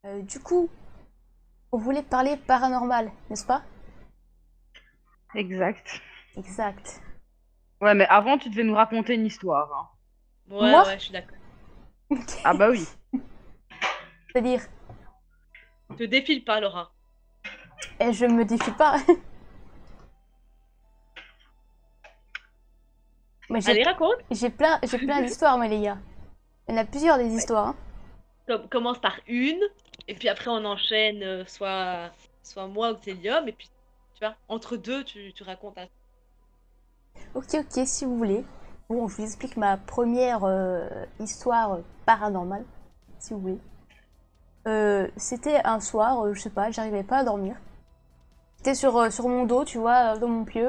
Du coup, on voulait parler paranormal, n'est-ce pas? Exact. Exact. Ouais, mais avant, tu devais nous raconter une histoire, hein. Moi? Ouais, je suis d'accord. Ah bah oui. C'est-à-dire, Te défile pas, Laura. je me défie pas. Mais Allez, raconte. j'ai plein d'histoires, mais les gars. Il y en a plusieurs des Ouais. histoires, hein. Commence par une, et puis après on enchaîne, soit moi ou Célium, et puis tu vois, entre deux, tu racontes un. Ok, ok, si vous voulez. Bon, je vous explique ma première histoire paranormale, si vous voulez. C'était un soir, je sais pas, j'arrivais pas à dormir. J'étais sur mon dos, tu vois, dans mon pieu,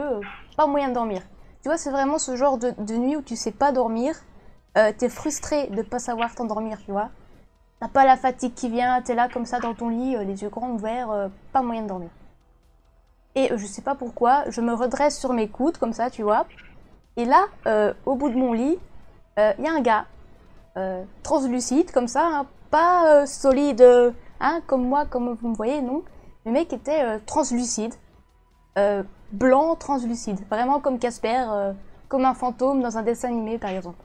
pas moyen de dormir. Tu vois, c'est vraiment ce genre de nuit où tu sais pas dormir, t'es frustré de pas savoir t'endormir, tu vois. T'as pas la fatigue qui vient, t'es là comme ça dans ton lit, les yeux grands ouverts, pas moyen de dormir. Et je sais pas pourquoi, je me redresse sur mes coudes, comme ça, tu vois. Et là, au bout de mon lit, il y a un gars, translucide, comme ça, hein, pas solide, hein, comme moi, comme vous me voyez, non. Le mec était translucide, euh, blanc translucide, vraiment comme Casper, comme un fantôme dans un dessin animé, par exemple.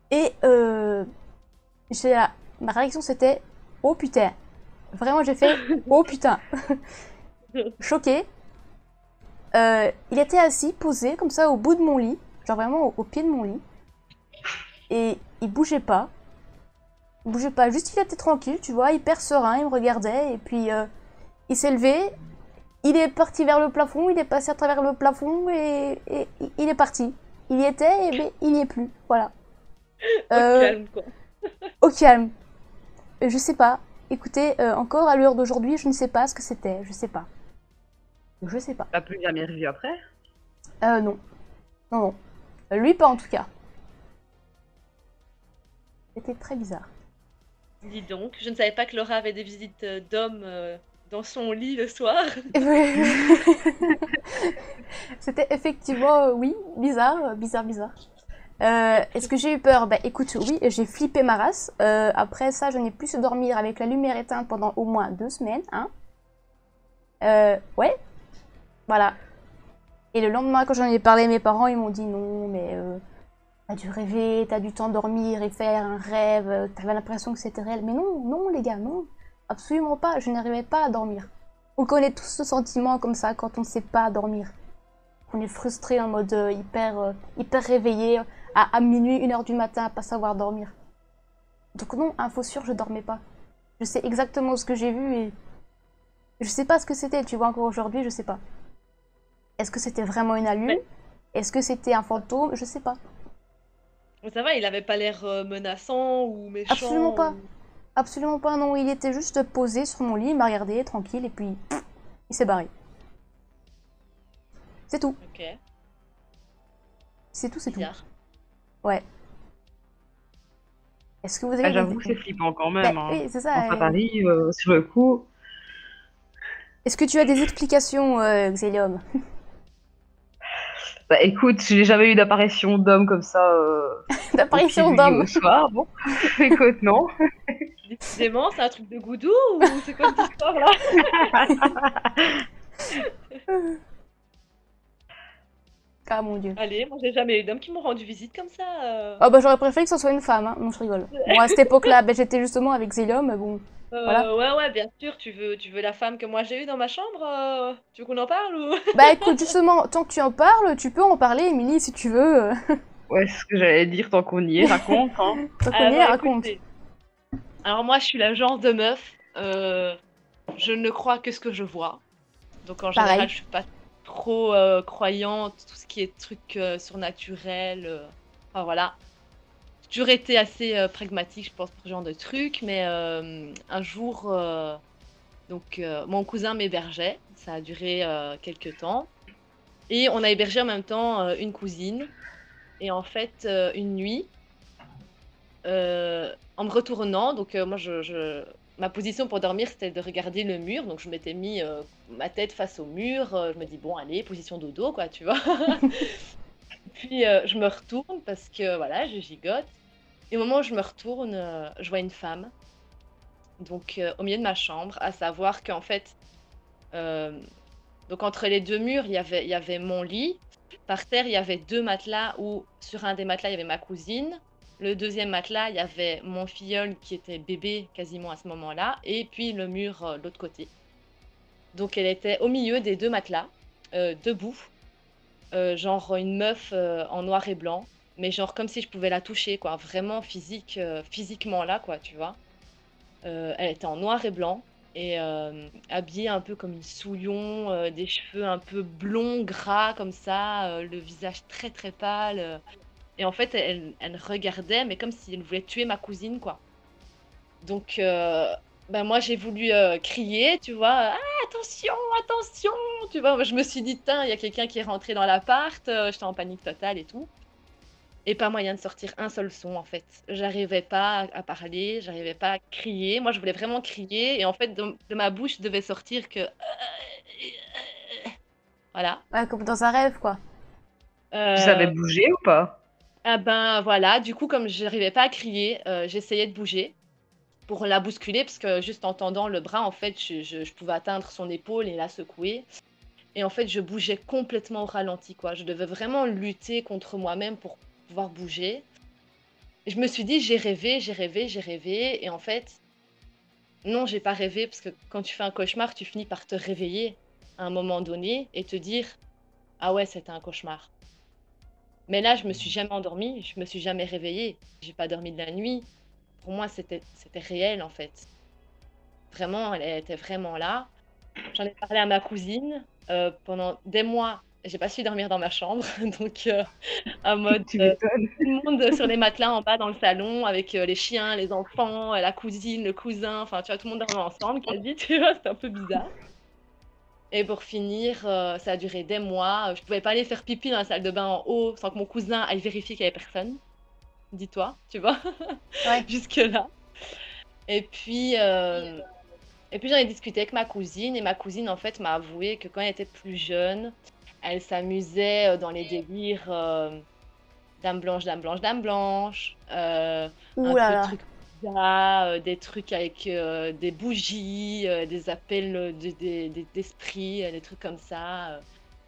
Et ma réaction c'était oh putain. Vraiment, j'ai fait oh putain. Choqué. Il était assis, posé, comme ça, au bout de mon lit, genre vraiment au pied de mon lit. Et il bougeait pas. Il bougeait pas, juste il était tranquille, tu vois, hyper serein, il me regardait. Et puis il s'est levé, il est parti vers le plafond, il est passé à travers le plafond et il est parti. Il y était, et ben, il n'y est plus. Voilà. Au Euh, calme, quoi. au calme. Je sais pas. Écoutez, encore à l'heure d'aujourd'hui, je ne sais pas ce que c'était. Je sais pas. Je sais pas. T'as plus jamais revu après? Non. Non, non. Lui, pas en tout cas. C'était très bizarre. Dis donc, je ne savais pas que Laura avait des visites d'hommes dans son lit le soir. C'était effectivement, oui, bizarre, bizarre, bizarre. Est-ce que j'ai eu peur? Bah écoute, oui, j'ai flippé ma race. Après ça, je n'ai plus su dormir avec la lumière éteinte pendant au moins 2 semaines. Hein. Ouais, voilà. Et le lendemain, quand j'en ai parlé à mes parents, ils m'ont dit non, mais t'as dû rêver, t'as dû t'endormir et faire un rêve, t'avais l'impression que c'était réel. Mais non, non, les gars, non. Absolument pas, je n'arrivais pas à dormir. On connaît tous ce sentiment comme ça quand on ne sait pas dormir. On est frustré en mode hyper réveillé à minuit, 1 heure du matin à pas savoir dormir. Donc non, info sûre, je dormais pas. Je sais exactement ce que j'ai vu et je sais pas ce que c'était, tu vois, encore aujourd'hui, je sais pas. Est-ce que c'était vraiment une Mais, halu? Est-ce que c'était un fantôme? Je sais pas. mais ça va, il avait pas l'air menaçant ou Absolument méchant pas. ou. Absolument pas, non. Il était juste posé sur mon lit, il m'a regardé, tranquille, et puis il s'est barré. C'est tout. Ok, C'est tout, c'est tout. bizarre. Ouais. Est-ce que vous avez Ah, des... j'avoue que c'est flippant quand Ben même, hein. oui, c'est Quand ça. ça t'arrive, sur le coup. Est-ce que tu as des explications, Xélium? Bah écoute, j'ai jamais eu d'apparition d'homme comme ça au pied D'apparition du lit d'homme? au soir. Bon, écoute, non. Décidément, c'est un truc de goudou ou c'est quoi cette histoire-là? Ah mon dieu. Allez, moi j'ai jamais eu d'hommes qui m'ont rendu visite comme ça. Ah bah j'aurais préféré que ce soit une femme, hein. Non, je rigole. Bon, à cette époque-là, ben, j'étais justement avec Xélium, mais bon, voilà. Ouais, ouais, bien sûr, tu veux la femme que moi j'ai eue dans ma chambre? Tu veux qu'on en parle ou? Bah écoute, justement, tant que tu en parles, tu peux en parler, Émilie, si tu veux. Ouais, c'est ce que j'allais dire tant qu'on y est, raconte, hein. Tant qu'on y est, Alors raconte. écoutez, alors moi je suis la genre de meuf, je ne crois que ce que je vois. Donc en général, Pareil. je suis pas trop croyante, tout ce qui est truc surnaturel. Enfin voilà. J'ai toujours été assez pragmatique, je pense, pour ce genre de truc. Mais un jour, mon cousin m'hébergeait. Ça a duré quelques temps. Et on a hébergé en même temps une cousine. Et en fait, une nuit, en me retournant, donc moi, ma position pour dormir, c'était de regarder le mur. Donc je m'étais mis ma tête face au mur. Je me dis, bon, allez, position dodo, quoi, tu vois. Puis je me retourne parce que voilà, je gigote. Et au moment où je me retourne, je vois une femme donc au milieu de ma chambre, à savoir qu'en fait, euh, donc entre les deux murs, il y avait mon lit. Par terre, il y avait deux matelas où sur un des matelas, il y avait ma cousine. Le deuxième matelas, il y avait mon filleul qui était bébé quasiment à ce moment-là. Et puis le mur de l'autre côté. Donc elle était au milieu des deux matelas, debout. Genre une meuf en noir et blanc. Mais genre comme si je pouvais la toucher, quoi. Vraiment physiquement là, quoi, tu vois. Elle était en noir et blanc et habillée un peu comme une souillon, des cheveux un peu blonds, gras comme ça, le visage très très pâle. Et en fait, elle regardait, mais comme si elle voulait tuer ma cousine, quoi. Donc, ben moi, j'ai voulu crier, tu vois, ah, attention, attention, tu vois. Moi, je me suis dit, tiens, il y a quelqu'un qui est rentré dans l'appart, j'étais en panique totale et tout. Et pas moyen de sortir un seul son en fait. J'arrivais pas à parler, j'arrivais pas à crier. Moi, je voulais vraiment crier et en fait, de ma bouche devait sortir que voilà. Ouais, comme dans un rêve, quoi. Tu savais Euh, bouger ou pas? ah ben voilà, du coup, comme j'arrivais pas à crier, j'essayais de bouger pour la bousculer parce que juste en tendant le bras, en fait, je pouvais atteindre son épaule et la secouer. Et en fait, je bougeais complètement au ralenti, quoi. Je devais vraiment lutter contre moi-même pour pouvoir bouger. Et je me suis dit, j'ai rêvé, j'ai rêvé, j'ai rêvé. Et en fait, non, j'ai pas rêvé parce que quand tu fais un cauchemar, tu finis par te réveiller à un moment donné et te dire, ah ouais, c'était un cauchemar. Mais là, je me suis jamais endormie, je me suis jamais réveillée. J'ai pas dormi de la nuit. Pour moi, c'était réel en fait. Vraiment, elle était vraiment là. J'en ai parlé à ma cousine pendant des mois. J'ai pas su dormir dans ma chambre, donc en mode Tu m'étonnes. tout le monde sur les matelas en bas dans le salon avec les chiens, les enfants, la cousine, le cousin, enfin tu vois, tout le monde dormait ensemble quasi, tu vois, c'était un peu bizarre. Et pour finir, ça a duré des mois. Je pouvais pas aller faire pipi dans la salle de bain en haut sans que mon cousin aille vérifier qu'il y avait personne. Dis-toi, tu vois, Ouais. jusque-là. Et puis, euh, et puis j'en ai discuté avec ma cousine et ma cousine en fait m'a avoué que quand elle était plus jeune, elle s'amusait dans les délires dame blanche, dame blanche, dame blanche, Ouh un là peu là. truc bizarre, des trucs avec des bougies, des appels d'esprits, des trucs comme ça.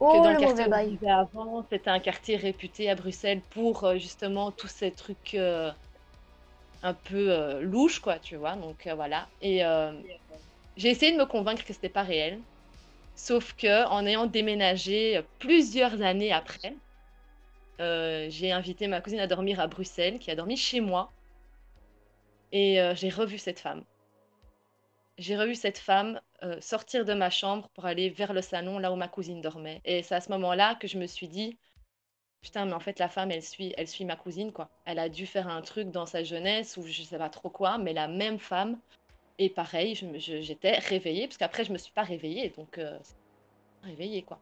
Que Oh, dans le le quartier mauvais où je bail. vivais avant, c'était un quartier réputé à Bruxelles pour justement tous ces trucs un peu louches, quoi, tu vois. Donc voilà. Et j'ai essayé de me convaincre que c'était pas réel. Sauf que en ayant déménagé plusieurs années après, j'ai invité ma cousine à dormir à Bruxelles, qui a dormi chez moi, et j'ai revu cette femme. J'ai revu cette femme sortir de ma chambre pour aller vers le salon, là où ma cousine dormait. Et c'est à ce moment-là que je me suis dit, putain, mais en fait, la femme, elle suit ma cousine, quoi. Elle a dû faire un truc dans sa jeunesse ou je sais pas trop quoi, mais la même femme. Et pareil, j'étais réveillée, parce qu'après, je me suis pas réveillée, donc réveillée, quoi.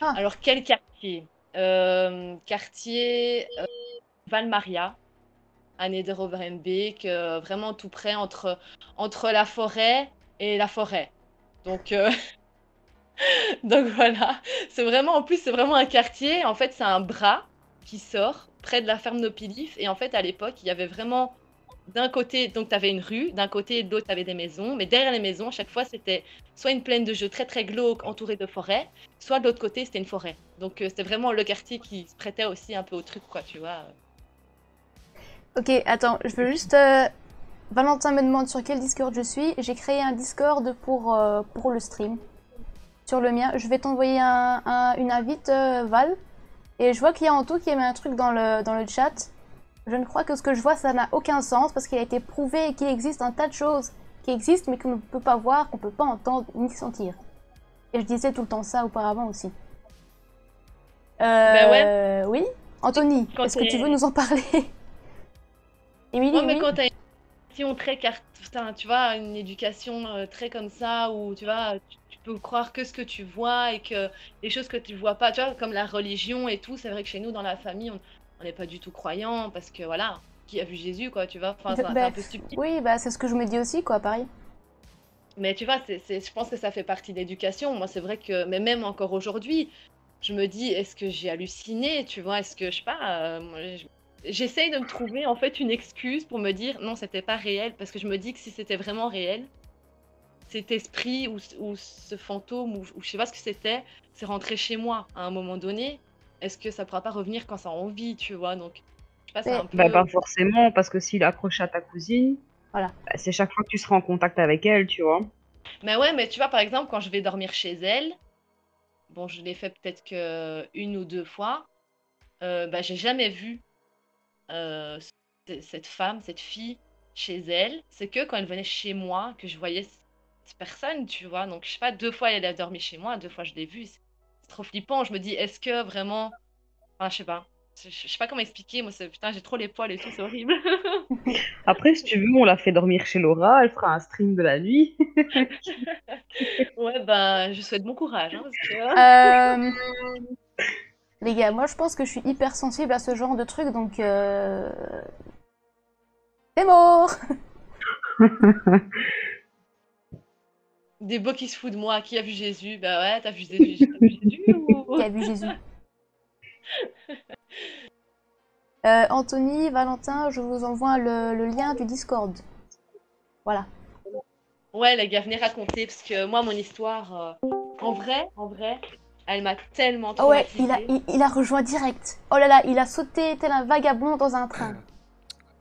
Ah, Alors, quel quartier? Quartier Valmaria, à Neder-Overhembeek, vraiment tout près entre la forêt et la forêt. Donc, donc voilà, c'est vraiment, en plus, c'est vraiment un quartier, en fait, c'est un bras qui sort près de la ferme Nopilif. Et en fait, à l'époque, il y avait vraiment d'un côté, donc tu avais une rue, d'un côté et de l'autre, tu avais des maisons, mais derrière les maisons, à chaque fois, c'était soit une plaine de jeux très très glauque entourée de forêts, soit de l'autre côté, c'était une forêt. Donc c'était vraiment le quartier qui se prêtait aussi un peu au truc, quoi, tu vois. ok, attends, je veux juste. Valentin me demande sur quel Discord je suis. J'ai créé un Discord pour le stream. Sur le mien. Je vais t'envoyer une invite, Val. Et je vois qu'il y a Anto qui a mis un truc dans le chat. Je ne crois que ce que je vois, ça n'a aucun sens parce qu'il a été prouvé qu'il existe un tas de choses qui existent mais qu'on ne peut pas voir, qu'on ne peut pas entendre ni sentir. Et je disais tout le temps ça auparavant aussi. Ben ouais, Oui. Anthony, quand est-ce que tu veux t'es... nous en parler? Ouais, Émilie, mais oui. quand t'as une éducation très putain, tu vois, une éducation très comme ça, où tu vois, tu peux croire que ce que tu vois et que les choses que tu vois pas, tu vois, comme la religion et tout, c'est vrai que chez nous, dans la famille, on n'est pas du tout croyants parce que voilà, qui a vu Jésus, quoi, tu vois, enfin, c'est Bah, un peu stupide. oui, bah, c'est ce que je me dis aussi, quoi, pareil. Mais tu vois, je pense que ça fait partie de l'éducation. Moi, c'est vrai que, mais même encore aujourd'hui, je me dis, est-ce que j'ai halluciné, tu vois, est-ce que, je sais pas, j'essaye de me trouver en fait une excuse pour me dire, non, c'était pas réel, parce que je me dis que si c'était vraiment réel, cet esprit ou ce fantôme ou je sais pas ce que c'était, c'est rentré chez moi à un moment donné. Est-ce que ça pourra pas revenir quand ça a envie, tu vois? Donc, je sais pas, c'est Mais un peu. Bah, pas forcément, parce que s'il est accroché à ta cousine, voilà. bah, c'est chaque fois que tu seras en contact avec elle, tu vois. Mais ouais, mais tu vois, par exemple, quand je vais dormir chez elle, bon, je l'ai fait peut-être que une ou deux fois, bah, j'ai jamais vu cette femme, cette fille chez elle. C'est que quand elle venait chez moi que je voyais cette personne, tu vois. Donc, je sais pas, deux fois elle a dormi chez moi, deux fois je l'ai vue. C'est trop flippant. Je me dis, est-ce que vraiment. Enfin, je sais pas. Je sais pas comment expliquer. Moi, putain, j'ai trop les poils et tout, c'est horrible. Après, si tu veux, on l'a fait dormir chez Laura, elle fera un stream de la nuit. Ouais, ben, je souhaite bon courage, hein, parce que. Euh, les gars, moi je pense que je suis hyper sensible à ce genre de truc, donc c'est mort. Des beaux qui se foutent de moi. Qui a vu Jésus? Bah ouais, t'as vu Jésus, t'as vu Jésus ou. Qui a vu Jésus? Anthony, Valentin, je vous envoie le lien du Discord. Voilà. Ouais, les gars, venez raconter, parce que moi, mon histoire, en vrai, elle m'a tellement Ah ouais, traumatisée. il a rejoint direct. Oh là là, il a sauté tel un vagabond dans un train.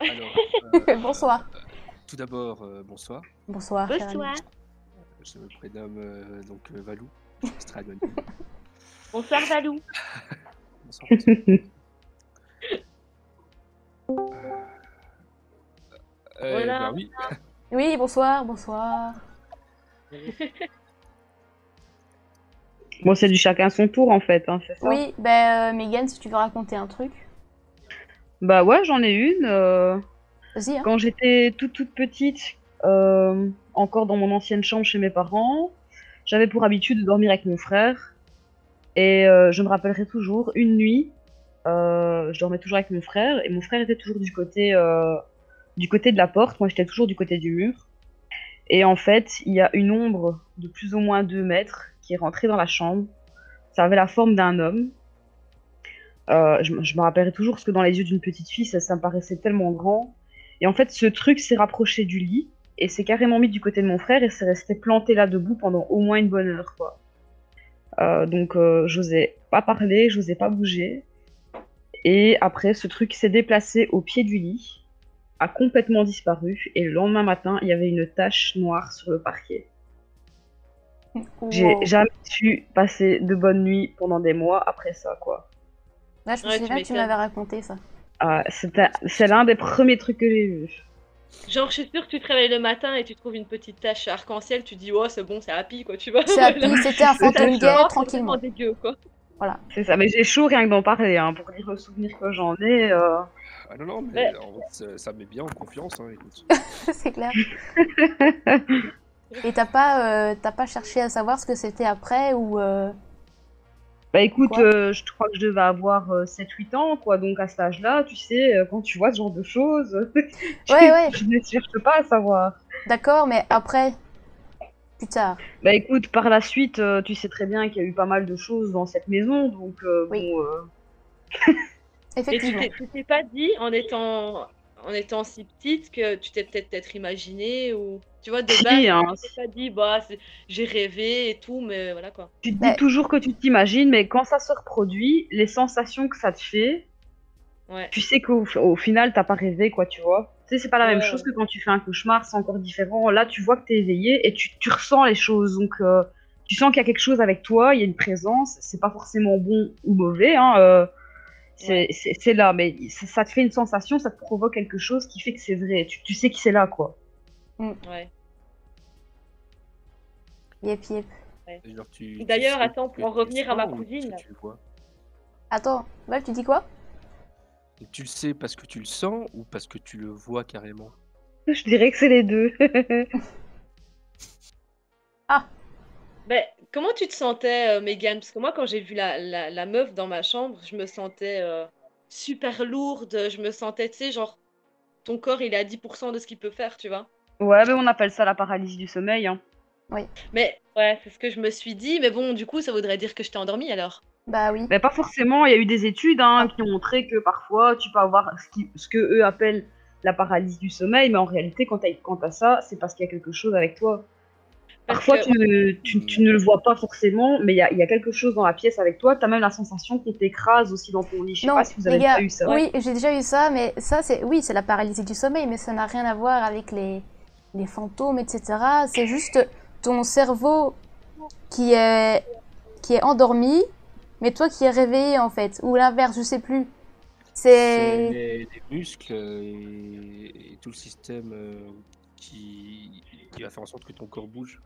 Alors, Bonsoir. tout d'abord, bonsoir. Bonsoir, cher ami. Bonsoir. Je me prénomme Valou. Je serai anonyme. Bonsoir, Valou. Bonsoir. Bonsoir. Voilà. Bah oui. Oui, bonsoir, bonsoir. Bon, c'est du chacun son tour, en fait, hein, c'est ça? Oui, ben Megan, si tu veux raconter un truc, Bah ouais, j'en ai une. vas-y. Hein. Quand j'étais toute petite, encore dans mon ancienne chambre chez mes parents, j'avais pour habitude de dormir avec mon frère. Et je me rappellerai toujours, une nuit, je dormais toujours avec mon frère, et mon frère était toujours du côté de la porte, moi j'étais toujours du côté du mur. Et en fait, il y a une ombre de plus ou moins 2 mètres qui est rentrée dans la chambre. Ça avait la forme d'un homme. Je me rappellerai toujours parce que dans les yeux d'une petite fille, ça me paraissait tellement grand. Et en fait, ce truc s'est rapproché du lit et s'est carrément mis du côté de mon frère et s'est resté planté là debout pendant au moins une bonne heure, quoi. Donc, j'osais pas parler, j'osais pas bouger. Et après, ce truc s'est déplacé au pied du lit, a complètement disparu, et le lendemain matin, il y avait une tache noire sur le parquet. J'ai Wow. jamais su passer de bonnes nuits pendant des mois après ça, quoi. Là, je me Ouais, souviens tu que tu m'étonnes. m'avais raconté ça. C'est l'un des premiers trucs que j'ai vus. Genre, je suis sûre que tu te réveilles le matin et tu trouves une petite tache arc-en-ciel, tu dis, oh, c'est bon, c'est happy, quoi, tu vois. C'est happy, c'était un C'est ça, fantôme ça. gay, Oh, c'est tranquillement. vraiment dégueu, quoi. Voilà. C'est ça, mais j'ai chaud rien que d'en parler, hein, pour dire le souvenir que j'en ai. Ah non, non, mais Ouais. en fait, ça me met bien en confiance, hein, écoute. C'est clair. Et t'as pas cherché à savoir ce que c'était après ou Bah écoute, Quoi je crois que je devais avoir 7-8 ans, quoi, donc à cet âge-là, tu sais, quand tu vois ce genre de choses, Ouais. tu ne cherches pas à savoir. D'accord, mais après, plus tard. Bah écoute, par la suite, tu sais très bien qu'il y a eu pas mal de choses dans cette maison, donc Oui. bon, Et Effectivement. tu t'es pas dit, en étant si petite, que tu t'es peut-être imaginé ou. Tu vois, de si, base, hein, tu t'es pas dit, bah, j'ai rêvé et tout, mais voilà, quoi. tu te dis Mais- toujours que tu t'imagines, mais quand ça se reproduit, les sensations que ça te fait, Ouais. tu sais qu'au final, t'as pas rêvé, quoi, tu vois. Tu sais, c'est pas la même Ouais, chose ouais. que quand tu fais un cauchemar, c'est encore différent. Là, tu vois que t'es éveillé et tu ressens les choses. Donc, tu sens qu'il y a quelque chose avec toi, il y a une présence. C'est pas forcément bon ou mauvais, hein. Ouais. C'est là, mais ça te fait une sensation, ça te provoque quelque chose qui fait que c'est vrai. Tu sais que c'est là, quoi. Ouais. Yep. Et genre, tu D'ailleurs, sais attends, que pour en tu le revenir à ma sens ou cousine. parce que tu le vois? Attends, Val, tu dis quoi? Et tu le sais parce que tu le sens ou parce que tu le vois carrément? Je dirais que c'est les deux. Ben, comment tu te sentais, Megan? Parce que moi, quand j'ai vu la meuf dans ma chambre, je me sentais super lourde. Je me sentais, tu sais, genre, ton corps, il est à 10% de ce qu'il peut faire, tu vois. Ouais, mais on appelle ça la paralysie du sommeil, hein. Mais ouais, c'est ce que je me suis dit. Mais bon, du coup, ça voudrait dire que je t'ai endormie alors. Bah oui. Mais pas forcément, il y a eu des études hein, Ah. qui ont montré que parfois tu peux avoir ce que eux appellent la paralysie du sommeil, mais en réalité, quand t'as ça, c'est parce qu'il y a quelque chose avec toi. Parce Parfois, que tu ne le vois pas forcément, mais il y a quelque chose dans la pièce avec toi. T'as même la sensation qu'on t'écrase aussi dans ton lit. Je sais Non, pas si vous les avez déjà gars, eu ça. oui, j'ai déjà eu ça, mais ça, c'est oui, c'est la paralysie du sommeil, mais ça n'a rien à voir avec les fantômes, etc. C'est juste ton cerveau qui est, qui est endormi, mais toi qui es réveillé, en fait. Ou l'inverse, je sais plus. C'est C'est... les muscles et tout le système qui va faire en sorte que ton corps bouge.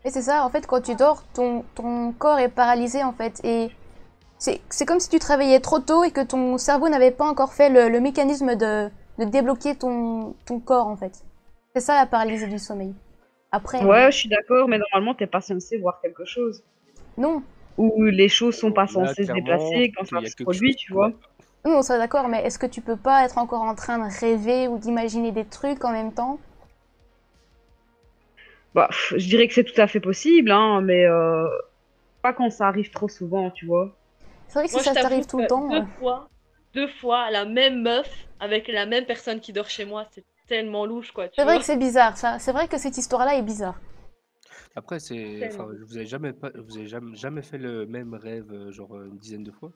Et c'est ça, en fait, quand tu dors, ton corps est paralysé, en fait. Et c'est comme si tu te réveillais trop tôt et que ton cerveau n'avait pas encore fait le mécanisme de débloquer ton corps, en fait. C'est ça la paralysie du sommeil. Après, Ouais, je suis d'accord, mais normalement, t'es pas censé voir quelque chose. non, Ou les choses sont pas Là, censées se clairement, déplacer quand ça il y a se quelque produit, chose. tu vois. nous on serait d'accord, mais est-ce que tu peux pas être encore en train de rêver ou d'imaginer des trucs en même temps? Bah, je dirais que c'est tout à fait possible, hein, mais pas quand ça arrive trop souvent, tu vois. C'est vrai que si moi, je ça t'avoue t'arrive tout le que temps, deux fois, la même meuf avec la même personne qui dort chez moi, c'est tellement louche, quoi, c'est tu vrai que vois. c'est bizarre, ça. C'est vrai que cette histoire-là est bizarre. Après, c'est, Tellement. enfin, vous avez jamais fait le même rêve, genre une dizaine de fois?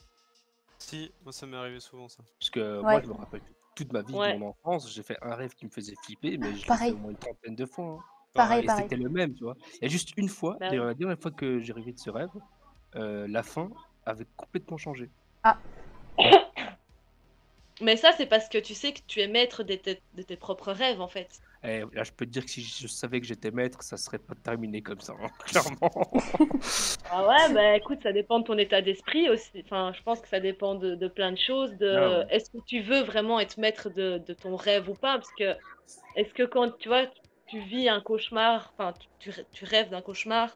Si, moi ça m'est arrivé souvent ça. Parce que moi, Ouais, je me rappelle que toute ma vie, de Ouais. mon enfance, j'ai fait un rêve qui me faisait flipper, mais je l'ai fait pareil, au moins une trentaine de fois, hein. pareil, Pareil. Et pareil. c'était le même, tu vois. Il y a juste une fois, Bah d'ailleurs, oui. la dernière fois que j'ai rêvé de ce rêve, la fin avait complètement changé. Ah, Mais ça, c'est parce que tu sais que tu es maître de tes propres rêves, en fait. Et là, je peux te dire que si je savais que j'étais maître, ça serait pas terminé comme ça, hein, clairement. Ah ouais, bah écoute, ça dépend de ton état d'esprit aussi. Enfin, je pense que ça dépend de plein de choses. Ah De, ouais. est-ce que tu veux vraiment être maître de ton rêve ou pas? Parce que est-ce que quand tu vois, tu vis un cauchemar, enfin, tu rêves d'un cauchemar,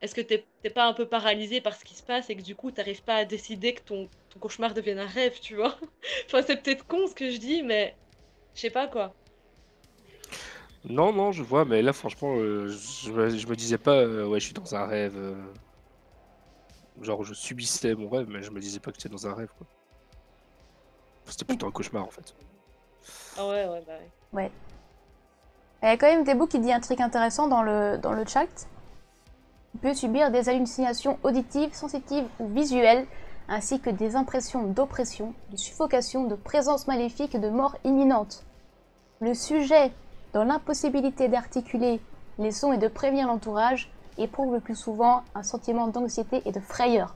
est-ce que t'es pas un peu paralysé par ce qui se passe et que du coup, t'arrives pas à décider que ton cauchemar devienne un rêve, tu vois? Enfin, c'est peut-être con ce que je dis, mais je sais pas quoi. Non, non, je vois, mais là, franchement, je me disais pas, ouais, je suis dans un rêve. Genre, je subissais mon rêve, mais je me disais pas que j'étais dans un rêve, quoi. C'était plutôt un cauchemar, en fait. Ah ouais, ouais, bah ouais. ouais. Il y a quand même Debo qui dit un truc intéressant dans le chat. Tu peux subir des hallucinations auditives, sensitives ou visuelles, ainsi que des impressions d'oppression, de suffocation, de présence maléfique et de mort imminente. Le sujet, dans l'impossibilité d'articuler les sons et de prévenir l'entourage, éprouve le plus souvent un sentiment d'anxiété et de frayeur.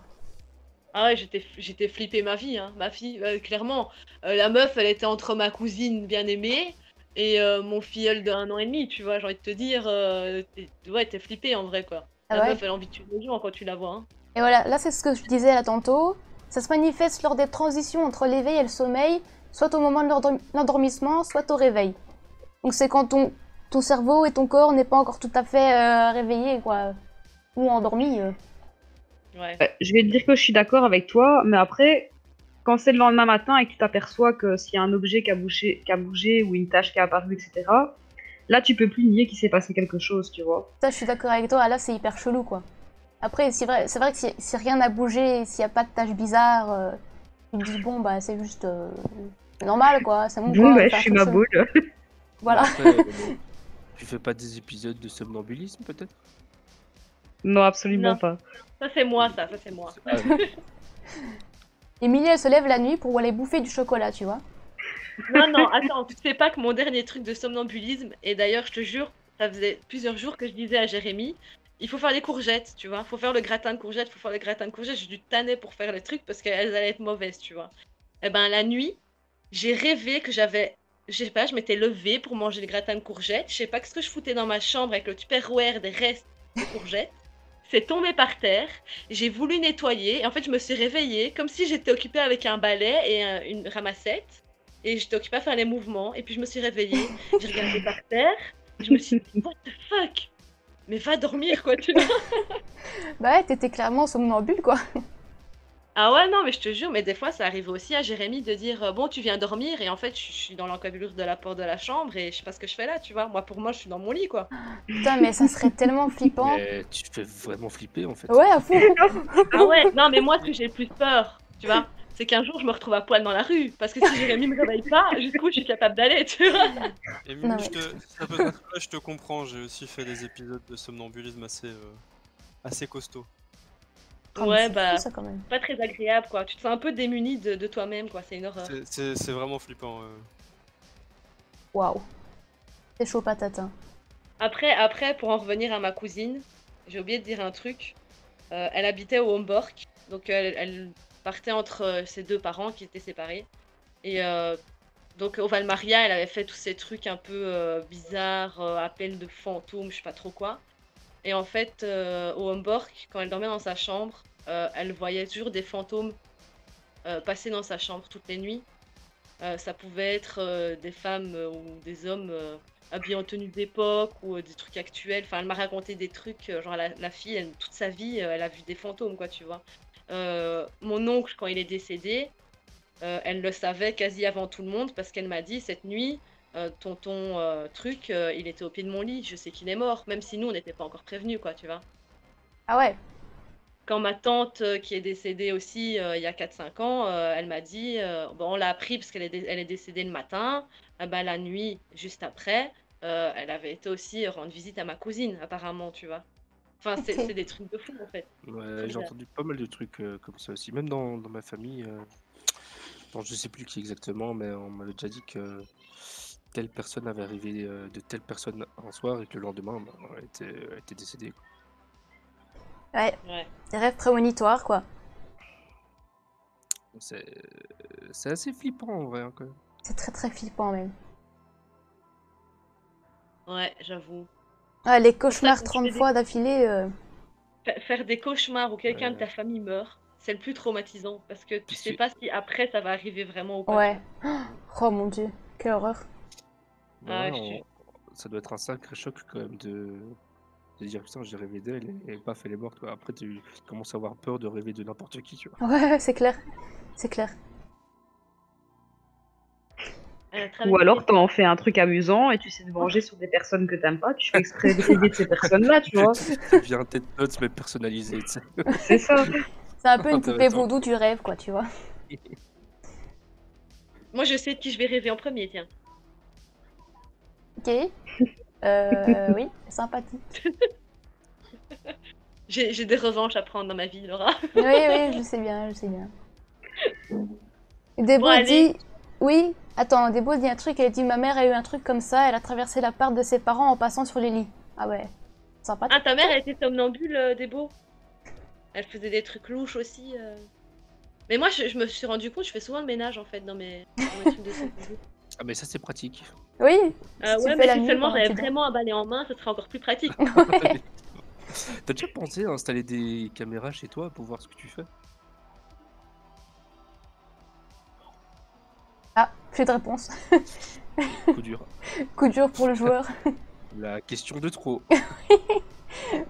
Ah ouais, j'étais flippée ma vie, hein. Ma fille, clairement. La meuf, elle était entre ma cousine bien aimée et mon filleul d'1 an et demi, tu vois. J'ai envie de te dire, ouais, t'es flippée en vrai, quoi. Ah La ouais. meuf, elle a envie de tuer les gens quand tu la vois, hein. Et voilà, là c'est ce que je disais là tantôt. Ça se manifeste lors des transitions entre l'éveil et le sommeil, soit au moment de l'endormissement, soit au réveil. Donc c'est quand ton cerveau et ton corps n'est pas encore tout à fait réveillés, quoi. Ou endormis. Ouais. Je vais te dire que je suis d'accord avec toi, mais après, quand c'est le lendemain matin et que tu t'aperçois que s'il y a un objet qui a bougé ou une tâche qui a apparu, etc., là, tu peux plus nier qu'il s'est passé quelque chose, tu vois. Ça, je suis d'accord avec toi, là c'est hyper chelou, quoi. Après, c'est vrai que si rien n'a bougé, s'il n'y a pas de tâches bizarres, tu te dis, bon, bah c'est juste normal, quoi. C'est mon Bon, corps, bah, il je fait suis un ma truc. boule. Voilà. Après, tu fais pas des épisodes de somnambulisme, peut-être? Non, absolument Non. pas. Ça, c'est moi, ça c'est moi. Ah, Émilie, elle se lève la nuit pour aller bouffer du chocolat, tu vois. Non, non, attends, tu sais pas que mon dernier truc de somnambulisme, et d'ailleurs, je te jure, ça faisait plusieurs jours que je disais à Jérémy, il faut faire les courgettes, tu vois. Faut faire le gratin de courgettes, faut faire le gratin de courgettes. J'ai dû tanner pour faire le truc parce qu'elles allaient être mauvaises, tu vois. Et ben, la nuit, j'ai rêvé que j'avais, je sais pas, je m'étais levée pour manger le gratin de courgettes. Je sais pas ce que je foutais dans ma chambre avec le Tupperware des restes de courgettes. C'est tombé par terre. J'ai voulu nettoyer. Et en fait, je me suis réveillée comme si j'étais occupée avec un balai et une ramassette. Et j'étais occupée à faire les mouvements. Et puis, je me suis réveillée. J'ai regardé par terre. Et je me suis dit, what the fuck? Mais va dormir, quoi, tu vois. Bah ouais, t'étais clairement somnambule, quoi. Ah ouais, non, mais je te jure, mais des fois, ça arrive aussi à Jérémy de dire bon, tu viens dormir, et en fait, je suis dans l'encadrure de la porte de la chambre, et je sais pas ce que je fais là, tu vois. Moi, pour moi, je suis dans mon lit, quoi. Putain, mais ça serait tellement flippant. mais tu fais vraiment flipper, en fait. Ouais, à fond. Ah ouais, non, mais moi, ce que j'ai le plus peur, tu vois, c'est qu'un jour je me retrouve à poil dans la rue. Parce que si Jérémy me réveille pas, jusqu'où je suis capable d'aller, tu vois. Et Non, Mimi, mais- si ça peut être là, je te comprends. J'ai aussi fait des épisodes de somnambulisme assez costauds. Oh, mais Ouais, c'est bah, fou, ça quand même. pas très agréable, quoi. Tu te sens un peu démuni de toi-même, quoi. C'est une horreur. C'est vraiment flippant. Waouh. C'est chaud patate. Hein. Après, pour en revenir à ma cousine, j'ai oublié de dire un truc. Elle habitait au Homborg, donc elle partait entre ses deux parents qui étaient séparés. Et donc au Valmaria, elle avait fait tous ces trucs un peu bizarres, appels de fantômes, je sais pas trop quoi. Et en fait, au Homborg, quand elle dormait dans sa chambre, elle voyait toujours des fantômes passer dans sa chambre toutes les nuits. Ça pouvait être des femmes ou des hommes habillés en tenue d'époque ou des trucs actuels. Enfin, elle m'a raconté des trucs, genre la fille, toute sa vie, elle a vu des fantômes, quoi, tu vois. Mon oncle, quand il est décédé, elle le savait quasi avant tout le monde parce qu'elle m'a dit cette nuit, tonton truc, il était au pied de mon lit, je sais qu'il est mort, même si nous on n'était pas encore prévenus, quoi, tu vois. Ah ouais. Quand ma tante qui est décédée aussi il y a 4-5 ans, elle m'a dit, bon, on l'a appris parce elle est décédée le matin, bah, la nuit juste après, elle avait été aussi rendre visite à ma cousine apparemment, tu vois. Enfin, Ok. c'est des trucs de fou en fait. Ouais, Trop j'ai bizarre. entendu pas mal de trucs comme ça aussi. Même dans ma famille, bon, je sais plus qui exactement, mais on m'avait déjà dit que telle personne avait arrivé de telle personne un soir et que le lendemain, bah, elle était décédée, quoi. Ouais. Ouais. Des rêves prémonitoires, quoi. C'est c'est assez flippant en vrai, hein, quand même. C'est très très flippant même. Ouais, j'avoue. Ah, les cauchemars quand tu 30 fais des- fois d'affilée. Faire des cauchemars où quelqu'un de Ouais. ta famille meurt, c'est le plus traumatisant parce que tu Puis sais c'est- pas si après ça va arriver vraiment ou pas. Ouais. Oh mon dieu, quelle horreur. Ah, ouais, je suis- ça doit être un sacré choc quand même de dire putain, j'ai rêvé d'elle et paf, elle est morte, quoi. Après, tu commences à avoir peur de rêver de n'importe qui, tu vois. Ouais, c'est clair. C'est clair. Elle a Ou traversé- alors t'en fais un truc amusant et tu sais te venger sur des personnes que t'aimes pas, tu fais exprès d'aider de ces personnes-là, tu vois. Ça devient un tête notes mais personnalisé, tu sais. C'est ça. C'est un peu une poupée Intéressant. vaudou du rêve, quoi, tu vois. Moi, je sais de qui je vais rêver en premier, tiens. Ok. Oui, sympathique. J'ai des revanches à prendre dans ma vie, Laura. Oui, oui, je sais bien, je sais bien. Debo Bon, allez. dit... Oui, attends, Debo dit un truc, elle dit « Ma mère a eu un truc comme ça, elle a traversé l'appart de ses parents en passant sur les lits. » Ah ouais, sympathique. Ah, ta mère, elle était somnambule, Débo. Elle faisait des trucs louches aussi. Mais moi, je me suis rendu compte, je fais souvent le ménage en fait dans mes trucs de somnambule. Ah, mais ça, c'est pratique. Oui, si tu Ouais, fais mais la si nuit seulement pendant j'avais que tu dors. vraiment un balai en main, ce serait encore plus pratique. Ouais. T'as déjà pensé à installer des caméras chez toi pour voir ce que tu fais? Ah, plus de réponse. Coup dur. Coup dur pour le joueur. La question de trop.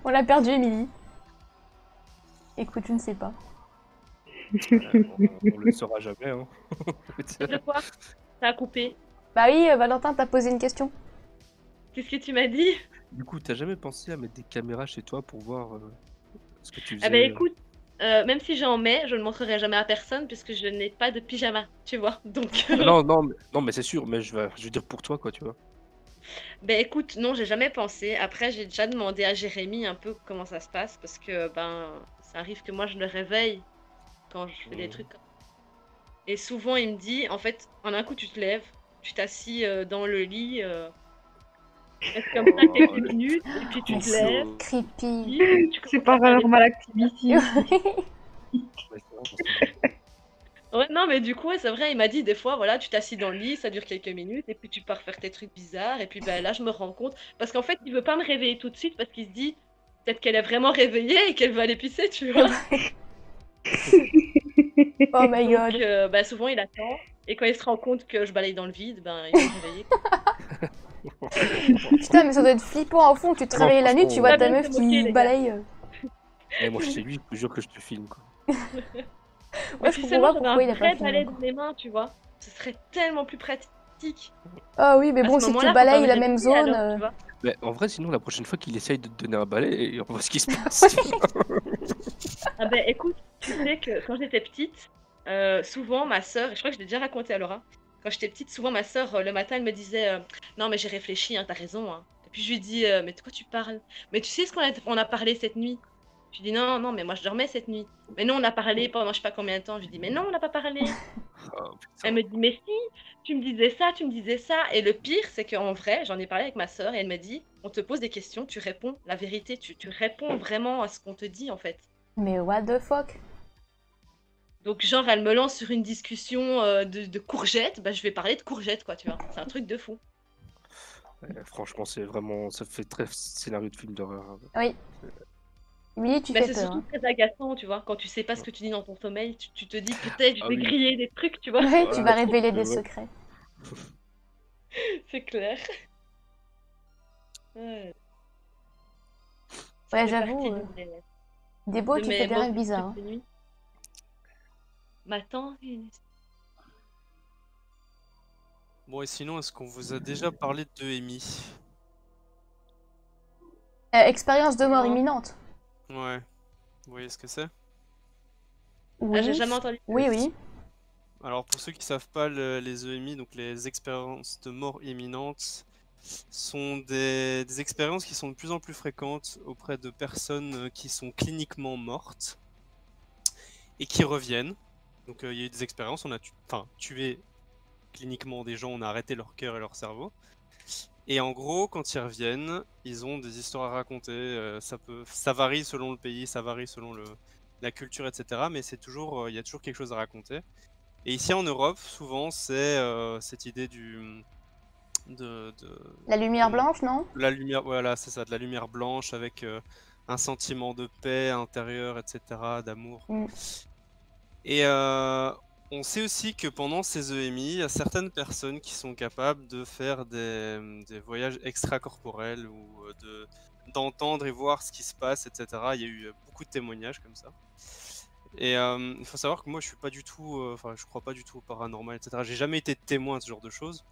On l'a perdu, Émilie. Écoute, je ne sais pas. On le saura jamais, hein. De quoi? Ça a coupé. Bah oui, Valentin t'a posé une question. Qu'est-ce que tu m'as dit? Du coup, t'as jamais pensé à mettre des caméras chez toi pour voir ce que tu faisais? Ah bah écoute, même si j'en mets, je ne le montrerai jamais à personne puisque je n'ai pas de pyjama, tu vois. Donc, Ah non, mais c'est sûr, mais je veux dire pour toi, quoi, tu vois. ben écoute, non, j'ai jamais pensé. Après, j'ai déjà demandé à Jérémy un peu comment ça se passe parce que ben, ça arrive que moi je le réveille quand je fais des Mhm. trucs. Et souvent, il me dit, en fait, en un coup, tu te lèves, tu t'assis dans le lit, reste comme ça Oh, quelques le- minutes, et puis tu Mais te c'est lèves. creepy. puis tu C'est commences pas à faire des- Paranormal Activity. Ouais, c'est vraiment- Ouais, non, mais du coup, ouais, c'est vrai, il m'a dit des fois, voilà, tu t'assis dans le lit, ça dure quelques minutes, et puis tu pars faire tes trucs bizarres, et puis ben là, je me rends compte, parce qu'en fait, il veut pas me réveiller tout de suite, parce qu'il se dit, peut-être qu'elle est vraiment réveillée et qu'elle va aller pisser, tu vois. Oh my Donc, god. ben, souvent, il attend, et quand il se rend compte que je balaye dans le vide, ben, il va me réveiller. Putain, mais ça doit être flippant au fond. Tu te Non, réveilles la nuit, tu vois ta franchement, meuf ça vient de se moquer, qui les balaye. Eh, moi, chez lui, je te jure que je te filme, quoi. Mais Ouais, je si comprends seulement pas j'avais un pourquoi il a vrai pas filmé balai dans encore. les mains, tu vois, ce serait tellement plus pratique. Ah oui, mais À bon, ce si tu moment-là, faut pas balayes me la même réveiller, zone. alors, tu vois. Mais en vrai, sinon, la prochaine fois qu'il essaye de te donner un balai, on voit ce qui se passe. Ah ben écoute, tu sais que quand j'étais petite, Souvent, ma sœur, et je crois que je l'ai déjà raconté à Laura, quand j'étais petite, souvent ma sœur, le matin, elle me disait non, mais j'ai réfléchi, hein, t'as raison. Hein. Et puis je lui dis mais de quoi tu parles? Mais tu sais ce qu'on a parlé cette nuit? Je lui dis non, non, mais moi je dormais cette nuit. Mais non, on a parlé pendant je sais pas combien de temps. Je lui dis mais non, on n'a pas parlé. Oh, Elle putain. me dit mais si, tu me disais ça, tu me disais ça. Et le pire, c'est qu'en vrai, j'en ai parlé avec ma sœur et elle m'a dit on te pose des questions, tu réponds la vérité, tu réponds vraiment à ce qu'on te dit en fait. Mais what the fuck? Donc, genre, elle me lance sur une discussion de courgettes, bah, je vais parler de courgettes, quoi, tu vois. C'est un truc de fou. Franchement, c'est vraiment. Ça fait très scénario de film d'horreur. Hein. Oui. Emily, tu Mais fais c'est peur. surtout Hein. très agaçant, tu vois. Quand tu sais pas ce que tu dis dans ton sommeil, tu te dis peut-être je Ah vais oui. griller des trucs, tu vois. Ouais, tu vas Ouais, révéler des ouais. secrets. C'est clair. Ouais. Ça Ouais, fait j'avoue. partie de mes, Débo, de tu mes fais des rêves mauvais bizarres. trucs de nuit. M'attends. Bon, et sinon, est-ce qu'on vous a déjà parlé de EMI? Expérience de mort Non. imminente. Ouais. Vous voyez ce que c'est? Oui. Ah, j'ai jamais entendu. Oui, oui. Alors, pour ceux qui savent pas, les EMI, donc les expériences de mort imminente, sont des expériences qui sont de plus en plus fréquentes auprès de personnes qui sont cliniquement mortes et qui reviennent. Donc, il y a eu des expériences, on a tué cliniquement des gens, on a arrêté leur cœur et leur cerveau. Et en gros, quand ils reviennent, ils ont des histoires à raconter. Ça varie selon le pays, ça varie selon la culture, etc. Mais c'est toujours, il y a toujours quelque chose à raconter. Et ici en Europe, souvent, c'est cette idée de La lumière comment- blanche, non? la lumière, voilà, c'est ça, de la lumière blanche avec un sentiment de paix intérieure, etc., d'amour. Mm. Et on sait aussi que pendant ces EMI, il y a certaines personnes qui sont capables de faire des voyages extracorporels ou d'entendre et voir ce qui se passe, etc. Il y a eu beaucoup de témoignages comme ça. Et il faut savoir que moi, je suis pas du tout, enfin, je crois pas du tout au paranormal, etc. J'ai jamais été témoin de ce genre de choses.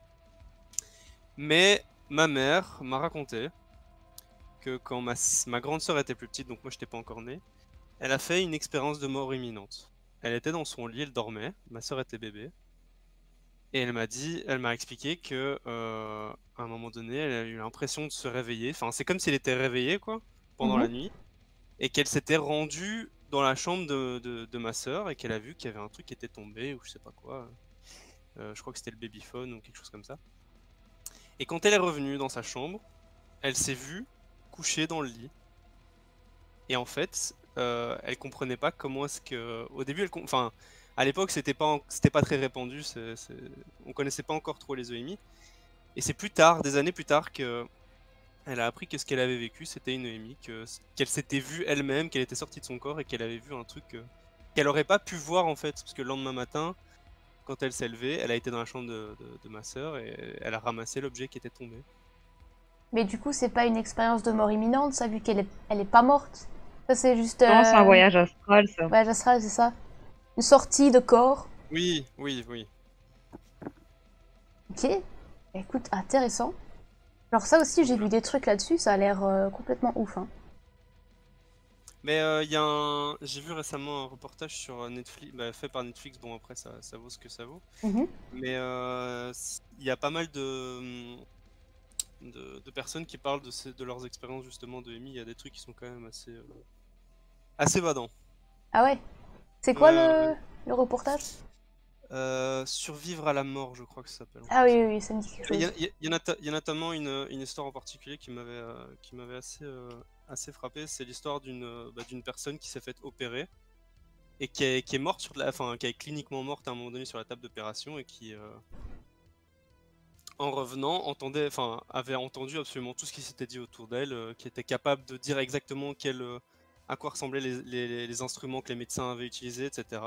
Mais ma mère m'a raconté que quand ma grande sœur était plus petite, donc moi, j'étais pas encore né, elle a fait une expérience de mort imminente. Elle était dans son lit, elle dormait, ma sœur était bébé, et elle m'a expliqué que à un moment donné, elle a eu l'impression de se réveiller. Enfin, c'est comme si elle était réveillée, quoi, pendant la Mhm. nuit, et qu'elle s'était rendue dans la chambre de ma sœur et qu'elle a vu qu'il y avait un truc qui était tombé ou je sais pas quoi. Je crois que c'était le babyphone ou quelque chose comme ça. Et quand elle est revenue dans sa chambre, elle s'est vue couchée dans le lit. Et en fait, elle comprenait pas comment est-ce que. Au début, enfin, à l'époque, c'était pas très répandu. On connaissait pas encore trop les EMI. Et c'est plus tard, des années plus tard, que elle a appris que ce qu'elle avait vécu, c'était une EMI, qu'elle s'était vue elle-même, qu'elle était sortie de son corps et qu'elle avait vu un truc qu'elle aurait pas pu voir en fait, parce que le lendemain matin, quand elle s'est levée, elle a été dans la chambre de ma sœur et elle a ramassé l'objet qui était tombé. Mais du coup, c'est pas une expérience de mort imminente, ça, vu elle est pas morte. Ça, c'est juste. Non, c'est un voyage astral, ça. Voyage astral, c'est ça. Une sortie de corps. Oui, oui, oui. Ok. Écoute, intéressant. Alors, ça aussi, j'ai vu des trucs là-dessus, ça a l'air complètement ouf. Hein. Mais j'ai vu récemment un reportage sur Netflix, fait par Netflix. Bon, après, ça vaut ce que ça vaut. Mhm. Mais il y a pas mal de personnes qui parlent de leurs expériences justement de EMI. Il y a des trucs qui sont quand même assez badants. Ah ouais. C'est quoi Ouais, le reportage? Survivre à la mort, je crois que ça s'appelle. Ah oui, oui, oui, ça me dit quelque Il y, chose. il y en a il y a notamment une histoire en particulier qui m'avait assez frappé. C'est l'histoire d'une personne qui s'est faite opérer et qui est morte enfin, qui est cliniquement morte à un moment donné sur la table d'opération et qui, en revenant, avait entendu absolument tout ce qui s'était dit autour d'elle, qui était capable de dire exactement à quoi ressemblaient les instruments que les médecins avaient utilisés, etc.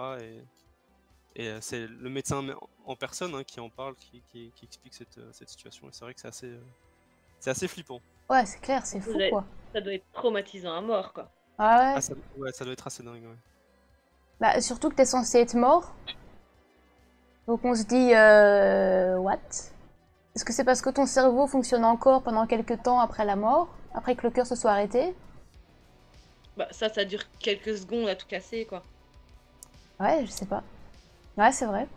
Et c'est le médecin en personne qui en parle, qui explique cette situation. Et c'est vrai que c'est assez flippant. Ouais, c'est clair, c'est fou, quoi. Ça doit être traumatisant à mort, quoi. Ah ouais. Ça doit être assez dingue, ouais. Bah, surtout que t'es censé être mort. Donc on se dit, what? Est-ce que c'est parce que ton cerveau fonctionne encore pendant quelques temps après la mort? Après que le cœur se soit arrêté? Bah ça dure quelques secondes à tout casser, quoi. Ouais, je sais pas. Ouais, c'est vrai.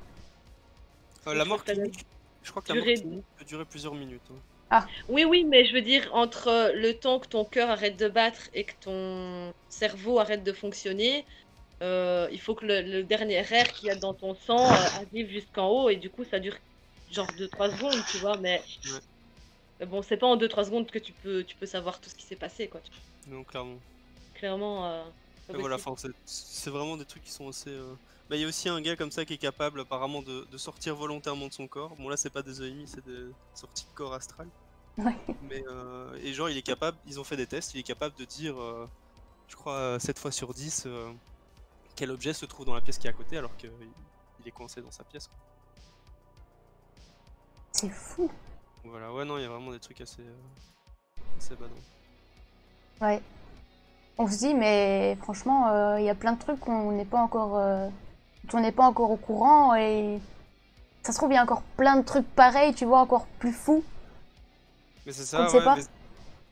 La mort Ça doit clinique, je crois que la mort durer- clinique peut durer plusieurs minutes. Hein. Oui, mais je veux dire, entre le temps que ton cœur arrête de battre et que ton cerveau arrête de fonctionner, il faut que le dernier air qu'il y a dans ton sang arrive jusqu'en haut, et du coup, ça dure genre 2-3 secondes, tu vois, mais bon, c'est pas en 2-3 secondes que tu peux savoir tout ce qui s'est passé, quoi. Non, clairement. Clairement, pas Et voilà, possible. enfin, c'est vraiment des trucs qui sont assez. Bah, il y a aussi un gars comme ça qui est capable apparemment de sortir volontairement de son corps. Bon, là, c'est pas des EMI, c'est des sorties de corps astral. Ouais. Mais, et genre, il est capable, ils ont fait des tests, il est capable de dire, je crois, 7 fois sur 10, quel objet se trouve dans la pièce qui est à côté alors qu'il est coincé dans sa pièce. Quoi. C'est fou. Voilà, ouais, non, il y a vraiment des trucs assez badants. Ouais. On se dit, mais franchement, il y a plein de trucs qu'on n'est pas encore, dont on n'est pas encore au courant, et ça se trouve, il y a encore plein de trucs pareils, tu vois, encore plus fous. Mais c'est On ne ça, sait ouais, pas. mais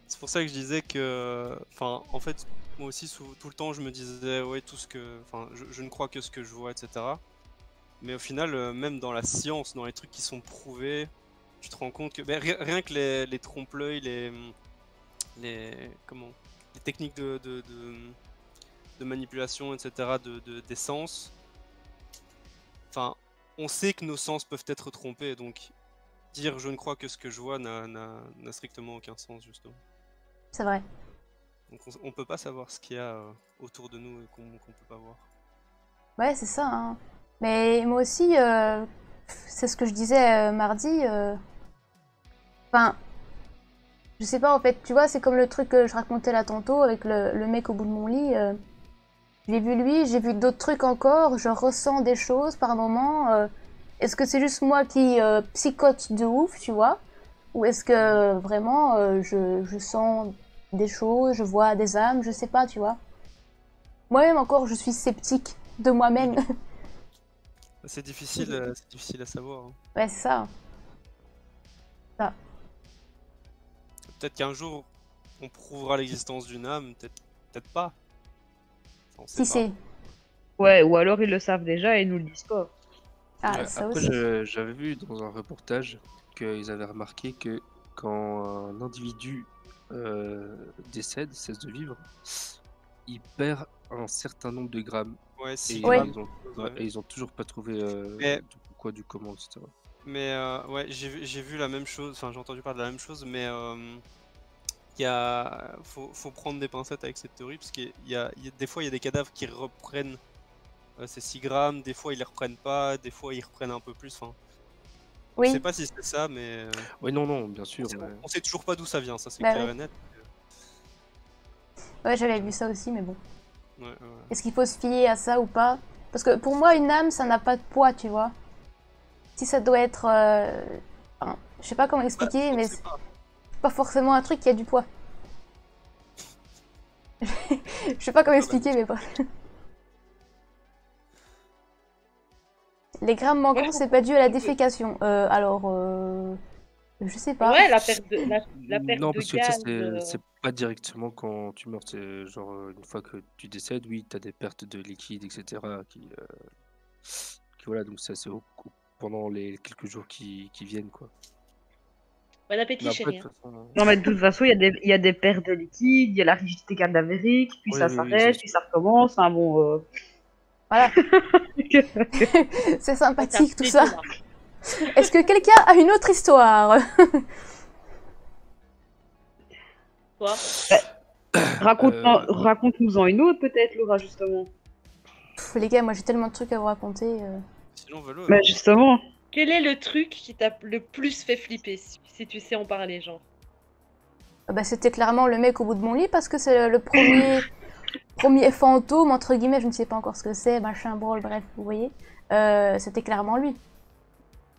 c'est pour ça que je disais que, enfin, en fait, moi aussi, tout le temps, je me disais, ouais, tout ce que, enfin, je ne crois que ce que je vois, etc. Mais au final, même dans la science, dans les trucs qui sont prouvés, tu te rends compte que, ben, rien que les trompe-l'œil, les techniques de manipulation, etc., des sens, enfin, on sait que nos sens peuvent être trompés, donc dire je ne crois que ce que je vois n'a strictement aucun sens, justement. C'est vrai. Donc on peut pas savoir ce qu'il y a autour de nous et qu'on peut pas voir. Ouais, c'est ça, hein. Mais moi aussi, c'est ce que je disais mardi. Enfin, je sais pas, en fait, tu vois, c'est comme le truc que je racontais là tantôt avec le mec au bout de mon lit. J'ai vu lui, j'ai vu d'autres trucs encore, je ressens des choses par moment. Est-ce que c'est juste moi qui psychote de ouf, tu vois? Ou est-ce que vraiment je sens des choses, je vois des âmes, je sais pas, tu vois? Moi-même encore, je suis sceptique de moi-même. C'est difficile à savoir. Hein. Ouais, c'est ça. Peut-être qu'un jour on prouvera l'existence d'une âme, peut-être pas. Enfin, on sait Si pas. c'est. Ouais, ou alors ils le savent déjà et ils nous le disent pas. Ah, Ouais, ça après, aussi. j'avais vu dans un reportage qu'ils avaient remarqué que quand un individu décède, cesse de vivre, il perd un certain nombre de grammes. Ouais, 6 Et Oui. grammes. ils ont toujours pas trouvé Mais- du pourquoi, du comment, etc. Mais ouais, j'ai vu la même chose, enfin j'ai entendu parler de la même chose, mais faut prendre des pincettes avec cette théorie, parce des fois il y a des cadavres qui reprennent ces 6 grammes, des fois ils les reprennent pas, des fois ils reprennent un peu plus. Enfin, on Oui. sait pas si c'est ça, mais Oui, non, bien sûr. on sait toujours pas d'où ça vient, ça c'est Bah clair ouais. et net. Ouais, j'avais vu ça aussi, mais bon. Ouais, ouais. Est-ce qu'il faut se fier à ça ou pas? Parce que pour moi, une âme, ça n'a pas de poids, tu vois. Si ça doit être... enfin, je sais pas comment expliquer, On mais sait c'est pas. pas forcément un truc qui a du poids. Je sais pas comment expliquer, mais bon. Les grammes manquants, je c'est pas dû à la défécation. Je sais pas. Ouais, la perte de Non, parce que ça, gaz. c'est pas directement quand tu meurs. C'est genre une fois que tu décèdes, oui, t'as des pertes de liquide, etc. qui voilà, donc ça, c'est pendant les quelques jours qui viennent, quoi. Bon appétit, Mais après, chérie. de toute façon, Non, mais de toute façon, il y a des pertes de liquide, il y a la rigidité cadavérique, puis oui, ça oui, s'arrête, c'est puis ça recommence. Enfin bon. Voilà. C'est Ouais, sympathique tout les ça. deux, là. Est-ce que quelqu'un a une autre histoire? Toi, Raconte-nous-en une autre, peut-être, Laura, justement. Pff, les gars, moi j'ai tellement de trucs à vous raconter. Sinon, Valo, Bah, justement. quel est le truc qui t'a le plus fait flipper, si tu sais en parler, genre? Bah, c'était clairement le mec au bout de mon lit parce que c'est le premier fantôme, entre guillemets, je ne sais pas encore ce que c'est, machin, brol, bref, vous voyez. C'était clairement lui.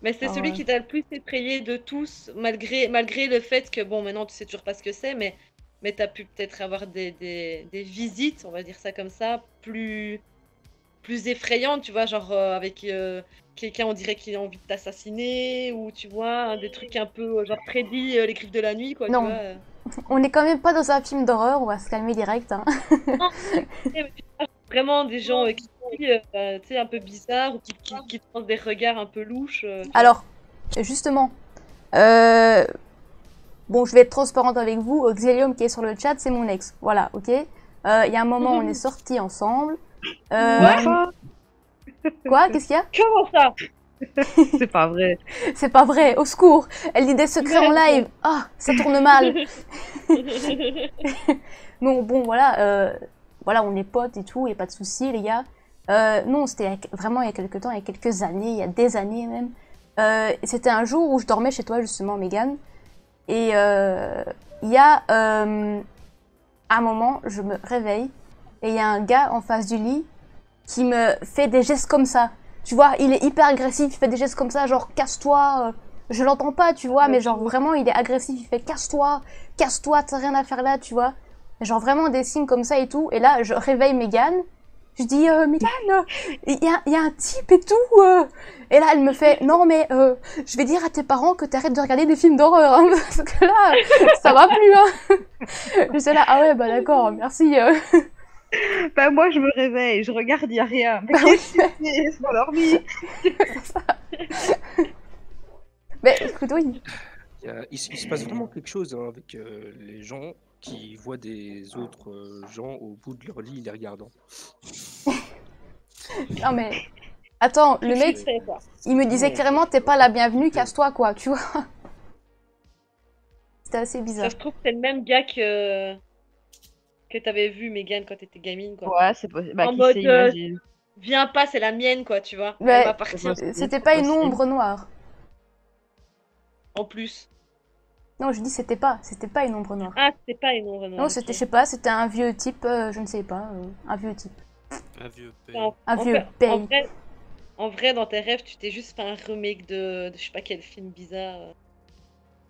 Mais c'est Ah celui ouais. qui t'a le plus effrayé de tous, malgré le fait que, bon, maintenant tu sais toujours pas ce que c'est, mais t'as pu peut-être avoir des visites, on va dire ça comme ça, plus effrayantes, tu vois, genre avec quelqu'un, on dirait qu'il a envie de t'assassiner, ou tu vois, des trucs un peu, genre Freddy, les griffes de la nuit, quoi, Non. tu vois. On n'est quand même pas dans un film d'horreur, on va se calmer direct. Hein. Non, mais tu vois, vraiment des gens qui filles, tu sais, un peu bizarres ou qui te lancent des regards un peu louches. Tu vois. Alors, justement, bon, je vais être transparente avec vous. Xelium qui est sur le chat, c'est mon ex. Voilà, ok. Il y a un moment, on est sortis ensemble. Quoi? Quoi? Qu'est-ce qu'il y a? Comment ça? C'est pas vrai. C'est pas vrai, au secours. Elle dit des secrets en live. Ah, ça tourne mal. Bon, voilà, voilà, on est potes et tout, y a pas de souci, les gars. Non, c'était vraiment il y a quelques temps, il y a quelques années, il y a des années même. C'était un jour où je dormais chez toi, justement, Megan. Et il y a un moment, je me réveille et il y a un gars en face du lit qui me fait des gestes comme ça. Tu vois, il est hyper agressif, il fait des gestes comme ça, genre casse-toi. Je l'entends pas, tu vois, mais genre vraiment il est agressif, il fait casse-toi, t'as rien à faire là, tu vois. Genre vraiment des signes comme ça et tout. Et là, je réveille Megan. Je dis, Megan, il y a un type et tout. Et là, elle me fait, non mais je vais dire à tes parents que t'arrêtes de regarder des films d'horreur, hein, parce que là, ça va plus. Hein. Je suis là, ah ouais, bah d'accord, merci. Bah moi je me réveille, je regarde, y a rien. Mais Bah qu'est-ce que c'est? Ils sont endormis. Mais écoute, oui. Il se passe vraiment quelque chose hein, avec les gens qui voient des autres gens au bout de leur lit les regardant. Non mais, attends, le mec, C'est quoi. il me disait clairement, t'es pas la bienvenue, casse-toi quoi, tu vois. C'était assez bizarre. Ça se trouve, c'est le même gars que t'avais vu, Megan, quand t'étais gamine, quoi. Ouais, c'est possible. Bah En qui mode, sait, imagine. Viens pas, c'est la mienne, quoi, tu vois. Mais Elle m'appartient. c'était pas une ombre noire. En plus. Non, je dis c'était pas une ombre noire. Ah, c'était pas une ombre noire. Non, ok. c'était, je sais pas, c'était un vieux type, je ne sais pas, un vieux type. Un vieux père. Non, Un en vieux fait- paye. en vrai, dans tes rêves, tu t'es juste fait un remake de je sais pas quel film bizarre.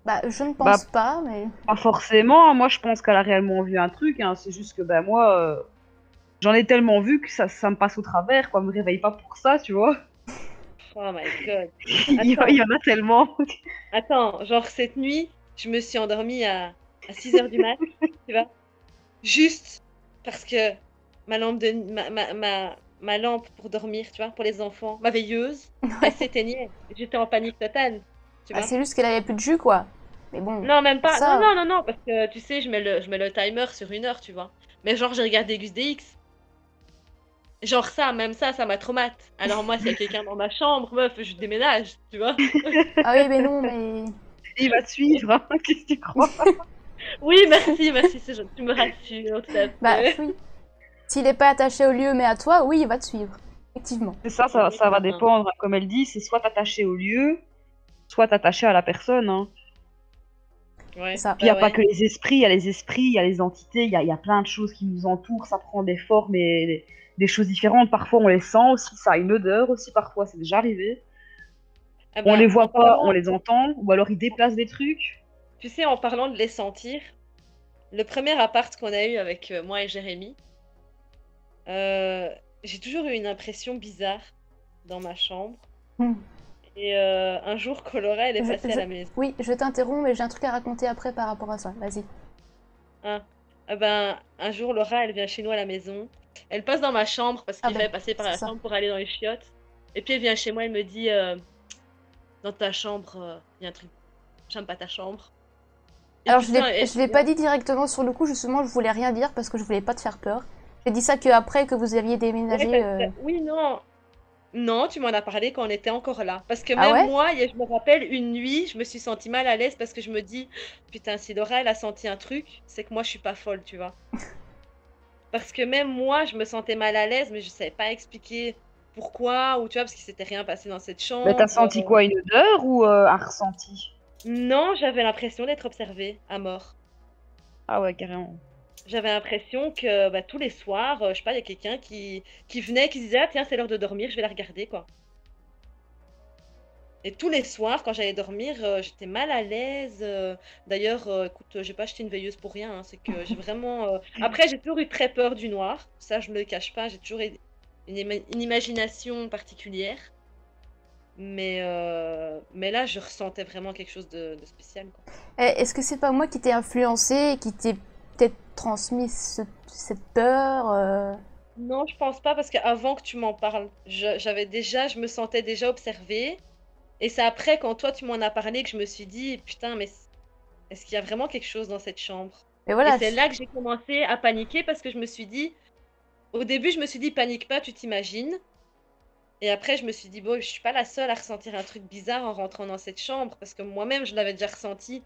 Bah, je ne pense pas, mais... Pas forcément, moi je pense qu'elle a réellement vu un truc, hein. C'est juste que bah moi j'en ai tellement vu que ça me passe au travers, quoi. Me réveille pas pour ça, tu vois. Oh my god. Il y en a tellement. Attends, genre cette nuit, je me suis endormie à 6h du mat, tu vois. Juste parce que ma lampe ma lampe pour dormir, tu vois, pour les enfants, ma veilleuse, elle s'éteignait. J'étais en panique totale, tu Ah, vois. c'est juste qu'elle avait plus de jus, quoi. Mais bon, Non, même pas. ça... Non, parce que tu sais, je mets le timer sur 1 heure, tu vois. Mais genre, j'ai regardé Gus DX. Genre ça, même ça m'a traumatisé. Alors moi, s'il y a quelqu'un dans ma chambre, meuf, je déménage, tu vois. Ah oui, mais non, mais... Il va te suivre, hein. Qu'est-ce que tu crois? Oui, merci, c'est gentil, tu me rassures, tout à fait. Bah, oui. S'il est pas attaché au lieu, mais à toi, oui, il va te suivre. Effectivement. C'est ça va dépendre, hein. Comme elle dit, c'est soit t'attacher au lieu, soit t'attacher à la personne, hein. Ouais, C'est ça. Puis il n'y a bah pas ouais. que les esprits, il y a les esprits, il y a les entités, il y a plein de choses qui nous entourent, ça prend des formes et des choses différentes. Parfois on les sent aussi, ça a une odeur aussi, parfois c'est déjà arrivé. Ah On bah, les voit en pas, parlant- on les entend, ou alors ils déplacent des trucs. Tu sais, en parlant de les sentir, le premier appart qu'on a eu avec moi et Jérémy, j'ai toujours eu une impression bizarre dans ma chambre. Hmm. Et un jour, Colora, elle est passée à la maison. Oui, je t'interromps, mais j'ai un truc à raconter après par rapport à ça. Vas-y. Hein. Ah ben, un jour, Laura, elle vient chez nous à la maison. Elle passe dans ma chambre parce Ah qu'il ben, fallait passer par c'est la ça. chambre pour aller dans les chiottes. Et puis elle vient chez moi, elle me dit dans ta chambre, il y a un truc. J'aime pas ta chambre. Et Alors, je putain, l'ai pas dit directement sur le coup, justement, je voulais rien dire parce que je voulais pas te faire peur. J'ai dit ça que après que vous aviez déménagé. Ouais, oui, non. Non, tu m'en as parlé quand on était encore là. Parce que Ah même ouais moi, je me rappelle une nuit, je me suis sentie mal à l'aise parce que je me dis, putain, si Laura, elle a senti un truc, c'est que moi, je suis pas folle, tu vois. Parce que même moi, je me sentais mal à l'aise, mais je savais pas expliquer pourquoi, ou tu vois, parce qu'il s'était rien passé dans cette chambre. Mais t'as senti quoi, une odeur ou un ressenti? Non, j'avais l'impression d'être observée à mort. Ah ouais, carrément. J'avais l'impression que bah, tous les soirs, je sais pas, il y a quelqu'un qui venait, qui se disait, ah tiens, c'est l'heure de dormir, je vais la regarder, quoi. Et tous les soirs, quand j'allais dormir, j'étais mal à l'aise. D'ailleurs, écoute, j'ai pas acheté une veilleuse pour rien, hein, c'est que j'ai vraiment... Après, j'ai toujours eu très peur du noir, ça je me le cache pas, j'ai toujours eu une imagination particulière. Mais là, je ressentais vraiment quelque chose de spécial, quoi. Est-ce que c'est pas moi qui t'ai influencé et qui t'ai peut-être transmis cette peur Non, je pense pas parce qu'avant que tu m'en parles, je me sentais déjà observée. Et c'est après, quand toi tu m'en as parlé, que je me suis dit, putain, mais est-ce qu'il y a vraiment quelque chose dans cette chambre? Mais Et voilà, c'est là que j'ai commencé à paniquer parce que je me suis dit, au début, je me suis dit, panique pas, tu t'imagines. Et après, je me suis dit, bon, je suis pas la seule à ressentir un truc bizarre en rentrant dans cette chambre parce que moi-même, je l'avais déjà ressenti.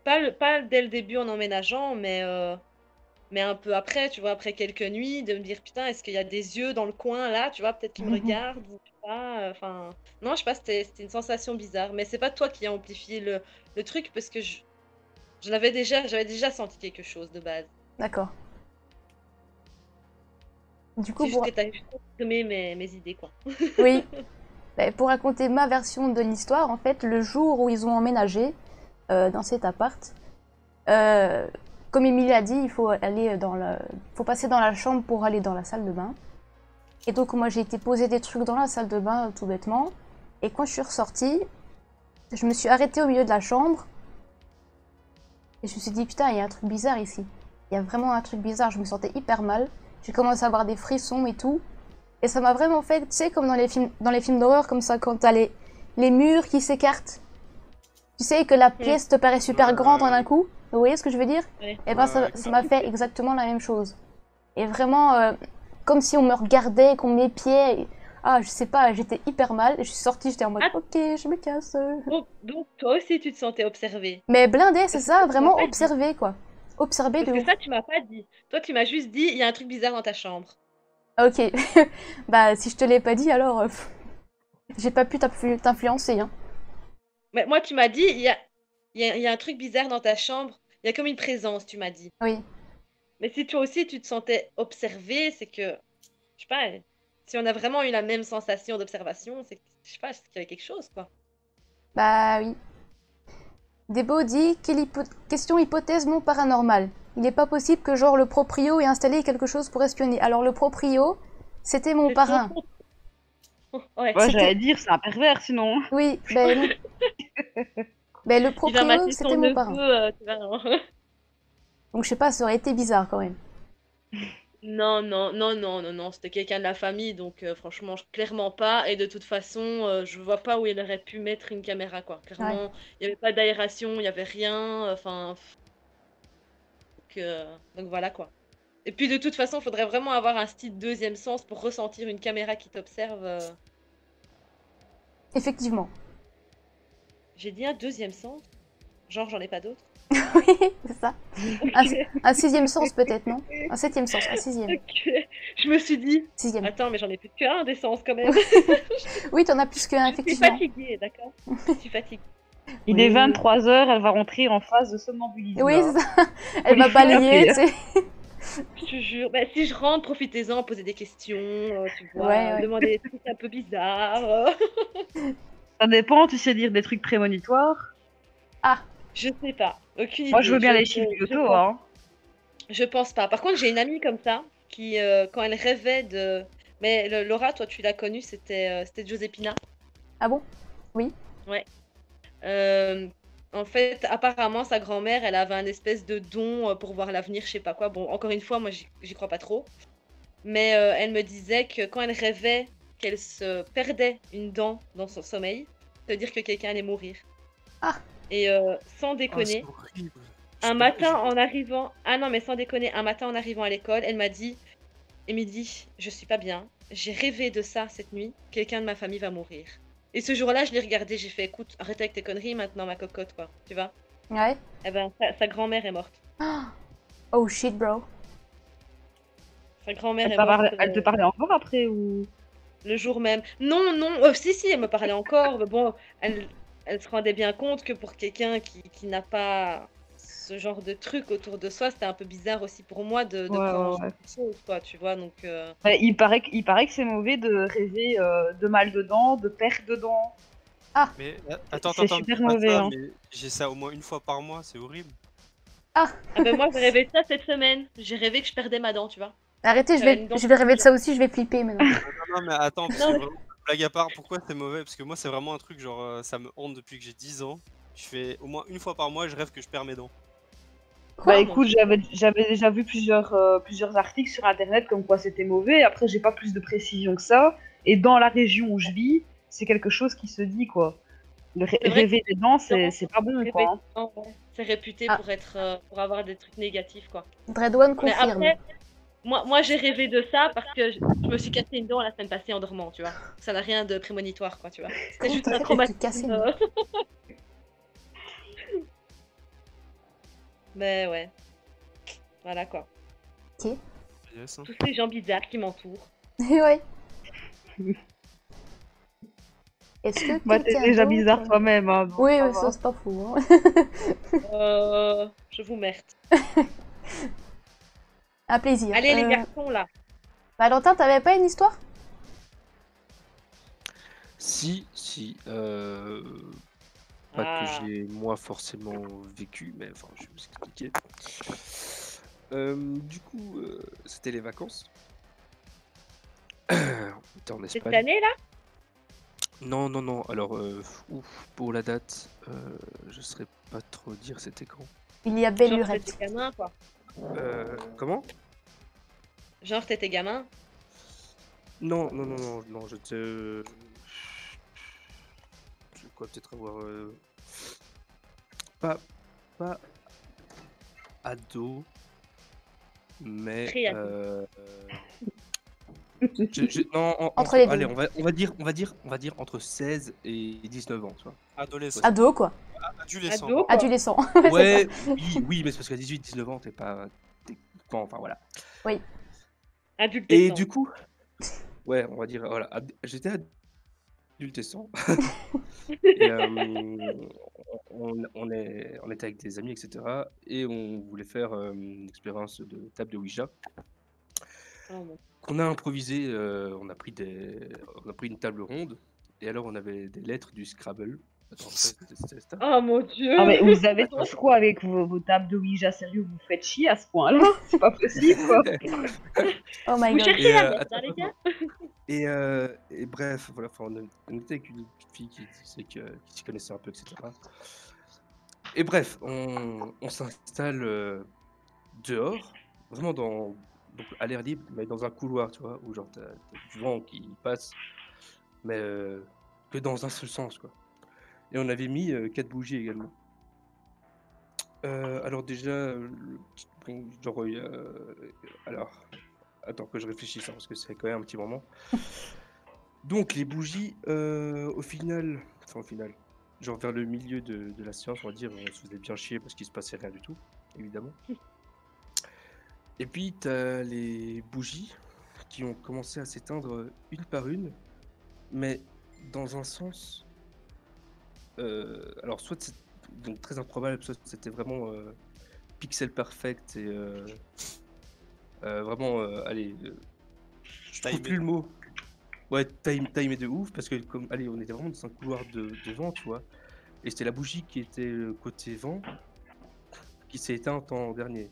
Pas dès le début en emménageant, mais un peu après, tu vois, après quelques nuits, de me dire, putain, est-ce qu'il y a des yeux dans le coin là, tu vois, peut-être qu'ils me regardent, ou je sais pas, enfin, non, je sais pas, c'était une sensation bizarre, mais c'est pas toi qui as amplifié le truc parce que j'avais déjà senti quelque chose de base. d'accord. Du C'est coup, juste que t'as juste exprimé mes idées, quoi. oui, bah, pour raconter ma version de l'histoire, en fait, le jour où ils ont emménagé dans cet appart, euh, comme Émilie a dit, il faut faut passer dans la chambre pour aller dans la salle de bain. Et donc moi j'ai été poser des trucs dans la salle de bain tout bêtement. Et quand je suis ressortie, je me suis arrêtée au milieu de la chambre. Et je me suis dit putain, il y a un truc bizarre ici. Il y a vraiment un truc bizarre, je me sentais hyper mal. J'ai commencé à avoir des frissons et tout. Et ça m'a vraiment fait, tu sais, comme dans les films d'horreur, comme ça, quand t'as les murs qui s'écartent. Tu sais, que la pièce te paraît super grande en un coup. Vous voyez ce que je veux dire? Ouais. Et ben ça m'a fait exactement la même chose. Et vraiment, comme si on me regardait, qu'on m'épiait. Ah, je sais pas, j'étais hyper mal. Je suis sortie, j'étais en mode, Ah, ok, je me casse. donc toi aussi tu te sentais observée. Mais blindé, c'est Parce que ça, tu m'as vraiment pas dit. observer, quoi. Observer Parce de que ouf. ça, tu m'as pas dit. Toi, tu m'as juste dit, il y a un truc bizarre dans ta chambre. Ok, bah si je te l'ai pas dit, alors j'ai pas pu t'influencer, hein. Mais moi, tu m'as dit, il y a un truc bizarre dans ta chambre. Il y a comme une présence, tu m'as dit. Oui. Mais si toi aussi, tu te sentais observé, c'est que, je sais pas, si on a vraiment eu la même sensation d'observation, c'est que, je sais pas, c'est qu'il y avait quelque chose, quoi. Bah oui. Debo dit, question hypothèse non paranormale. Il n'est pas possible que genre le proprio ait installé quelque chose pour espionner. Alors le proprio, c'était mon C'est parrain. Ouais. Ouais, j'allais C'était... dire, c'est un pervers sinon. Oui, ben non. Ben le Il va proprio, mater c'était son mon neveu, parrain. tu vois, non. Donc je sais pas, ça aurait été bizarre quand même. Non, non, non, non, non, non, c'était quelqu'un de la famille, donc franchement, clairement pas. Et de toute façon, je vois pas où il aurait pu mettre une caméra, quoi. Ouais. Clairement, il n'y avait pas d'aération, il n'y avait rien, enfin, donc voilà, quoi. Et puis de toute façon, il faudrait vraiment avoir un style deuxième sens pour ressentir une caméra qui t'observe. Effectivement. J'ai dit un deuxième sens? Genre, j'en ai pas d'autres? Oui, c'est ça. Un sixième sens peut-être, non? Un septième sens, un sixième. Ok. Je me suis dit, Sixième. attends, mais j'en ai plus qu'un des sens quand même. Oui, t'en as plus qu'un, Je suis effectivement. fatiguée, d'accord? Je suis fatiguée. Il Oui. est 23h, elle va rentrer en phase de somnambulisme. Oui, là. c'est ça. Elle va balayer, tu sais. Je te jure. Bah, si je rentre, profitez-en, posez des questions, tu vois, Ouais, ouais. demandez des trucs un peu bizarres. Ça dépend, tu sais dire des trucs prémonitoires. Ah, Je sais pas, aucune Moi, idée. je veux bien les chiffres du je loto, pense, hein. je pense pas. Par contre, j'ai une amie comme ça qui, quand elle rêvait de. Mais Laura, toi, tu l'as connue, c'était Joséphina. ah bon? Oui. Ouais. Euh, En fait, apparemment, sa grand-mère, elle avait un espèce de don pour voir l'avenir, je sais pas quoi. Bon, encore une fois, moi, j'y crois pas trop. Mais elle me disait que quand elle rêvait qu'elle se perdait une dent dans son sommeil, ça veut dire que quelqu'un allait mourir. Ah. Et sans Ah, c'est déconner, horrible. un matin en arrivant... Ah non, mais sans déconner, un matin en arrivant à l'école, elle m'a dit, Émilie, je suis pas bien. J'ai rêvé de ça cette nuit. Quelqu'un de ma famille va mourir. Et ce jour-là, je l'ai regardé, j'ai fait, écoute, arrête avec tes conneries maintenant, ma cocotte, quoi. Tu vois? Ouais. Eh ben, sa grand-mère est morte. Oh shit, bro. Sa grand-mère Elle, est morte elle te parlait encore après ou... le jour même. Non, non, si, elle me parlait encore. Mais bon, elle se rendait bien compte que pour quelqu'un qui n'a pas ce genre de truc autour de soi, c'était un peu bizarre aussi pour moi de Ouais, prendre ouais. des choses, quoi, tu vois. Donc, Ouais, il paraît que c'est mauvais de rêver de mal dedans, de perte dedans. Mais attends, C'est attends, super dis pas mauvais, ça, hein. mais j'ai ça au moins une fois par mois, c'est horrible. ah ben moi, j'ai rêvé de ça cette semaine. J'ai rêvé que je perdais ma dent, tu vois. Arrêtez, J'avais une dent je vais rêver de qui ça aussi, je vais flipper maintenant. Non, mais attends, parce que Non, mais- vraiment, blague à part, pourquoi c'est mauvais? Parce que moi, c'est vraiment un truc, genre, ça me hante depuis que j'ai 10 ans. Je fais au moins une fois par mois, je rêve que je perds mes dents. Bah Ah, écoute, j'avais déjà vu plusieurs articles sur internet comme quoi c'était mauvais. Après, j'ai pas plus de précision que ça. Et dans la région où je vis, c'est quelque chose qui se dit quoi. C'est vrai Rêver des dents, Non, c'est pas bon que quoi. Hein. ouais. C'est réputé Ah. pour être, pour avoir des trucs négatifs, quoi. Dreadone Mais confirme. après, moi j'ai rêvé de ça parce que je me suis cassé une dent la semaine passée en dormant, tu vois. Ça n'a rien de prémonitoire, quoi, tu vois. C'était Comment juste t'as un fait pour te casser traumatisme. une Mais ouais. Voilà, quoi. Yes, hein. Tous ces gens bizarres qui m'entourent. Ouais. Est-ce que Bah t'es quelqu'un déjà d'autre- bizarre toi-même. Hein, donc Oui, ça oui, va. ça c'est pas fou. Hein. Je vous merde. Un plaisir. Allez, les garçons, là. Valentin, t'avais pas une histoire? Si, pas que Ah. j'ai moi forcément vécu, mais enfin, je vais vous expliquer. Du coup, c'était les vacances. On était en Cette Espagne. année, là? Non, non, non. Alors, pour la date, je saurais pas trop dire c'était quand. Il y a belle Genre, lurette. t'étais gamin, quoi. Comment? Genre, t'étais gamin. Non, non, non, non, non, je crois peut-être avoir pas ado, mais Pré-ado. non, Entre les deux. allez, on va dire entre 16 et 19 ans, tu vois. Adolescent. Ado, quoi. Adolescent. Ado, quoi. Adolescent. Ouais, oui, mais c'est parce qu'à 18-19 ans, t'es pas techniquement, enfin voilà. Adulte. Et du coup, ouais, on va dire, voilà, j'étais adolescent. Et on était avec des amis, etc. Et on voulait faire une expérience de table de Ouija. Oh, mon- Qu'on a improvisé, on a pris une table ronde. Et alors, on avait des lettres du Scrabble. Attends, c'était ça. Oh, mon Dieu. Ah mais vous avez Attends. tous quoi avec vos tables de Ouija, sérieux, vous faites chier à ce point-là? C'est pas possible quoi. Oh my Vous god. cherchez Et, la merde, attends, hein, les gars. et bref, voilà, enfin, on était avec une petite fille qui s'y connaissait un peu, etc. Et bref, on s'installe dehors, vraiment donc à l'air libre, mais dans un couloir, tu vois, où genre t'as du vent qui passe, mais que dans un seul sens, quoi. Et on avait mis 4 bougies également. Alors déjà, bon, genre, alors, attends que je réfléchisse, hein, parce que c'est quand même un petit moment. Donc les bougies, au final, genre vers le milieu de la séance, on va dire, on se faisait bien chier parce qu'il se passait rien du tout, évidemment. Et puis t'as les bougies qui ont commencé à s'éteindre une par une, mais dans un sens, alors soit c'est donc très improbable, soit c'était vraiment pixel perfect et vraiment, allez, je trouve Timé. plus le mot. Ouais, timé de ouf, parce que comme, allez, on était vraiment dans un couloir de vent, tu vois. Et c'était la bougie qui était côté vent qui s'est éteinte en dernier.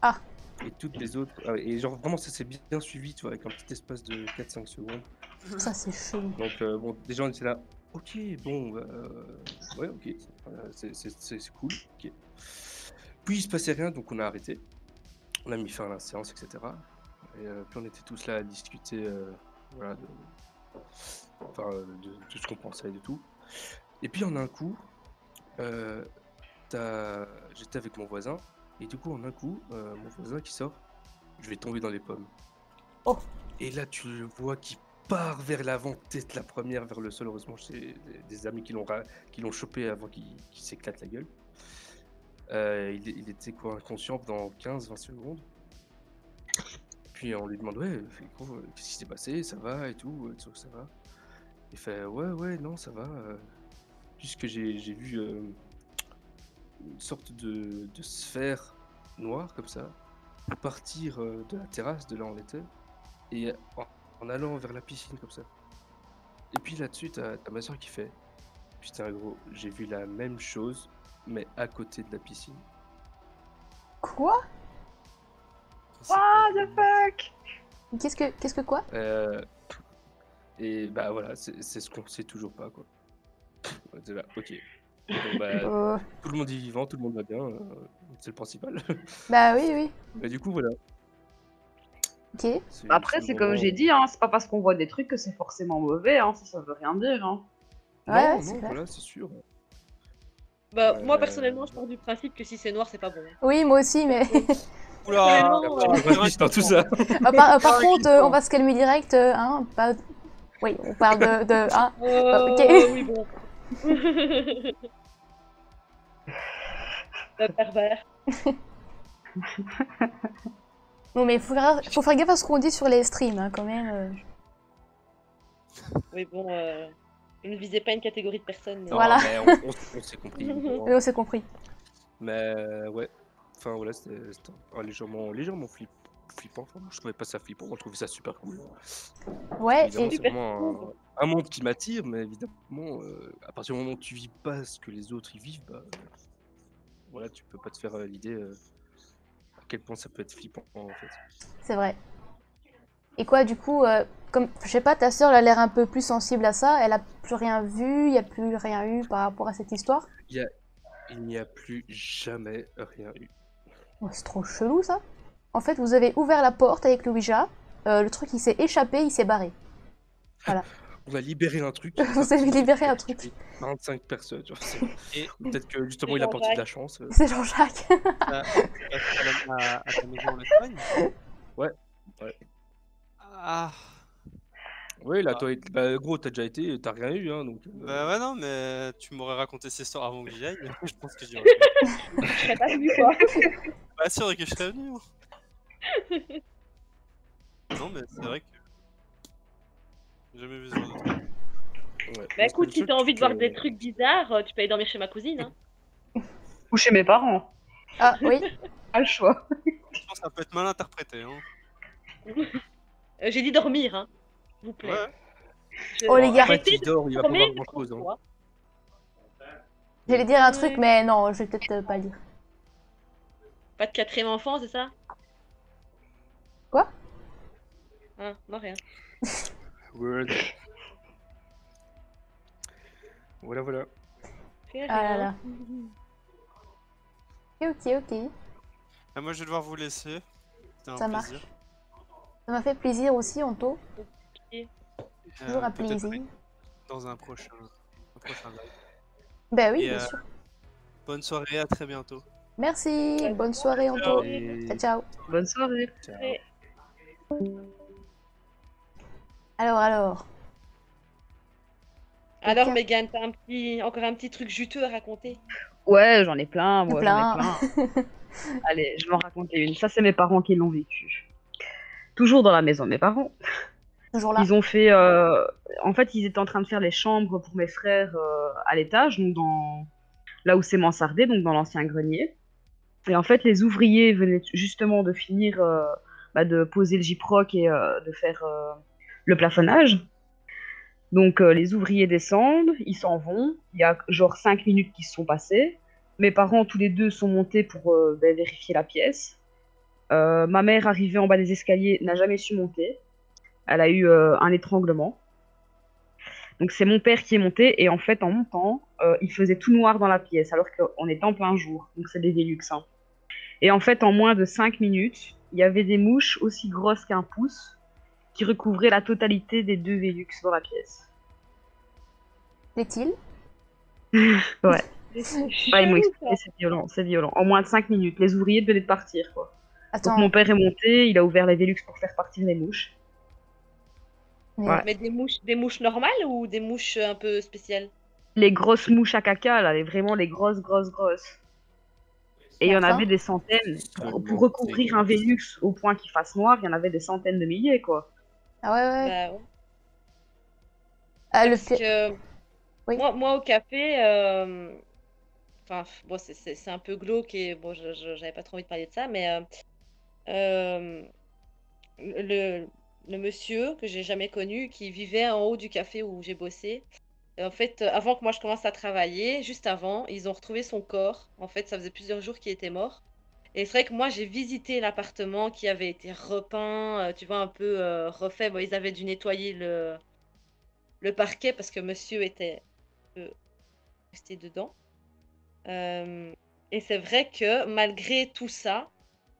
Ah. Et toutes les autres, et genre vraiment ça s'est bien suivi, tu vois, avec un petit espace de 4-5 secondes. Ça, c'est chaud. Donc bon, déjà on était là, ok, bon, ouais, ok, c'est cool, ok. Puis il se passait rien, donc on a arrêté. On a mis fin à la séance, etc. Et puis on était tous là à discuter, voilà, de ce qu'on pensait et de tout. Et puis en un coup, j'étais avec mon voisin, et du coup en un coup, mon voisin qui sort, je vais tomber dans les pommes. Oh. Et là tu le vois qui part vers l'avant, tête la première vers le sol. Heureusement, j'ai des amis qui l'ont chopé avant qu'il s'éclate la gueule. Il était quoi, inconscient pendant 15-20 secondes. Puis on lui demande, ouais, gros, qu'est-ce qui s'est passé, ça va et tout, ça va. Il fait, ouais, non, ça va. Puisque j'ai vu une sorte de sphère noire comme ça partir de la terrasse de là où on était et en allant vers la piscine comme ça. Et puis là-dessus, t'as ma soeur qui fait, putain gros, j'ai vu la même chose, mais à côté de la piscine. Quoi? What the fuck? Qu'est-ce que quoi? Et bah voilà, c'est ce qu'on sait toujours pas, quoi. On était là, ok. Donc, bah, Oh. tout le monde est vivant, tout le monde va bien, c'est le principal. Bah oui, oui. Mais du coup, voilà, Ok. Après, le c'est comme moment. j'ai dit, hein, c'est pas parce qu'on voit des trucs que c'est forcément mauvais, hein, ça veut rien dire. Hein. Ouais, Non, c'est non, clair. voilà, c'est sûr. Bah, moi Euh, personnellement, je pars du principe que si c'est noir, c'est pas bon. Oui, moi aussi, mais Oula, Personnellement, un petit peu raciste dans tout ça. par contre, on va se calmer direct, hein, pas... Oui, on parle de hein, ok. Oui, bon. Le pervers. Non, mais faut faire gaffe à ce qu'on dit sur les streams, hein, quand même. Oui, bon, je ne visais pas une catégorie de personnes. Non, Voilà. mais on s'est compris, évidemment. Oui, on s'est compris. Mais ouais, enfin voilà, c'était légèrement flippant. Enfin, moi, je trouvais pas ça flippant, moi je trouvais ça super cool. Ouais, Évidemment, et c'est Super vraiment cool. un monde qui m'attire, mais évidemment, à partir du moment où tu vis pas ce que les autres y vivent, bah voilà, tu peux pas te faire l'idée à quel point ça peut être flippant en fait. c'est vrai. Et quoi, du coup, comme, je sais pas, ta sœur, elle a l'air un peu plus sensible à ça, elle a plus rien vu, il y a plus rien eu par rapport à cette histoire. Il n'y a plus jamais rien eu. Oh, c'est trop chelou, ça. En fait, vous avez ouvert la porte avec le Ouija, le truc, il s'est échappé, il s'est barré. Voilà. On a libéré un truc. qui est Vous avez parti, libéré qui a un truc. tué 25 personnes. Tu vois, Et peut-être que justement il a porté de la chance. C'est Jean-Jacques. t'as fait à ta maison en Espagne? Ouais. Ah, Oui, là, Ah. toi, bah, gros, t'as déjà été, t'as rien eu, hein, donc. bah ouais, non, mais tu m'aurais raconté cette histoire avant que j'y aille. Je pense que j'y aurais Je serais pas venu, quoi. pas sûr que je serais venu. Moi. Non, mais c'est vrai que j'ai jamais vu ce genre de truc. Ouais. Bah Le écoute, si seul t'as envie de voir truc, des trucs bizarres, tu peux aller dormir chez ma cousine. Hein. Ou chez mes parents. Ah, oui. Pas le choix. Je pense que ça peut être mal interprété. Hein. J'ai dit dormir, hein. S'il vous plaît. Ouais. Oh, les gars. Après, Arrêtez qu'il de dort, il va pas dormir voir grand chose. Hein. J'allais dire un truc, mais non, je vais peut-être pas le dire. Pas de quatrième enfant, c'est ça? Quoi? Hein, non, rien. Word. Voilà, voilà. Fais Ah là rien. là. Ok. Ah, moi, je vais devoir vous laisser. C'était un Ça plaisir. marche. Ça m'a fait plaisir aussi, Anto. Toujours un Peut-être plaisir. dans un prochain live. Ben oui, Et, bien sûr. Bonne soirée, à très bientôt. Merci, bonne soirée, Anto. Et- Ciao, ciao. Bonne soirée. Ciao. Alors. Alors, Ok. Megan, t'as encore un petit truc juteux à raconter? Ouais, j'en ai plein, moi, Plein. j'en ai plein. Allez, je vais en raconter une. Ça, c'est mes parents qui l'ont vécu. Toujours dans la maison de mes parents. Toujours là. Ils ont fait. En fait, ils étaient en train de faire les chambres pour mes frères à l'étage, donc là où c'est mansardé, donc dans l'ancien grenier. Et en fait, les ouvriers venaient justement de finir de poser le gyproc et de faire le plafonnage. Donc les ouvriers descendent, ils s'en vont. Il y a genre 5 minutes qui se sont passées. Mes parents, tous les deux, sont montés pour vérifier la pièce. Ma mère, arrivée en bas des escaliers, n'a jamais su monter. Elle a eu un étranglement. Donc c'est mon père qui est monté et en fait en montant, il faisait tout noir dans la pièce alors qu'on était en plein jour. Donc c'est des Velux. Hein. Et en fait en moins de 5 minutes, il y avait des mouches aussi grosses qu'un pouce qui recouvraient la totalité des 2 Velux dans la pièce. Plaît-il? Ouais. C'est Ouais, ils m'ont chelou, expliqué, c'est violent, c'est violent. En moins de 5 minutes, les ouvriers venaient de partir, quoi. Donc Attends, mon père est monté, il a ouvert les Velux pour faire partir les mouches. mais Ouais. Mais des mouches normales ou des mouches un peu spéciales? Les grosses mouches à caca, là, vraiment les grosses. Et il y en Enfin. avait des centaines. Seulement Pour recouvrir des un Velux au point qu'il fasse noir, il y en avait des centaines de milliers, quoi. Ah ouais. Bah ouais. Ah, le Parce pire. que Oui. moi au café, enfin bon c'est un peu glauque et bon j'avais pas trop envie de parler de ça, mais euh, le monsieur que j'ai jamais connu qui vivait en haut du café où j'ai bossé. En fait, avant que moi je commence à travailler, juste avant, ils ont retrouvé son corps. En fait, ça faisait plusieurs jours qu'il était mort. Et c'est vrai que moi, j'ai visité l'appartement qui avait été repeint, tu vois, un peu refait. Bon, ils avaient dû nettoyer le parquet parce que monsieur était resté dedans. Et c'est vrai que malgré tout ça,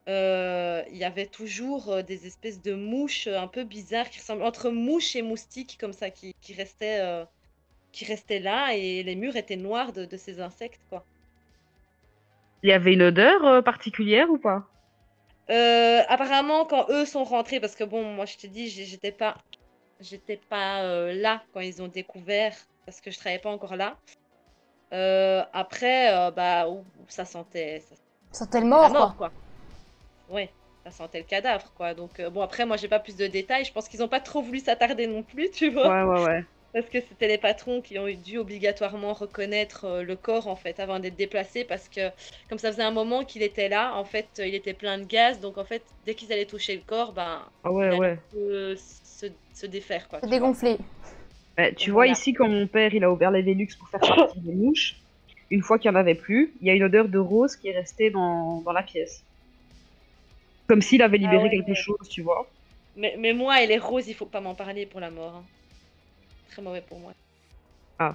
il y avait toujours des espèces de mouches un peu bizarres qui ressemblent entre mouches et moustiques comme ça qui restaient là et les murs étaient noirs de ces insectes quoi. Il y avait une odeur particulière ou pas? Apparemment quand eux sont rentrés parce que bon moi je te dis j'étais pas là quand ils ont découvert parce que je travaillais pas encore là. Après bah ça sentait Ça sentait le la mort, mort quoi. quoi. Ouais, ça sentait le cadavre, quoi. Donc, bon, après, moi, j'ai pas plus de détails. Je pense qu'ils ont pas trop voulu s'attarder non plus, tu vois. Ouais. Parce que c'était les patrons qui ont dû obligatoirement reconnaître le corps, en fait, avant d'être déplacés. Parce que, comme ça faisait un moment qu'il était là, en fait, il était plein de gaz. Donc, en fait, dès qu'ils allaient toucher le corps, ben, Ah il ouais, allait ouais. se défaire, quoi. C'est Tu vois. dégonflé. Tu Donc, vois voilà. ici, quand mon père il a ouvert les Velux pour faire partir des mouches, une fois qu'il n'y en avait plus, il y a une odeur de rose qui est restée dans la pièce. Comme s'il avait Ah libéré ouais. quelque chose, tu vois. Mais moi et les roses, il faut pas m'en parler pour la mort. Hein. Très mauvais pour moi. Ah,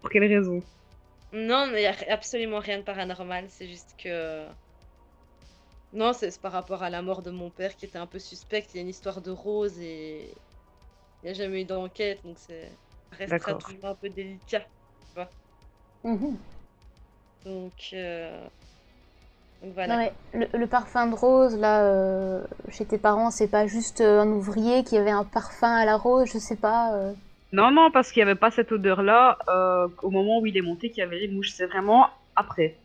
pour quelle raison? Non, mais il n'y a absolument rien de paranormal. C'est juste que. Non, c'est par rapport à la mort de mon père qui était un peu suspecte. Il y a une histoire de rose et il n'y a jamais eu d'enquête, donc ça restera D'accord. toujours un peu délicat. Mhm. Donc, donc Non, voilà. mais le parfum de rose, là, chez tes parents, c'est pas juste un ouvrier qui avait un parfum à la rose, je sais pas. Non, parce qu'il n'y avait pas cette odeur-là au moment où il est monté qu'il y avait les mouches. C'est vraiment après.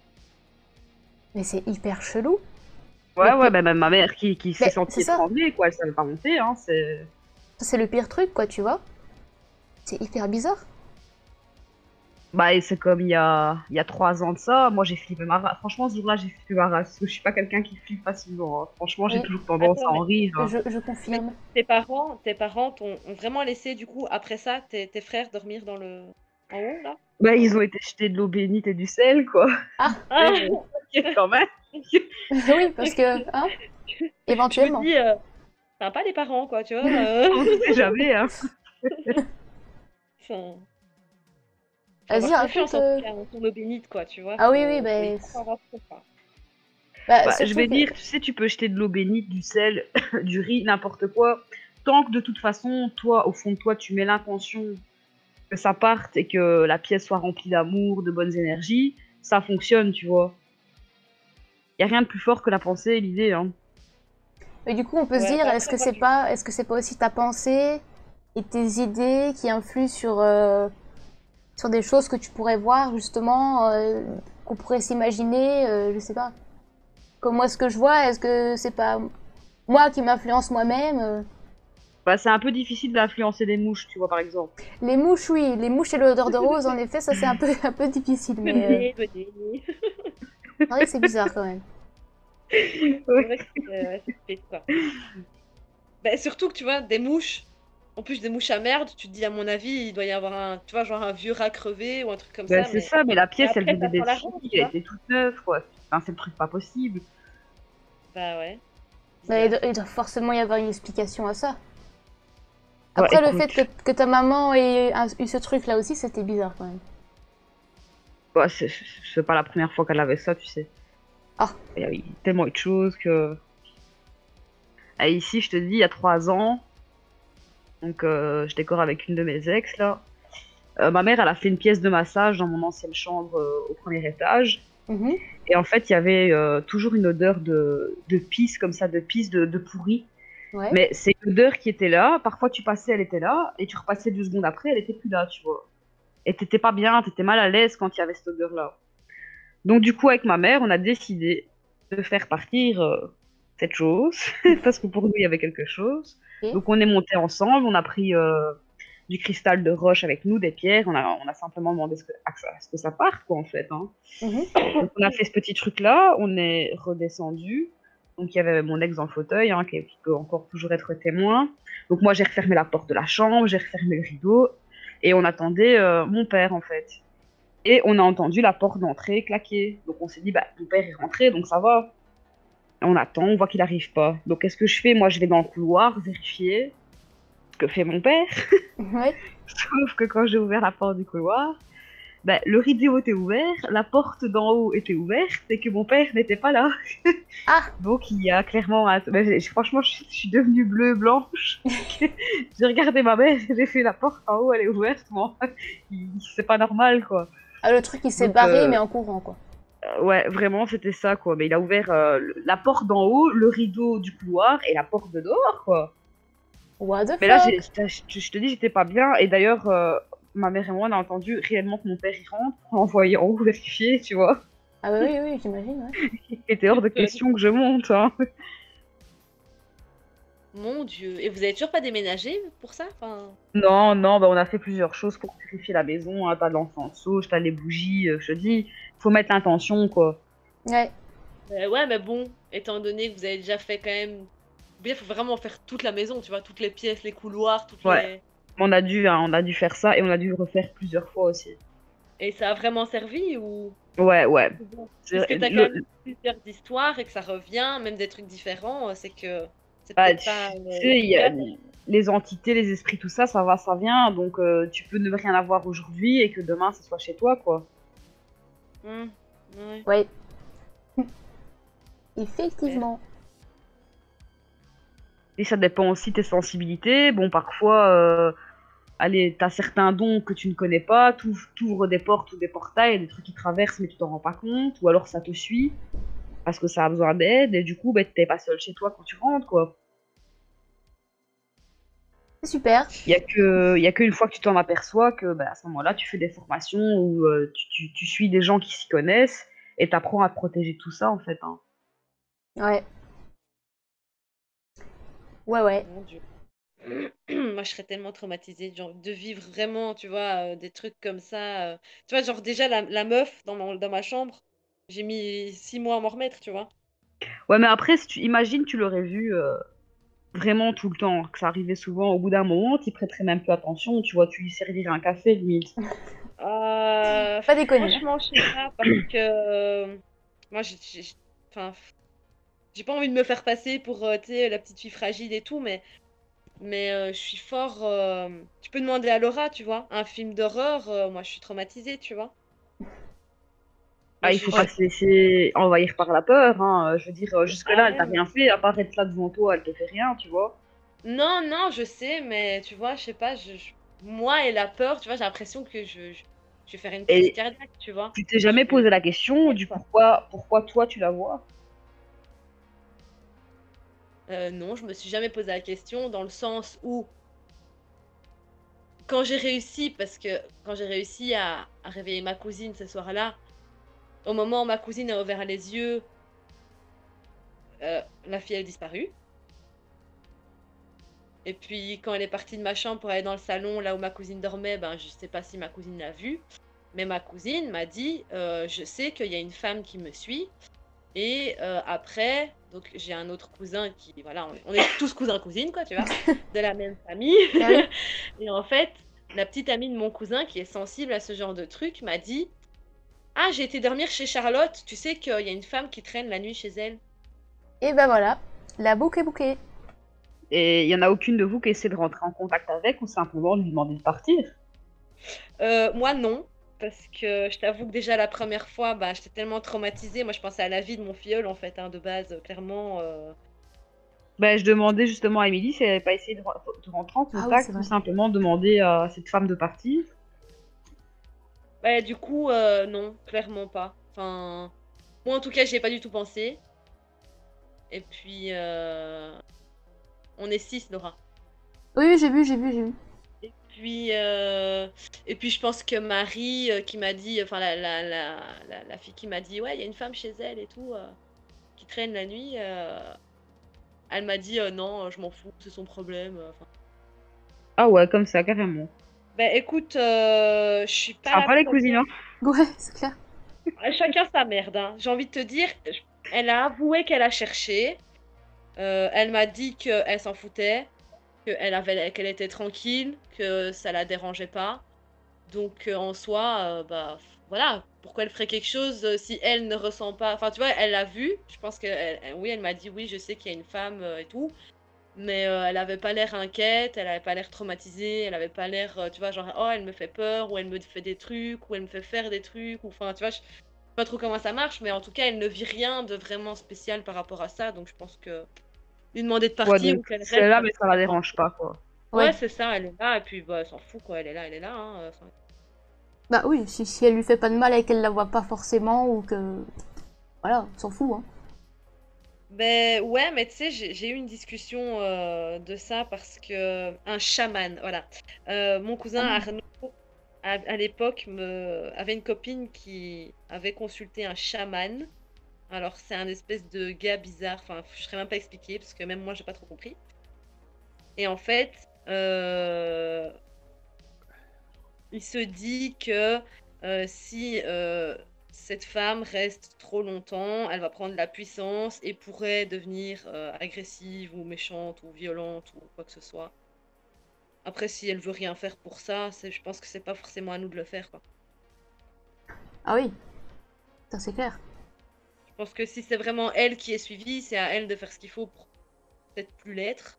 Mais c'est hyper chelou. Ouais, Le pire- bah, même ma mère qui s'est Mais sentie c'est ça. étranglée, quoi. Elle savait pas monter, hein. C'est... Ça, c'est le pire truc, quoi, tu vois. C'est hyper bizarre. Bah, et c'est comme il y a 3 ans de ça, moi j'ai flippé ma race. Franchement, ce jour-là, j'ai flippé ma race. Parce que je suis pas quelqu'un qui flippe facilement, hein. Franchement, j'ai Oui. toujours tendance Attends, à en rire, hein. Je confirme. tes parents ont vraiment laissé, du coup, après ça, tes frères dormir en haut, là? Bah, ils ont été jetés de l'eau bénite et du sel, quoi. Ah, Ah, Mais bon, quand même. oui, parce que, hein, je me éventuellement. dis, sympa les parents, quoi, tu vois. On ne sait jamais, hein. Enfin, faut Vas-y, avoir confiance raconte. en tout cas en ton eau bénite, quoi, tu vois. Ah oui, oui, Faut y bah, croire à fond, quoi. bah, Bah, je surtout vais que. dire, tu sais, tu peux jeter de l'eau bénite, du sel, du riz, n'importe quoi. Tant que de toute façon, toi, au fond de toi, tu mets l'intention que ça parte et que la pièce soit remplie d'amour, de bonnes énergies, ça fonctionne, tu vois. Y a rien de plus fort que la pensée et l'idée, hein. Mais du coup, on peut se Ouais, dire, bah après, moi, est-ce que c'est pas aussi ta pensée et tes idées qui influent sur des choses que tu pourrais voir, justement, qu'on pourrait s'imaginer, je sais pas. Comme moi, ce que je vois, est-ce que c'est pas moi qui m'influence moi-même Bah, c'est un peu difficile d'influencer des mouches, tu vois, par exemple. Les mouches, oui, les mouches et l'odeur de rose, en effet, ça c'est un peu, un peu difficile, mais venez. c'est vrai que c'est bizarre quand même. C'est vrai que c'est spécial, quoi. Bah, surtout que tu vois, des mouches, en plus des mouches à merde, tu te dis, à mon avis, il doit y avoir tu vois, genre un vieux rat crevé ou un truc comme Bah, ça, c'est ça, mais la pièce, elle après, venait ça sent d'être la finie, rose, tu elle vois. était toute neuve, quoi. Enfin, c'est le truc pas possible. Bah ouais. Mais Bizarre. il doit forcément y avoir une explication à ça. Ouais, Après, le écoute, fait que ta maman ait eu ce truc-là aussi, c'était bizarre quand même. bah, c'est pas la première fois qu'elle avait ça, tu sais. Ah. Il y a eu tellement eu de choses que... Ah, ici, je te dis, il y a 3 ans, donc je décore avec une de mes ex, là. Ma mère, elle a fait une pièce de massage dans mon ancienne chambre au premier étage. Mhm. Et en fait, il y avait toujours une odeur de pisse, comme ça, de pisse de pourri. Ouais. Mais c'est une odeur qui était là. Parfois, tu passais, elle était là. Et tu repassais 2 secondes après, elle était plus là, tu vois. Et t'étais pas bien, t'étais mal à l'aise quand il y avait cette odeur-là. Donc, du coup, avec ma mère, on a décidé de faire partir cette chose. Parce que pour nous, il y avait quelque chose. Ok. Donc, on est monté ensemble. On a pris du cristal de roche avec nous, des pierres. On a simplement demandé à ce que ça parte, quoi, en fait, hein. Mhm. Donc on a fait ce petit truc-là, on est redescendu. Donc il y avait mon ex dans le fauteuil, hein, qui peut encore toujours être témoin. Donc moi j'ai refermé la porte de la chambre, j'ai refermé le rideau, et on attendait mon père en fait. Et on a entendu la porte d'entrée claquer. Donc on s'est dit, bah mon père est rentré, donc ça va. Et on attend, on voit qu'il n'arrive pas. Donc qu'est-ce que je fais? Moi je vais dans le couloir vérifier ce que fait mon père. Ouais. Sauf que quand j'ai ouvert la porte du couloir, Ben, le rideau était ouvert, la porte d'en haut était ouverte et que mon père n'était pas là. Ah, Donc il y a clairement... Ben, franchement, je suis devenue bleue, blanche. J'ai regardé ma mère et j'ai fait la porte en haut, elle est ouverte. Bon, c'est pas normal, quoi. ah, le truc il s'est Donc, barré, mais en courant quoi. ouais, vraiment, c'était ça, quoi. Mais il a ouvert la porte d'en haut, le rideau du couloir et la porte de dehors, quoi. What the Mais là, fuck? je te dis, j'étais pas bien. Et d'ailleurs, ma mère et moi, on a entendu réellement que mon père y rentre pour l'envoyer en haut vérifier, tu vois. Ah bah oui, oui, j'imagine, ouais. Il était hors de question que je monte, hein. Mon Dieu. Et vous avez toujours pas déménagé pour ça? Enfin... Non, non, bah, on a fait plusieurs choses pour purifier la maison. Hein. T'as de l'encens sauge, t'as les bougies. Je te dis, faut mettre l'intention, quoi. Ouais. Ouais, mais bon, étant donné que vous avez déjà fait quand même... Bien, faut vraiment faire toute la maison, tu vois, toutes les pièces, les couloirs, toutes Ouais. les... On a dû faire ça et on a dû refaire plusieurs fois aussi. Et ça a vraiment servi ou... Ouais, ouais. Parce que t'as Le- quand même plusieurs histoires et que ça revient, même des trucs différents, c'est que c'est Bah, peut-être tu pas... sais, il y a les entités, les esprits, tout ça, ça va, ça vient. Donc, tu peux ne rien avoir aujourd'hui et que demain, ce soit chez toi, quoi. Ouais. Ouais. Effectivement. Et ça dépend aussi de tes sensibilités. Bon, parfois, allez, t'as certains dons que tu ne connais pas, t'ouvres des portes ou des portails, il y a des trucs qui traversent, mais tu t'en rends pas compte. Ou alors, ça te suit parce que ça a besoin d'aide. Et du coup, bah, t'es pas seul chez toi quand tu rentres, quoi. C'est super. Il y a qu'une fois que tu t'en aperçois que bah, à ce moment-là, tu fais des formations où tu suis des gens qui s'y connaissent et t'apprends à te protéger de tout ça, en fait. Hein. Ouais. Ouais, ouais. Mon Dieu. Moi, je serais tellement traumatisée genre, de vivre vraiment, tu vois, des trucs comme ça. Tu vois, genre déjà la meuf dans ma chambre, j'ai mis 6 mois à m'en remettre, tu vois. Ouais, mais après, si tu imagines, tu l'aurais vu vraiment tout le temps, que ça arrivait souvent, au bout d'un moment, tu prêterais même plus attention, tu vois, tu lui servirais un café, limite. Pas déconner. Franchement, je sais pas, parce que moi, enfin, j'ai pas envie de me faire passer pour, tu sais, la petite fille fragile et tout, mais je suis fort. Tu peux demander à Laura, tu vois, un film d'horreur, moi, je suis traumatisée, tu vois. Moi, Ah, il faut pas se laisser envahir par la peur, hein. Je veux dire, jusque-là, Ah elle t'a ouais. rien fait, à part être là devant toi, elle te fait rien, tu vois. Non, non, je sais, mais tu vois, je sais pas, moi et la peur, tu vois, j'ai l'impression que je vais faire une crise Et cardiaque, tu vois. tu t'es jamais posé la question du pourquoi toi tu la vois. Non, je me suis jamais posé la question dans le sens où quand j'ai réussi, parce que quand j'ai réussi à réveiller ma cousine ce soir-là, au moment où ma cousine a ouvert les yeux, la fille a disparu. Et puis quand elle est partie de ma chambre pour aller dans le salon, là où ma cousine dormait, ben je sais pas si ma cousine l'a vue, mais ma cousine m'a dit, je sais qu'il y a une femme qui me suit. Et après, donc j'ai un autre cousin qui, voilà, on est tous cousins-cousines, quoi, tu vois, de la même famille. Ah oui. Et en fait, la petite amie de mon cousin qui est sensible à ce genre de truc m'a dit, ah, j'ai été dormir chez Charlotte, tu sais qu'il y a une femme qui traîne la nuit chez elle. Et ben voilà. La boucle est bouclée. Et il y en a aucune de vous qui essaie de rentrer en contact avec ou simplement lui demander de partir. Moi, non. Parce que je t'avoue que déjà la première fois, bah, j'étais tellement traumatisée. Moi, je pensais à la vie de mon filleul, en fait, hein, de base, clairement. Ben, je demandais justement à Émilie si elle n'avait pas essayé de rentrer en Ah oui, contact c'est ou vrai. simplement demander à cette femme de partir. Bah, du coup, non, clairement pas. Enfin, moi, en tout cas, j'y ai pas du tout pensé. Et puis, on est 6, Laura. Oui, oui, j'ai vu, j'ai vu, j'ai vu. Et puis, je pense que Marie, qui m'a dit, enfin, la fille qui m'a dit, ouais, il y a une femme chez elle et tout, qui traîne la nuit, elle m'a dit, non, je m'en fous, c'est son problème. Enfin. Ah ouais, comme ça, carrément. Bah, écoute, je suis pas la Sympa les première. cousines, hein. Ouais, c'est clair. Chacun sa merde, hein. J'ai envie de te dire, elle a avoué qu'elle a cherché. Elle m'a dit qu'elle s'en foutait, qu'elle était tranquille, que ça la dérangeait pas. Donc en soi, bah voilà, pourquoi elle ferait quelque chose si elle ne ressent pas. Enfin, tu vois, elle l'a vu. Je pense que oui, elle m'a dit oui, je sais qu'il y a une femme et tout. Mais elle avait pas l'air inquiète, elle avait pas l'air traumatisée, elle avait pas l'air, tu vois, genre, oh, elle me fait peur, ou elle me fait des trucs, ou elle me fait faire des trucs, ou enfin, tu vois, je sais pas trop comment ça marche, mais en tout cas, elle ne vit rien de vraiment spécial par rapport à ça, donc je pense que lui demander de Ouais, partir donc ou qu'elle c'est reste, là, ça mais lui ça la dérange dérange pas. pas, quoi. Ouais, Ouais. c'est ça, elle est là, et puis bah, elle s'en fout, quoi, elle est là, hein, Bah oui, si elle lui fait pas de mal et qu'elle la voit pas forcément ou que... Voilà, on s'en fout, hein. Ben ouais, mais tu sais, j'ai eu une discussion de ça parce que un chaman, voilà. Mon cousin Arnaud, à l'époque, avait une copine qui avait consulté un chaman. Alors, c'est un espèce de gars bizarre, enfin, je ne saurais même pas expliquer parce que même moi, j'ai pas trop compris. Et en fait, il se dit que si cette femme reste trop longtemps, elle va prendre la puissance et pourrait devenir agressive ou méchante ou violente ou quoi que ce soit. Après, si elle veut rien faire pour ça, je pense que c'est pas forcément à nous de le faire, quoi. Ah oui, ça c'est clair. Je pense que si c'est vraiment elle qui est suivie, c'est à elle de faire ce qu'il faut pour peut-être plus l'être.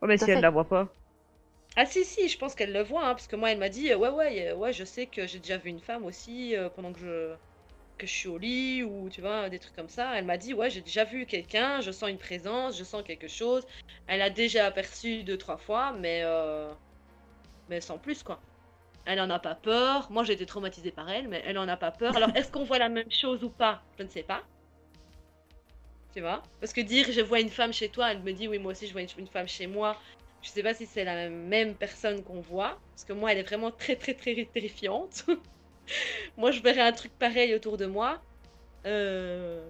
Ouais, mais Tout à si elle fait. la voit pas. Ah si, je pense qu'elle le voit, hein, parce que moi, elle m'a dit, ouais, je sais que j'ai déjà vu une femme aussi pendant que je suis au lit ou tu vois, des trucs comme ça. Elle m'a dit, ouais, j'ai déjà vu quelqu'un, je sens une présence, je sens quelque chose. Elle a déjà aperçu 2, 3 fois, mais sans plus, quoi. Elle en a pas peur. Moi, j'ai été traumatisée par elle, mais elle en a pas peur. Alors, est-ce qu'on voit la même chose ou pas? Je ne sais pas. Tu vois? Parce que dire je vois une femme chez toi, elle me dit oui, moi aussi je vois une femme chez moi. Je sais pas si c'est la même personne qu'on voit. Parce que moi, elle est vraiment très, très, très terrifiante. Moi, je verrais un truc pareil autour de moi. euh,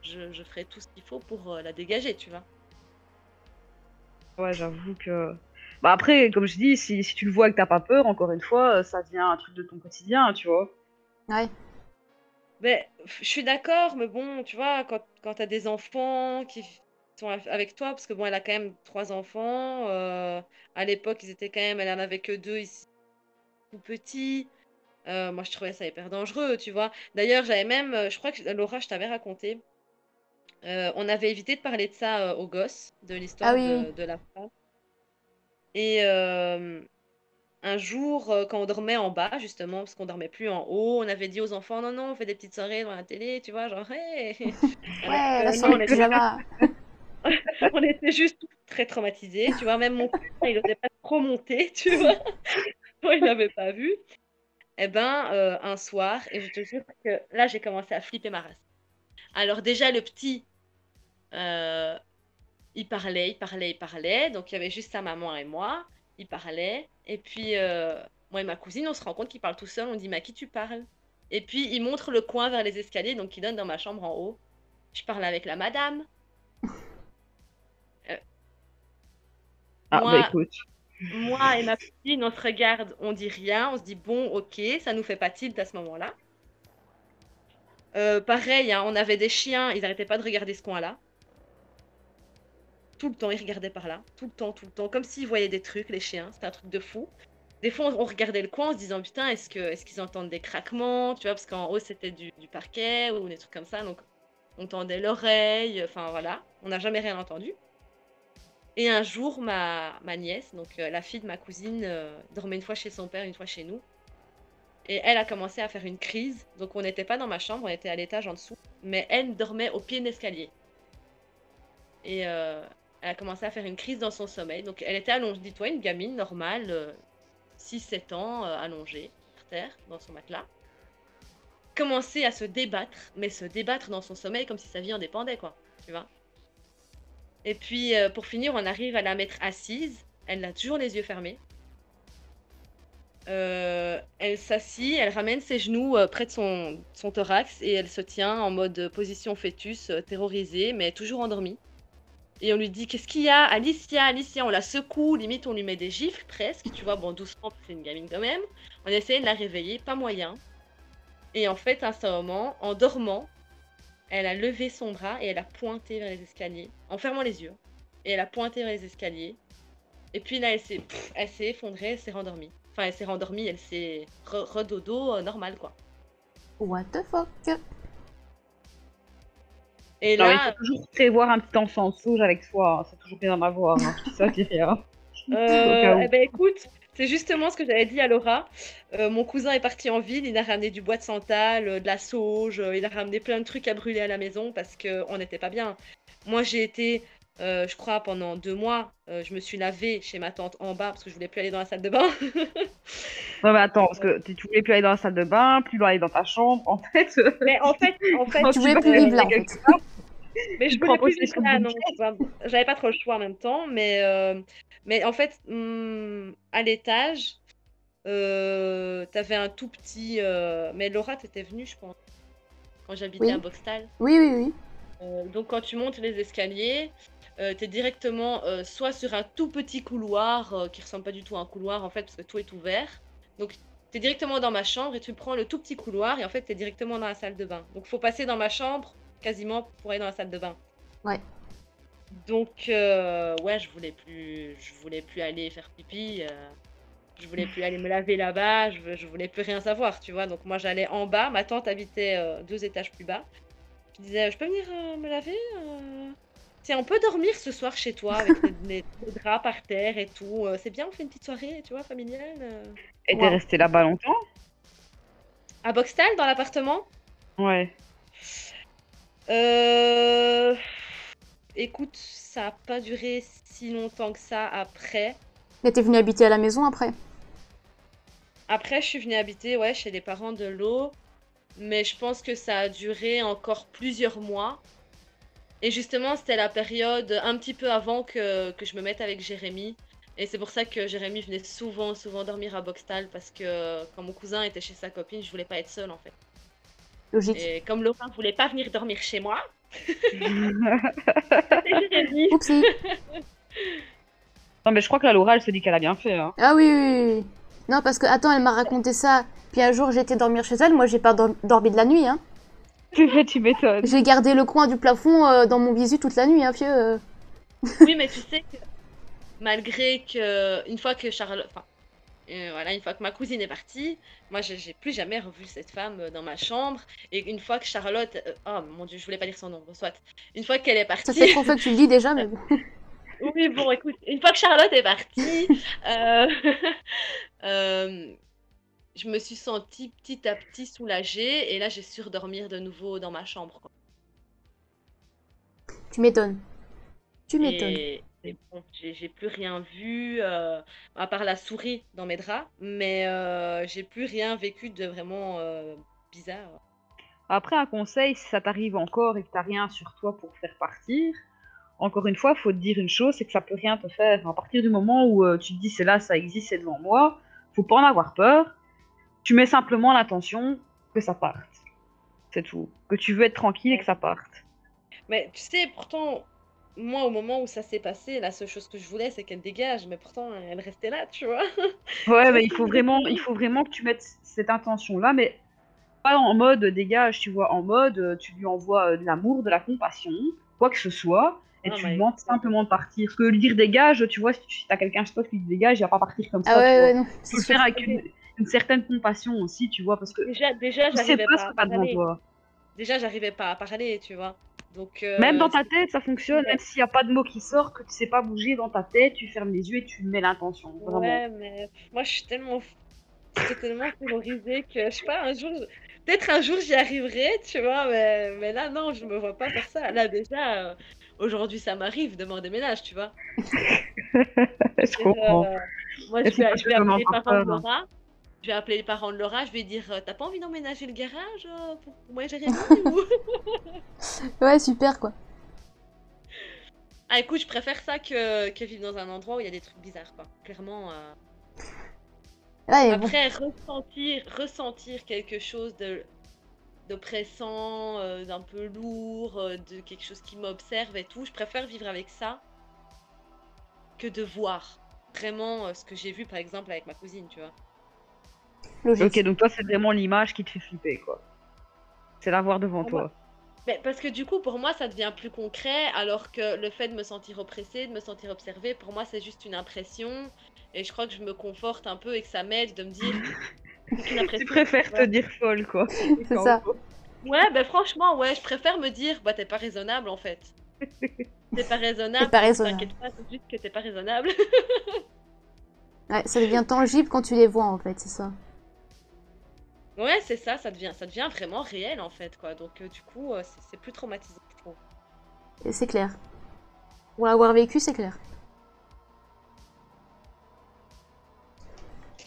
je ferai tout ce qu'il faut pour la dégager, tu vois. Ouais, j'avoue que. Bah après, comme je dis, si tu le vois et que t'as pas peur, encore une fois, ça devient un truc de ton quotidien, tu vois. Ouais. Mais je suis d'accord, mais bon, tu vois, quand tu as des enfants qui sont avec toi, parce que bon, elle a quand même 3 enfants. À l'époque, ils étaient quand même, elle en avait que 2 ici, tout petits. Moi, je trouvais ça hyper dangereux, tu vois. D'ailleurs, j'avais même, je crois que Laura, je t'avais raconté, on avait évité de parler de ça aux gosses, de Ah l'histoire oui, de la femme. Et un jour, quand on dormait en bas, justement, parce qu'on dormait plus en haut, on avait dit aux enfants, non, non, on fait des petites soirées devant la télé, tu vois, genre, hey. Alors ouais, la que non, soirée de pyjama. on était juste très traumatisés, tu vois. Même mon cousin, il n'osait pas trop monter, tu vois. Moi, il n'avait pas vu. Eh ben, un soir, et je te jure que là, j'ai commencé à flipper ma race. Alors déjà, le petit, euh, il parlait. Donc, il y avait juste sa maman et moi. Il parlait. Et puis, moi et ma cousine, on se rend compte qu'il parle tout seul. On dit, mais à qui tu parles? Et puis, il montre le coin vers les escaliers, donc il donne dans ma chambre en haut. Je parle avec la madame. Euh, Ah, bah moi, écoute. moi et ma cousine, on se regarde, on dit rien. On se dit, bon, ok, ça nous fait pas tilt à ce moment-là. Pareil, hein, on avait des chiens, ils n'arrêtaient pas de regarder ce coin-là. Tout le temps, ils regardaient par là. Tout le temps. Comme s'ils voyaient des trucs, les chiens. C'était un truc de fou. Des fois, on regardait le coin en se disant, putain, est-ce qu'ils entendent des craquements? Tu vois, parce qu'en haut, c'était du parquet ou des trucs comme ça. Donc, on tendait l'oreille. Enfin, voilà. On n'a jamais rien entendu. Et un jour, ma nièce, donc la fille de ma cousine, dormait une fois chez son père, une fois chez nous. Et elle a commencé à faire une crise. Donc, on n'était pas dans ma chambre, on était à l'étage en dessous. Mais elle dormait au pied de l'escalier. Et elle a commencé à faire une crise dans son sommeil. Donc, elle était allongée, dis-toi, une gamine normale, 6-7 ans, allongée par terre, dans son matelas. Commençait à se débattre, mais se débattre dans son sommeil comme si sa vie en dépendait, quoi. Tu vois? Et puis, pour finir, on arrive à la mettre assise. Elle a toujours les yeux fermés. Elle s'assit, elle ramène ses genoux près de son thorax et elle se tient en mode position fœtus, terrorisée, mais toujours endormie. Et on lui dit, qu'est-ce qu'il y a? Alicia, Alicia, on la secoue, limite on lui met des gifles presque, tu vois, bon doucement, c'est une gamine quand même. On essaie de la réveiller, pas moyen. Et en fait, à ce moment, en dormant, elle a levé son bras et elle a pointé vers les escaliers, en fermant les yeux. Et elle a pointé vers les escaliers. Et puis là, elle s'est effondrée, elle s'est rendormie. Enfin, elle s'est rendormie, elle s'est redodo normal, quoi. What the fuck? Et Non, mais il là, faut toujours prévoir un petit enfant sauge avec soi, hein. C'est toujours bien d'en avoir, hein. Je dis ça, je dis rien. Au cas où. eh ben écoute, c'est justement ce que j'avais dit à Laura. Mon cousin est parti en ville, il a ramené du bois de santal, de la sauge, il a ramené plein de trucs à brûler à la maison parce qu'on n'était pas bien. Moi, j'ai été, je crois, pendant 2 mois, je me suis lavée chez ma tante en bas parce que je voulais plus aller dans la salle de bain. Non, mais attends, parce que tu voulais plus aller dans la salle de bain, plus aller dans ta chambre, en fait. Mais en fait, Quand Tu voulais plus vas vivre là, en quelque fait. part, mais je tu voulais prends plus possession vivre là, d'une non. pièce. Enfin, j'avais pas trop le choix en même temps, mais en fait, à l'étage, t'avais un tout petit. Mais Laura, t'étais venue, je pense, quand j'habitais à Oui. Boxtal. Oui, oui, oui. Donc quand tu montes les escaliers, t'es directement soit sur un tout petit couloir qui ressemble pas du tout à un couloir en fait parce que tout est ouvert. Donc t'es directement dans ma chambre et tu prends le tout petit couloir et en fait t'es directement dans la salle de bain. Donc faut passer dans ma chambre quasiment pour aller dans la salle de bain. Ouais. Donc ouais, je voulais plus aller faire pipi. Je voulais plus aller me laver là-bas, je voulais plus rien savoir, tu vois. Donc moi j'allais en bas, ma tante habitait 2 étages plus bas. Je disais, je peux venir me laver Tiens, on peut dormir ce soir chez toi avec les draps par terre et tout. C'est bien, on fait une petite soirée, tu vois, familiale. Et t'es Wow. resté là-bas longtemps? À Boxtal, dans l'appartement Ouais. euh... Écoute, ça a pas duré si longtemps que ça après. Mais t'es venu habiter à la maison après. Après, je suis venue habiter ouais, chez les parents de l'eau. Mais je pense que ça a duré encore plusieurs mois. Et justement, c'était la période un petit peu avant que je me mette avec Jérémy. Et c'est pour ça que Jérémy venait souvent, souvent dormir à Boxtal. Parce que quand mon cousin était chez sa copine, je voulais pas être seule en fait. Logique. Et comme Laura ne voulait pas venir dormir chez moi, c'était Jérémy. Oupsie. Non, mais je crois que la Laura, elle se dit qu'elle a bien fait, hein. Ah oui, oui, oui, oui. Non, parce que, attends, elle m'a raconté ça. Puis un jour, j'étais dormir chez elle. Moi, j'ai pas dormi de la nuit, hein. Tu m'étonnes. J'ai gardé le coin du plafond dans mon visu toute la nuit, hein, vieux. Oui, mais tu sais que malgré que une fois que Charlotte, enfin, voilà, une fois que ma cousine est partie, moi j'ai plus jamais revu cette femme dans ma chambre. Et une fois que Charlotte, oh mon Dieu, je voulais pas dire son nom, bon, soit. Une fois qu'elle est Ça partie, fait 3 fois que tu le dis déjà, mais bon. oui, bon, écoute, une fois que Charlotte est partie, euh, euh, je me suis sentie petit à petit soulagée et là j'ai su redormir de nouveau dans ma chambre, quoi. Tu m'étonnes. Tu m'étonnes. Et bon, j'ai plus rien vu, à part la souris dans mes draps, mais j'ai plus rien vécu de vraiment bizarre. Après, un conseil, si ça t'arrive encore et que t'as rien sur toi pour faire partir, encore une fois, faut te dire une chose, c'est que ça peut rien te faire. À partir du moment où tu te dis c'est là, ça existe, c'est devant moi, faut pas en avoir peur. Tu mets simplement l'intention que ça parte. C'est tout. Que tu veux être tranquille et que ça parte. Mais tu sais, pourtant, moi, au moment où ça s'est passé, la seule chose que je voulais, c'est qu'elle dégage, mais pourtant, elle restait là, tu vois. Ouais, mais il faut vraiment que tu mettes cette intention-là, mais pas en mode dégage, tu vois, en mode tu lui envoies de l'amour, de la compassion, quoi que ce soit, et Oh tu lui my demandes God. simplement de partir. Parce que lui dire dégage, tu vois, si t'as quelqu'un chez toi qui dit dégage, il va pas partir comme ça, Ah tu ouais, vois. ouais, non. Faut C'est le sûr. faire avec une certaine compassion aussi, tu vois, parce que Déjà, tu sais j'arrivais pas pas ce à que t'as devant parler. toi. Déjà, j'arrivais pas à parler, tu vois. Donc, Même dans ta tête, ça fonctionne, ouais. même s'il n'y a pas de mots qui sortent, que tu sais pas bouger dans ta tête, tu fermes les yeux et tu mets l'intention, vraiment. Ouais, mais moi, j'étais tellement terrorisée que, je sais pas, peut-être un jour j'y arriverai, tu vois, mais là, non, je me vois pas faire ça. Là, déjà, aujourd'hui, ça m'arrive de m'en déménage, tu vois. Je comprends. Moi, Et c'est pas je que vais je m'en appeler les porte parents de peur, hein. Laura. Je vais appeler les parents de Laura, je vais dire, t'as pas envie d'emménager le garage pour moi et Jérémy ou... Ouais, super, quoi. Ah, écoute, je préfère ça que vivre dans un endroit où il y a des trucs bizarres, quoi. Clairement. Ouais, et bon. Après, ressentir quelque chose d'oppressant, d'un peu lourd, de quelque chose qui m'observe et tout, je préfère vivre avec ça que de voir vraiment ce que j'ai vu, par exemple, avec ma cousine, tu vois. Logique. Ok, donc toi, c'est vraiment l'image qui te fait flipper, quoi. C'est la voir devant Pour moi- toi. Mais parce que du coup, pour moi, ça devient plus concret, alors que le fait de me sentir oppressée, de me sentir observée, pour moi, c'est juste une impression. Et je crois que je me conforte un peu et que ça m'aide de me dire, c'est une Tu impression. préfères tu vois. te dire folle, quoi. C'est ça. Ouais, bah franchement, ouais, je préfère me dire, bah t'es pas raisonnable en fait. T'es pas raisonnable, T'es pas raisonnable. t'inquiète pas, c'est juste que t'es pas raisonnable. Ouais, ça devient tangible quand tu les vois en fait, c'est ça. Ouais, c'est ça, ça devient vraiment réel en fait, quoi. Donc du coup, c'est plus traumatisant, je trouve. Et c'est clair. Pour l'avoir vécu, c'est clair.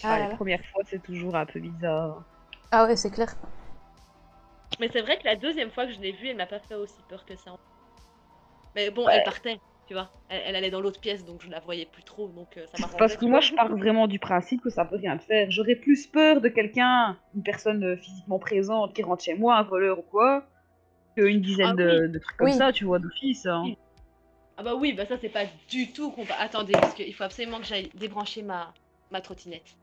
Ah là Les là. premières fois, c'est toujours un peu bizarre. Ah ouais, c'est clair. Mais c'est vrai que la deuxième fois que je l'ai vue, elle m'a pas fait aussi peur que ça. Mais bon, Ouais. elle partait, tu vois. Elle allait dans l'autre pièce, donc je la voyais plus trop, donc ça Parce m'arrangeait, que tu moi, vois. je pars vraiment du principe que ça peut rien faire. J'aurais plus peur de quelqu'un, une personne physiquement présente qui rentre chez moi, un voleur ou quoi, qu'une dizaine Ah oui, de trucs comme Oui. ça, tu vois, d'office. Hein. oui. Ah bah oui, bah ça c'est pas du tout compa. Attendez, parce qu'il faut absolument que j'aille débrancher ma trottinette.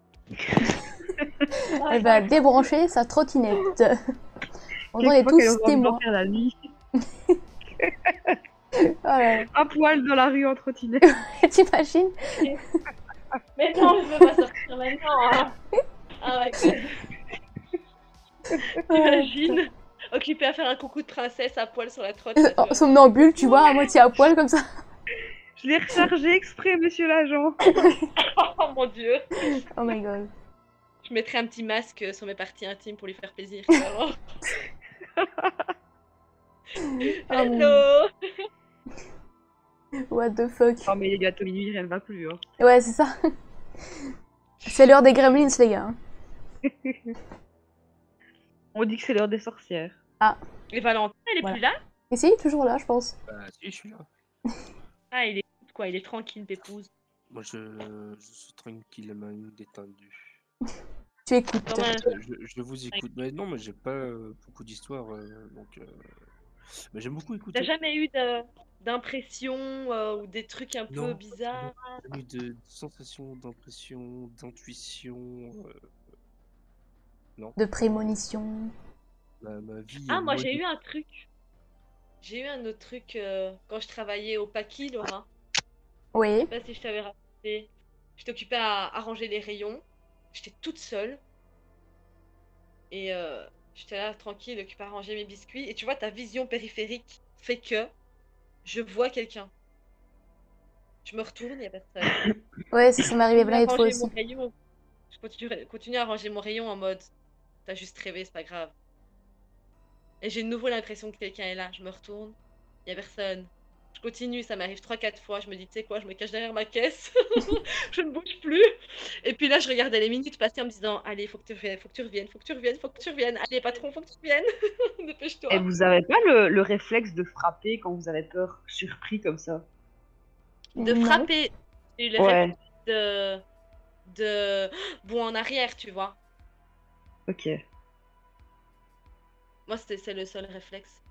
Elle va débrancher sa trottinette. On en est Quelquefois qu'elle tous aura envie de témoins. dormir la nuit. Oh là Un poil dans la rue en trottinette. là. T'imagines? Mais non, je veux pas sortir maintenant. Hein. Ah ouais, t'imagines? Occupée à faire un coucou de princesse à poil sur la trotte. Là, tu En vois. somnambule, tu vois, à moitié à poil comme ça. Je l'ai rechargé exprès, monsieur l'agent. Oh mon dieu. Oh my god. Je mettrai un petit masque sur mes parties intimes pour lui faire plaisir. Tu vas voir. Oh mon Hello. What the fuck. Non, mais il est bientôt minuit, rien ne va plus. Hein. Ouais, c'est ça. C'est l'heure des gremlins, les gars. On dit que c'est l'heure des sorcières. Et Valentin, elle est Voilà. plus là? Et si, toujours là, je pense. Bah, si, je suis là. Ah, il est quoi? Il est tranquille, Pépouze. Moi, je suis tranquillement détendu. Tu écoutes. Comme un- Je vous écoute. Mais non, mais j'ai pas beaucoup d'histoires, donc. Mais j'aime beaucoup T'as écouter. jamais eu d'impression ou des trucs un peu Non, bizarres? J'ai eu de sensations, d'impressions, d'intuition. Non, De prémonition. ma vie est Ah, moi j'ai modérée. eu un truc. J'ai eu un autre truc quand je travaillais au Paki, Laura. Oui. Je sais pas si je t'avais raconté. J'étais occupée à ranger les rayons. J'étais toute seule. Et j'étais là tranquille, occupée à ranger mes biscuits. Et tu vois, ta vision périphérique fait que je vois quelqu'un. Je me retourne, il n'y a personne. Ouais, ça m'est arrivé Je continue à plein de fois ranger mon aussi. rayon. Je continue à ranger mon rayon en mode t'as juste rêvé, c'est pas grave. Et j'ai de nouveau l'impression que quelqu'un est là. Je me retourne, il n'y a personne. Je continue, ça m'arrive 3-4 fois. Je me dis, tu sais quoi, je me cache derrière ma caisse. Je ne bouge plus. Et puis là, je regardais les minutes passer en me disant, allez, faut que tu reviennes, faut que tu reviennes, faut que tu reviennes, faut que tu reviennes. Allez, patron, faut que tu reviennes. Et Dépêche-toi. vous avez pas le réflexe de frapper quand vous avez peur, surpris comme ça? De Non. frapper. J'ai eu le Ouais, réflexe de bon en arrière, tu vois. ok. Moi, c'est le seul réflexe.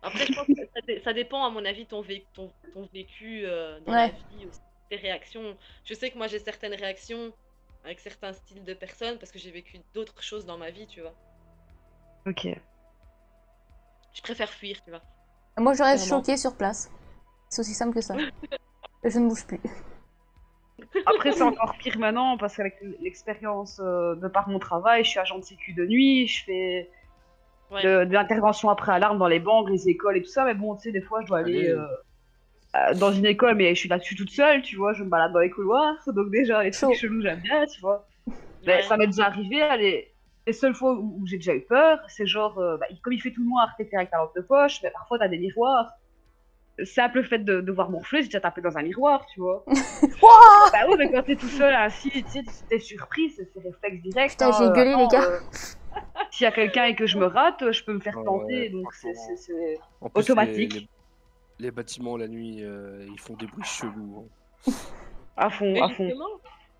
Après, je pense que ça dépend, à mon avis, ton vécu dans la Ouais. vie, aussi, tes réactions. Je sais que moi, j'ai certaines réactions avec certains styles de personnes parce que j'ai vécu d'autres choses dans ma vie, tu vois. Ok. Je préfère fuir, tu vois. Moi, je reste Clairement. choquée sur place. C'est aussi simple que ça. Je ne bouge plus. Après, c'est encore pire maintenant parce qu'avec l'expérience de par mon travail, je suis agent de sécu de nuit, je fais Ouais. de l'intervention après alarme dans les banques, les écoles et tout ça. Mais bon, tu sais, des fois, je dois aller dans une école, mais je suis là-dessus toute seule, tu vois, je me balade dans les couloirs. Donc, déjà, les trucs Chaud. chelous, j'aime bien, tu vois. Mais Ouais. ça m'est déjà arrivé, les seules fois où j'ai déjà eu peur, c'est genre, comme il fait tout noir, t'es avec ta lampe de poche, mais parfois t'as des miroirs. Le simple fait de voir mon reflet, j'ai déjà tapé dans un miroir, tu vois. Wouah. Bah oui, mais quand t'es tout seul ainsi, tu sais, t'es surpris, c'est réflexe direct. Putain, j'ai gueulé, les gars. S'il y a quelqu'un et que je me rate, je peux me faire Ouais, planter, donc franchement. c'est En plus, automatique. les bâtiments la nuit, ils font des bruits chelous. Hein. À fond, Mais à fond. justement,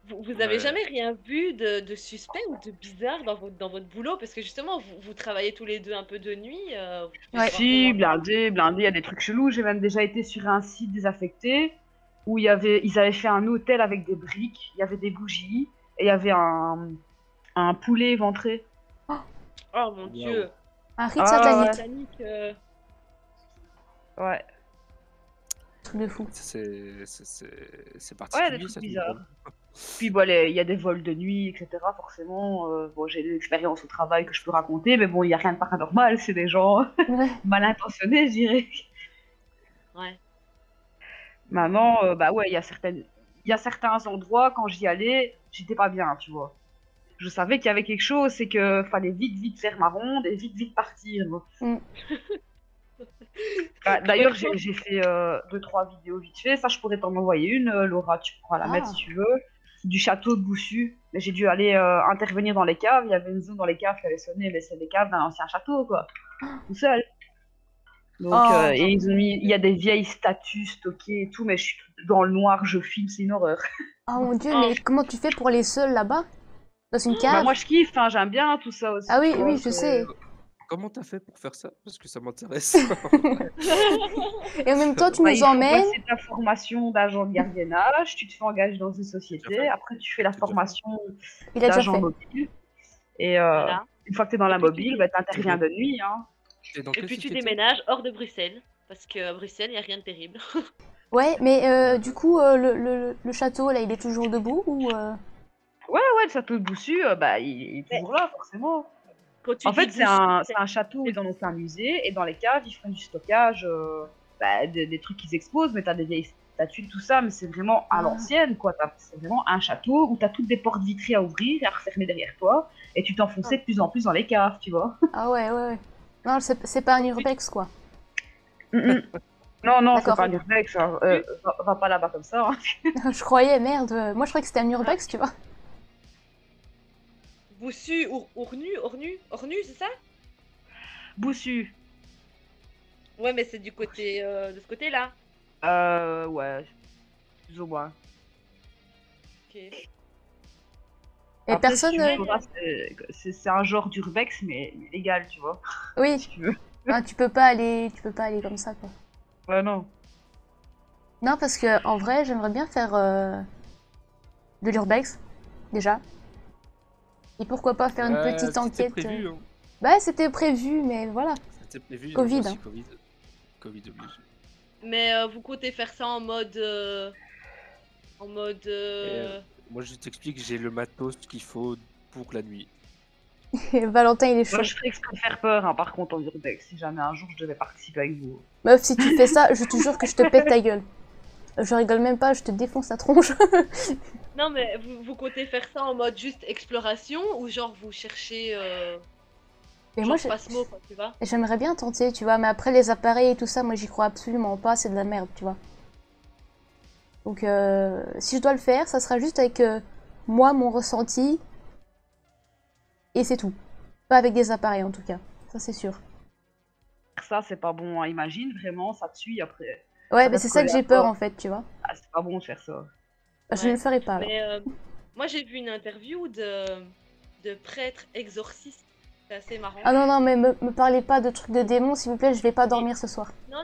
vous avez Ouais. jamais rien vu de suspect ou de bizarre dans votre boulot? Parce que justement, vous travaillez tous les deux un peu de nuit. Vous pouvez Ouais. voir Si, au loin. blindé, il y a des trucs chelous. J'ai même déjà été sur un site désaffecté où ils avaient fait un hôtel avec des briques, il y avait des bougies et il y avait un poulet éventré. Oh mon Dieu. Un rite Ah, satanique. Satanique, Ouais. Truc de fou. C'est Ouais, des particulier, trucs ça. bizarres. Puis bon, il y a des vols de nuit, etc. Forcément, bon, j'ai des expériences au travail que je peux raconter, mais bon, il y a rien de paranormal, c'est des gens Ouais. mal intentionnés, je dirais. Ouais. Maintenant, bah ouais, il y a certains endroits, quand j'y allais, j'étais pas bien, tu vois. Je savais qu'il y avait quelque chose, c'est que fallait vite faire ma ronde et vite partir. Mm. Bah, Ouais, d'ailleurs, j'ai fait 2-3 vidéos vite fait. Ça, je pourrais t'en envoyer une, Laura, tu pourras la mettre Ah. si tu veux. Du château de Boussu. Mais j'ai dû aller intervenir dans les caves. Il y avait une zone dans les caves qui avait sonné, mais c'est les caves d'un ancien château, quoi. Tout seul. Donc, Oh. et ils ont mis, il y a des vieilles statues stockées et tout, mais je suis dans le noir, je filme, c'est une horreur. Oh mon dieu, Oh. mais comment tu fais pour aller seul là-bas? Dans une Bah, cave? moi, je kiffe, hein, j'aime bien tout ça aussi, Ah oui, tu vois. oui, je sais. Comment t'as fait pour faire ça? Parce que ça m'intéresse. Et en même temps, tu Bah, nous il faut emmènes. passer ta formation d'agent de gardiennage, tu te fais engager dans une déjà société, fait. après tu fais la C'est déjà fait. formation Il a déjà d'agent fait. mobile, et Voilà. une fois que tu es dans la Et puis, tu mobile, bah, tu interviens de nuit. Hein. T'es dans Et quelle puis tu société? déménages hors de Bruxelles. Parce qu'à Bruxelles, il n'y a rien de terrible. Ouais, mais du coup, le château, là, il est toujours debout ou Ouais, le château de Boussu, bah, il est toujours là, forcément. Quand tu En dis fait, c'est un château où c'est- ils en ont fait un musée, et dans les caves, ils font du stockage, bah, des trucs qu'ils exposent, mais t'as des vieilles statues, tout ça, mais c'est vraiment à Ah. l'ancienne, quoi. C'est vraiment un château où t'as toutes des portes vitrées à ouvrir et à refermer derrière toi, et tu t'enfonçais de plus en plus dans les caves, tu vois. Ah ouais. Non, c'est pas un urbex, quoi. Mm. Non, c'est D'accord. pas un urbex, hein. Va pas là-bas comme ça. Hein. Je croyais, merde. Moi, je croyais que c'était un urbex, tu vois. Boussu, Ornu, c'est ça? Boussu, Ouais, mais c'est du côté de ce côté-là. ouais, plus ou moins. Ok. Et Après, personne. si tu veux, Laura, c'est un genre d'urbex, mais légal, tu vois, Oui. si tu veux. Ah, tu peux pas aller comme ça, quoi. Ouais, non. Non, parce que en vrai, j'aimerais bien faire de l'urbex, déjà. Et pourquoi pas faire une petite C'était enquête. prévu, hein. Bah, c'était prévu, mais voilà. C'était prévu. Covid, Aussi, hein. Covid oblige. Mais vous comptez faire ça en mode. En mode. Moi, je t'explique, j'ai le matos qu'il faut pour la nuit. Valentin, il est chaud. Moi, je ferais exprès de faire peur, hein, par contre, en urbex, si jamais un jour je devais participer avec vous. Meuf, si tu fais ça, je te jure que je te pète ta gueule. Je rigole même pas, je te défonce la tronche. Non, mais vous comptez faire ça en mode juste exploration ou genre vous cherchez. Mais Genre moi, Phasmo, quoi, tu vois? j'aimerais bien tenter, tu vois, mais après les appareils et tout ça, moi j'y crois absolument pas, c'est de la merde, tu vois. Donc si je dois le faire, ça sera juste avec moi, mon ressenti, et c'est tout. Pas avec des appareils en tout cas, ça c'est sûr. Ça, c'est pas bon, hein. Imagine, vraiment, ça te suit après. Ouais, Ça mais va c'est te ça que coller à j'ai peur toi. en fait, tu vois. Ah, c'est pas bon de faire ça. Je Ouais. ne le ferai pas. Alors. Mais moi j'ai vu une interview de prêtres exorcistes. C'est assez marrant. Ah non, mais me parlez pas de trucs de démons, s'il vous plaît, je vais pas dormir ce soir. Non,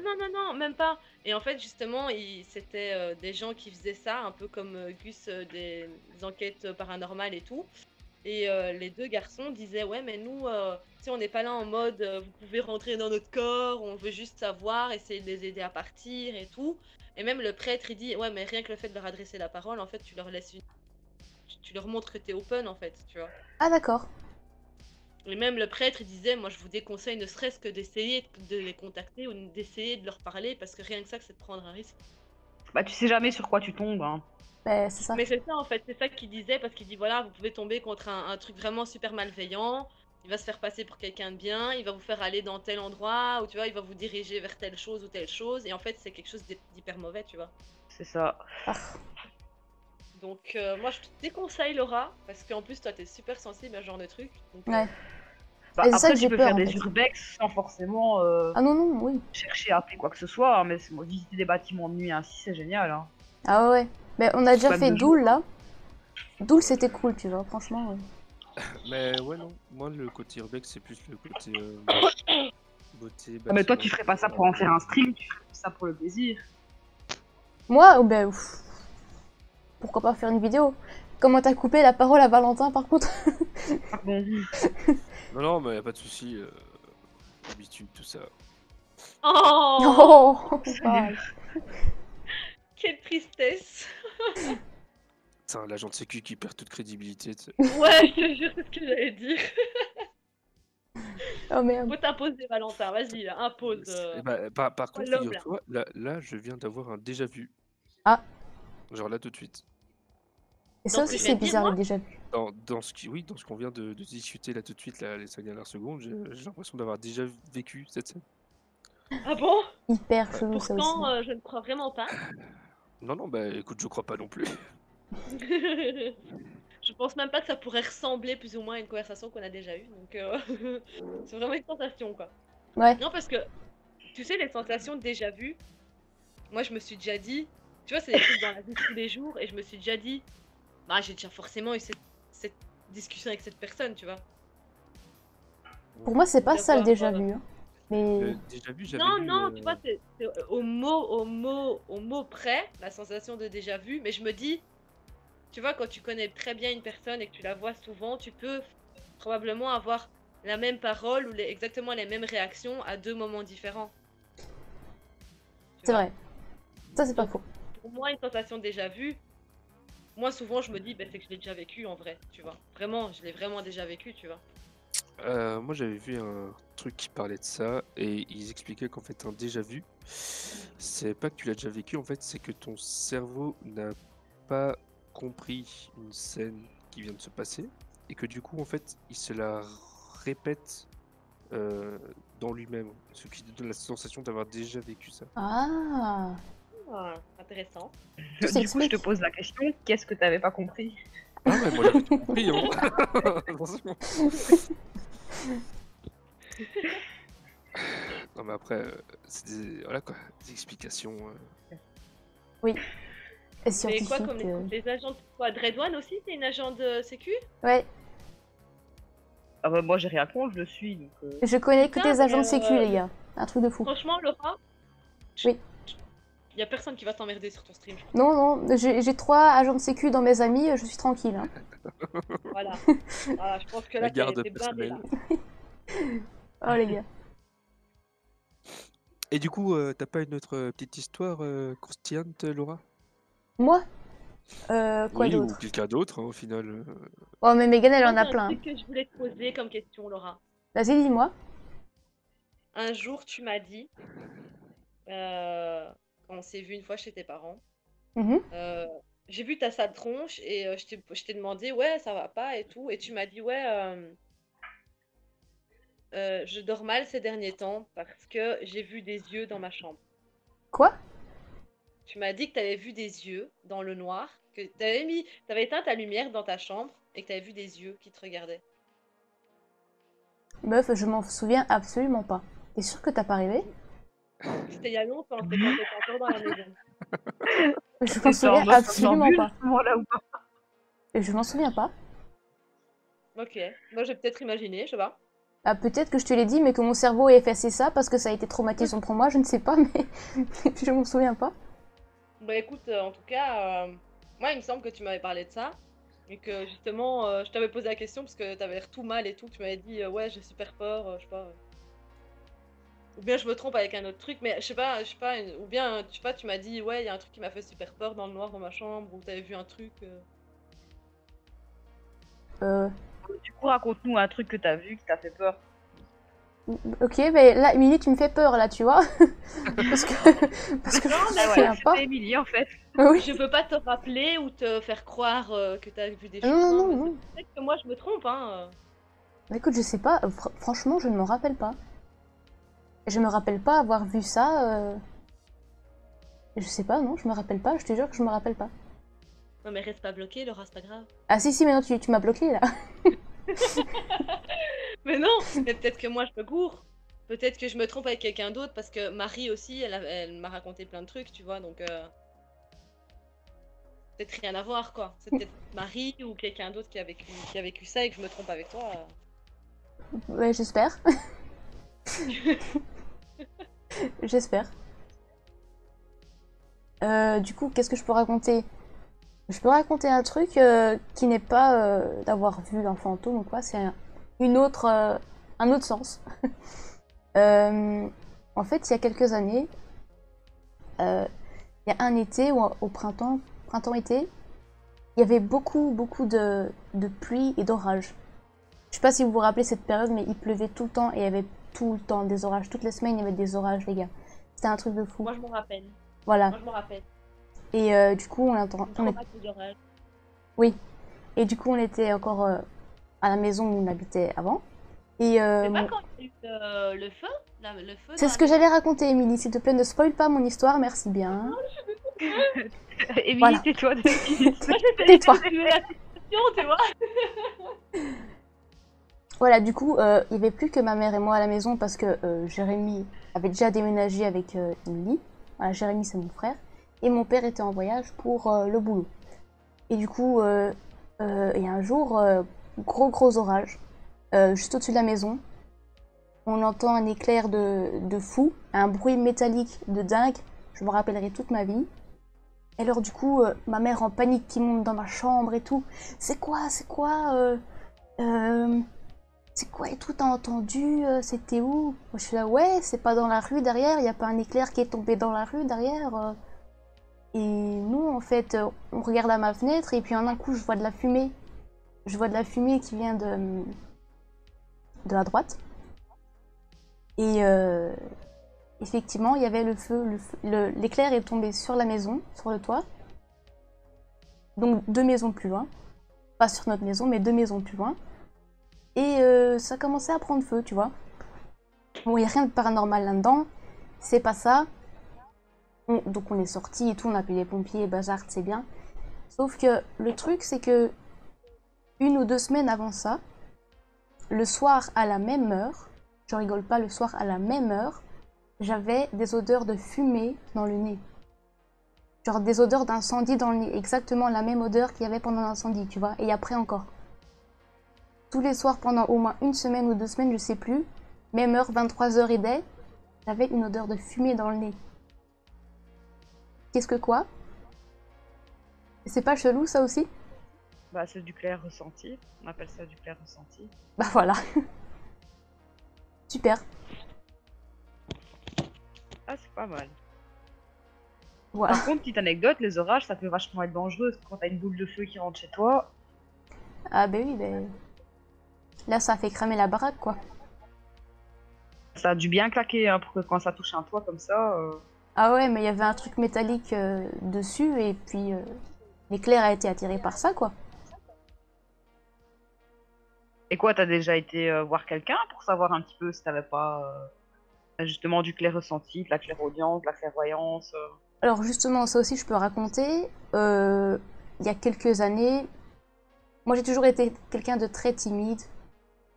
même pas. Et en fait, justement, c'était des gens qui faisaient ça, un peu comme Gus, des enquêtes paranormales et tout. Et les deux garçons disaient, ouais, mais nous, tu sais, on n'est pas là en mode, vous pouvez rentrer dans notre corps, on veut juste savoir, essayer de les aider à partir et tout. Et même le prêtre, il dit, ouais, mais rien que le fait de leur adresser la parole, en fait, tu leur laisses tu leur montres que t'es open, en fait, tu vois. Ah d'accord. Et même le prêtre il disait, moi je vous déconseille ne serait-ce que d'essayer de les contacter ou d'essayer de leur parler parce que rien que ça, c'est de prendre un risque. Bah, tu sais jamais sur quoi tu tombes, hein. Bah, c'est ça. Mais c'est ça en fait, c'est ça qu'il disait parce qu'il dit voilà, vous pouvez tomber contre un truc vraiment super malveillant, il va se faire passer pour quelqu'un de bien, il va vous faire aller dans tel endroit ou tu vois, il va vous diriger vers telle chose ou telle chose et en fait c'est quelque chose d'hyper mauvais, tu vois. C'est ça. Ah. Donc moi je te déconseille Laura parce qu'en plus toi t'es super sensible à ce genre de truc. Donc, Ouais. Bah, Mais c'est ça après, que j'ai tu peux peur, faire en des fait. urbex sans forcément Ah non, oui. chercher à appeler quoi que ce soit, hein, mais visiter des bâtiments de nuit ainsi, c'est génial. Hein. Ah ouais. Mais on a déjà Même fait de jour. Doul là. Doul c'était cool, tu vois, franchement. Ouais. Mais ouais, non. Moi, le côté urbex, c'est plus le côté beauté. Ah, mais toi, tu bâtiment, ferais pas ça pour en faire un stream, tu ferais ça pour le plaisir. Moi, oh, ben, pourquoi pas faire une vidéo? Comment t'as coupé la parole à Valentin par contre? Pardon. Non, mais y a pas de souci. Habitude, tout ça. Oh, Oh, vache. quelle tristesse. C'est un l'agent de sécu qui perd toute crédibilité. Tu sais. Ouais, je te jure, c'est ce que j'allais dire. Oh merde. Faut t'imposer, Valentin, vas-y, là, impose. Par Toi, contre, l'homme, là. figure-toi, là, je viens d'avoir un déjà vu. Ah. Genre là, tout de suite. Et Dans ça ce que aussi, je c'est viens de dire, bizarre, moi le déjà vu. Dans ce oui, dans ce qu'on vient de discuter là tout de suite, là, les 5 dernières secondes, j'ai l'impression d'avoir déjà vécu cette scène. Ah bon? Hyper Ouais. chelou, ça aussi. Pourtant, je ne crois vraiment pas. Non, bah écoute, je crois pas non plus. Je pense même pas que ça pourrait ressembler plus ou moins à une conversation qu'on a déjà eue. Donc, c'est vraiment une sensation, quoi. Ouais. Non, parce que, tu sais, les sensations déjà vues, moi, je me suis déjà dit, tu vois, c'est des trucs dans la vie de tous les jours, et je me suis déjà dit, bah, j'ai déjà forcément eu cette discussion avec cette personne, tu vois. Pour moi, c'est pas ça le D'avoir, déjà vu. Hein. Mais Déjà vu, j'avais Non, lu. non, tu vois, c'est au mot près, la sensation de déjà vu, mais je me dis, tu vois, quand tu connais très bien une personne et que tu la vois souvent, tu peux probablement avoir la même parole ou exactement les mêmes réactions à deux moments différents. Tu c'est vois. vrai. Ça, c'est pas faux. Pour moi, une sensation déjà vue, moi souvent je me dis, bah, c'est que je l'ai déjà vécu en vrai, tu vois. Vraiment, je l'ai vraiment déjà vécu, tu vois. Moi, j'avais vu un truc qui parlait de ça et ils expliquaient qu'en fait, un déjà vu, c'est pas que tu l'as déjà vécu, en fait, c'est que ton cerveau n'a pas compris une scène qui vient de se passer et que du coup, en fait, il se la répète dans lui-même, ce qui te donne la sensation d'avoir déjà vécu ça. Ah. Ah, intéressant. Tout Du coup, je te s'explique. pose la question, qu'est-ce que t'avais pas compris? Ah ouais, moi j'avais tout compris, hein. Attention. Non mais après, c'est voilà quoi, des explications. Et Mais scientifique. quoi, comme les agents de quoi, Dredouane aussi, c'est une agent de sécu? Ouais. Ah bah moi j'ai rien contre, je le suis donc. Je connais que Putain, des agents mais, de sécu, les gars. Un truc de fou. Franchement, Laura, Oui. y a personne qui va t'emmerder sur ton stream, je crois. Non, non, j'ai 3 agents de sécu dans mes amis, je suis tranquille. Hein. Voilà. Voilà, je pense que La là, garde t'es blindé, là. personnelle. Oh, les gars. Et du coup, t'as pas une autre petite histoire croustillante, Laura? Moi Quoi Oui, ou d'autre? quelqu'un d'autre, hein, au final. Oh, mais Megan, elle Moi, en j'ai a un plein. truc que je voulais te poser comme question, Laura. Vas-y, dis-moi. Un jour, tu m'as dit, quand on s'est vu une fois chez tes parents, Mhm. j'ai vu ta sale tronche et je t'ai demandé, ouais, ça va pas et tout. Et tu m'as dit, ouais, je dors mal ces derniers temps parce que j'ai vu des yeux dans ma chambre. Quoi? Tu m'as dit que tu avais vu des yeux dans le noir, que t'avais éteint ta lumière dans ta chambre et que tu avais vu des yeux qui te regardaient. Meuf, je m'en souviens absolument pas. T'es sûre que t'as pas rêvé? C'était il y a longtemps, c'était quand t'étais encore dans la maison. Je m'en T'étais en souviens mode absolument somnambule, pas. à ce moment-là ou pas? Je m'en souviens pas. Ok, moi j'ai peut-être imaginé, je sais pas. Ah, peut-être que je te l'ai dit, mais que mon cerveau ait effacé ça parce que ça a été traumatisant pour moi, je ne sais pas, mais je m'en souviens pas. Bah écoute, en tout cas, moi il me semble que tu m'avais parlé de ça. Et que justement, je t'avais posé la question parce que t'avais l'air tout mal et tout. Tu m'avais dit, ouais, j'ai super peur, je sais pas. Ou bien je me trompe avec un autre truc, mais je sais pas, ou bien, je sais pas, tu m'as dit, ouais, il y a un truc qui m'a fait super peur dans le noir dans ma chambre, ou t'avais vu un truc. Du coup, raconte-nous un truc que t'as vu qui t'a fait peur. Ok, mais là, Émilie, tu me fais peur, là, tu vois. parce que je Non, m'en mais Ah souviens voilà, pas. c'était Émilie en fait. Oui. Je veux pas te rappeler ou te faire croire que t'as vu des choses. Non, hein, non, mais non. c'est peut-être que moi je me trompe, hein. Écoute, je sais pas, franchement, je ne me rappelle pas. Je me rappelle pas avoir vu ça. Je sais pas, non, je me rappelle pas, je te jure que je me rappelle pas. Non, mais reste pas bloqué, Laura, c'est pas grave. Ah si, mais non, tu m'as bloqué là. Mais non, mais peut-être que moi je me gourre. Peut-être que je me trompe avec quelqu'un d'autre parce que Marie aussi, elle m'a raconté plein de trucs, tu vois, donc peut-être rien à voir quoi. C'est peut-être Marie ou quelqu'un d'autre qui a vécu ça et que je me trompe avec toi. Ouais, j'espère. J'espère. Du coup, qu'est-ce que je peux raconter? Je peux raconter un truc qui n'est pas d'avoir vu un fantôme ou quoi, c'est un autre sens. En fait, il y a quelques années, il y a un été ou au printemps-été, il y avait beaucoup de pluie et d'orage. Je sais pas si vous vous rappelez cette période, mais il pleuvait tout le temps et il y avait tout le temps des orages. Toutes les semaines, il y avait des orages, les gars. C'était un truc de fou. Moi, je m'en rappelle. Voilà. Moi, je m'en rappelle. Et du coup, Oui. Et du coup, on était encore à la maison où on habitait avant. Et C'est mon- pas quand il y a eu le feu le feu c'est dans ce la que j'allais raconter, Émilie. S'il te plaît, ne spoil pas mon histoire, merci bien. Émilie, Voilà. tais-toi. Moi, j'essaie Tais-toi. de suivre la situation, tu vois. Voilà, du coup, il n'y avait plus que ma mère et moi à la maison parce que Jérémy avait déjà déménagé avec Émilie. Voilà, Jérémy, c'est mon frère. Et mon père était en voyage pour le boulot. Et du coup, il y a un jour, gros orage, juste au-dessus de la maison. On entend un éclair de fou, un bruit métallique de dingue. Je me rappellerai toute ma vie. Et alors du coup, ma mère en panique qui monte dans ma chambre et tout. C'est quoi C'est quoi et tout, t'as entendu C'était où? Moi, je suis là, ouais, c'est pas dans la rue derrière, il y a pas un éclair qui est tombé dans la rue derrière. Et nous, en fait, on regarde à ma fenêtre et puis en un coup, je vois de la fumée. Je vois de la fumée qui vient de la droite. Et effectivement, il y avait le feu. L'éclair est tombé sur la maison, sur le toit. Donc 2 maisons plus loin. Pas sur notre maison, mais 2 maisons plus loin. Et ça commençait à prendre feu, tu vois. Bon, il n'y a rien de paranormal là-dedans. C'est pas ça. Donc on est sortis et tout, on a appelé les pompiers, bazar, c'est bien. Sauf que le truc, c'est que 1 ou 2 semaines avant ça, le soir à la même heure, je rigole pas, le soir à la même heure, j'avais des odeurs de fumée dans le nez. Genre des odeurs d'incendie dans le nez, exactement la même odeur qu'il y avait pendant l'incendie, tu vois, et après encore. Tous les soirs pendant au moins 1 semaine ou 2 semaines, je sais plus, même heure, 23h et des, j'avais une odeur de fumée dans le nez. Qu'est-ce que quoi? C'est pas chelou ça aussi? Bah, c'est du clair ressenti. On appelle ça du clair ressenti. Bah voilà. Super. Ah, c'est pas mal. Voilà. Par contre, petite anecdote, les orages, ça peut vachement être dangereux. Quand t'as une boule de feu qui rentre chez toi, Ah bah oui, bah... Là ça a fait cramer la baraque quoi. ça a dû bien claquer hein, pour que quand ça touche un toit comme ça. Ah ouais, mais il y avait un truc métallique dessus et puis l'éclair a été attiré par ça quoi. Et quoi, t'as déjà été voir quelqu'un pour savoir un petit peu si t'avais pas justement du clair ressenti, de la clairaudience, de la clairvoyance Alors justement, ça aussi je peux raconter. Il y a quelques années, moi j'ai toujours été quelqu'un de très timide,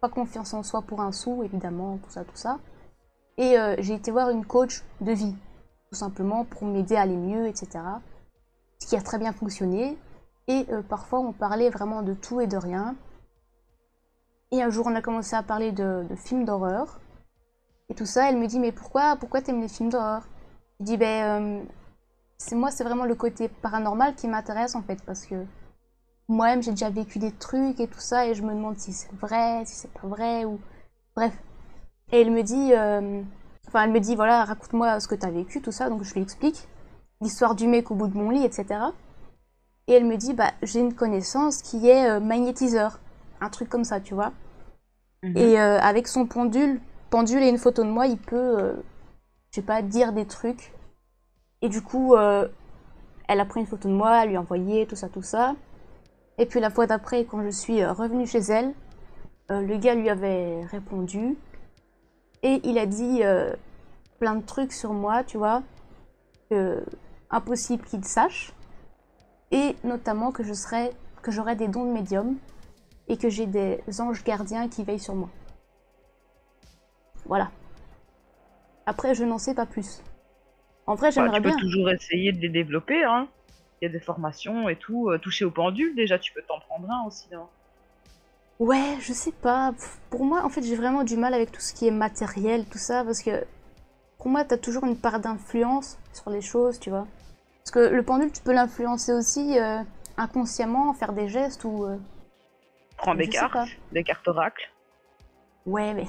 pas confiance en soi pour un sou, évidemment, tout ça. Et j'ai été voir une coach de vie, tout simplement pour m'aider à aller mieux, etc. Ce qui a très bien fonctionné. Et parfois on parlait vraiment de tout et de rien. Et un jour on a commencé à parler de films d'horreur. Et tout ça, elle me dit mais pourquoi t'aimes les films d'horreur? Je dis ben c'est vraiment le côté paranormal qui m'intéresse en fait parce que moi-même j'ai déjà vécu des trucs et tout ça et je me demande si c'est vrai, si c'est pas vrai ou bref. Et elle me dit voilà raconte-moi ce que t'as vécu tout ça donc je lui explique l'histoire du mec au bout de mon lit etc. Et elle me dit bah j'ai une connaissance qui est magnétiseur, un truc comme ça tu vois. Et avec son pendule et une photo de moi il peut je sais pas dire des trucs. Et du coup, elle a pris une photo de moi, elle lui a envoyé, tout ça. Et puis la fois d'après, quand je suis revenue chez elle, le gars lui avait répondu. Et il a dit plein de trucs sur moi, tu vois, impossible qu'il sache. Et notamment que j'aurais des dons de médium et que j'ai des anges gardiens qui veillent sur moi. Voilà. Après, je n'en sais pas plus. En vrai, j'aimerais bien. Tu peux toujours essayer de les développer, hein. Il y a des formations et tout. Toucher au pendule, déjà, tu peux t'en prendre un aussi. Hein. Ouais, je sais pas. Pour moi, en fait, j'ai vraiment du mal avec tout ce qui est matériel, tout ça, parce que pour moi, t'as toujours une part d'influence sur les choses, tu vois. Parce que le pendule, tu peux l'influencer aussi inconsciemment, faire des gestes ou... Prends des cartes oracles. Ouais, mais...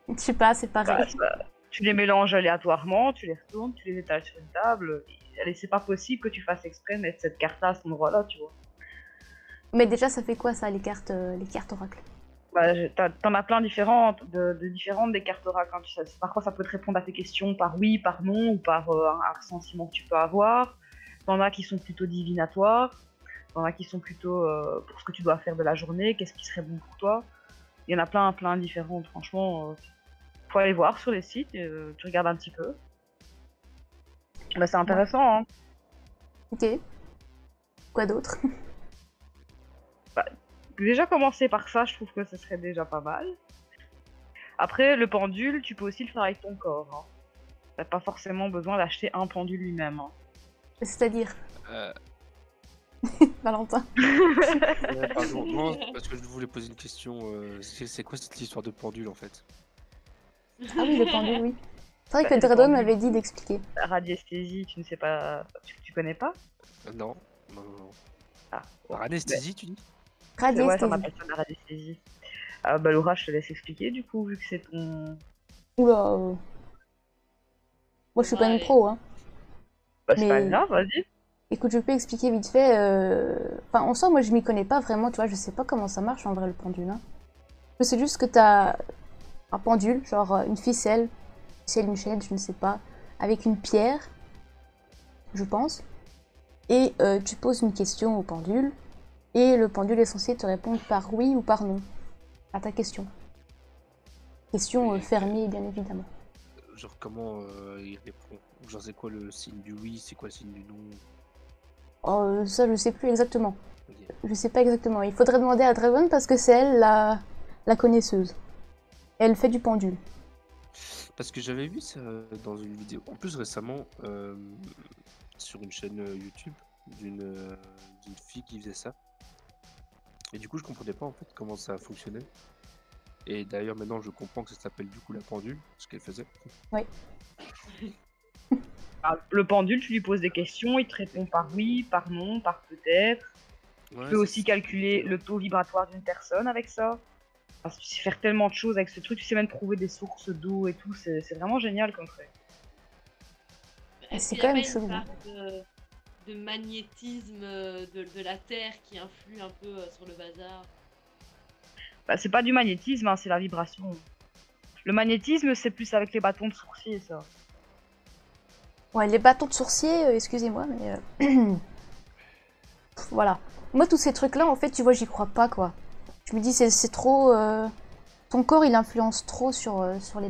Je sais pas, c'est pareil. Tu les mélanges aléatoirement, tu les retournes, tu les étales sur une table. Allez, c'est pas possible que tu fasses exprès de mettre cette carte-là à cet endroit-là, tu vois. Mais déjà, ça fait quoi ça, les cartes oracles? Bah, t'en as plein différentes, de différentes des cartes oracles. Hein. Parfois, ça peut te répondre à tes questions par oui, par non, ou par un ressentiment que tu peux avoir. T'en as qui sont plutôt divinatoires. T'en as qui sont plutôt pour ce que tu dois faire de la journée, qu'est-ce qui serait bon pour toi. Il y en a plein différentes. Franchement, faut aller voir sur les sites, tu regardes un petit peu. Bah, c'est intéressant, hein. Ok. Quoi d'autre? Déjà commencer par ça, je trouve que ce serait déjà pas mal. Après, le pendule, tu peux aussi le faire avec ton corps. Hein. T'as pas forcément besoin d'acheter un pendule lui-même. Hein. C'est-à-dire, Euh, Valentin. pardon, non, parce que je voulais poser une question. C'est quoi cette histoire de pendule en fait? Ah oui, le pendule, oui. C'est vrai Bah, que le Dredon pendule. m'avait dit d'expliquer. La radiesthésie, tu ne sais pas. Tu connais pas? Non, non. Ah, Par anesthésie, tu dis? ouais, ça Radiesthésie. m'appelle ça la radiesthésie. Bah, Laura, je te laisse expliquer du coup, vu que c'est ton. Oula. Moi, je suis pas une Ouais. pro, hein. Bah, c'est pas Mais- grave, vas-y. Écoute, je peux expliquer vite fait. Enfin, en soi, moi, je m'y connais pas vraiment, tu vois. Je sais pas comment ça marche en vrai, le pendule. Hein. Je sais juste que t'as un pendule, genre une ficelle, une chaîne, je ne sais pas, avec une pierre, je pense. Et tu poses une question au pendule. Et le pendule est censé te répondre par oui ou par non à ta question. Question Oui, fermée, bien évidemment. Genre comment il répond? Genre c'est quoi le signe du oui, c'est quoi le signe du non? Oh, ça, je sais plus exactement. Ok. Je sais pas exactement. Il faudrait demander à Draven parce que c'est elle la connaisseuse. Elle fait du pendule. Parce que j'avais vu ça dans une vidéo, en plus récemment, sur une chaîne YouTube d'une fille qui faisait ça. Et du coup, je comprenais pas en fait comment ça fonctionnait. Et d'ailleurs, maintenant, je comprends que ça s'appelle du coup la pendule, ce qu'elle faisait. Le pendule, tu lui poses des questions, il te répond par oui, par non, par peut-être. Ouais, Tu peux aussi calculer le taux vibratoire d'une personne avec ça. Enfin, tu sais faire tellement de choses avec ce truc, tu sais même trouver des sources d'eau et tout, c'est vraiment génial comme truc. Est-ce c'est qu'il y a quand pas même une chelou. part de magnétisme de la Terre qui influe un peu sur le bazar? Bah, c'est pas du magnétisme, hein, c'est la vibration. Le magnétisme, c'est plus avec les bâtons de sourcier, ça. Ouais, les bâtons de sourcier, excusez-moi, mais voilà. Moi, tous ces trucs-là, en fait, tu vois, j'y crois pas, quoi. Je me dis, c'est trop. Ton corps, il influence trop sur les.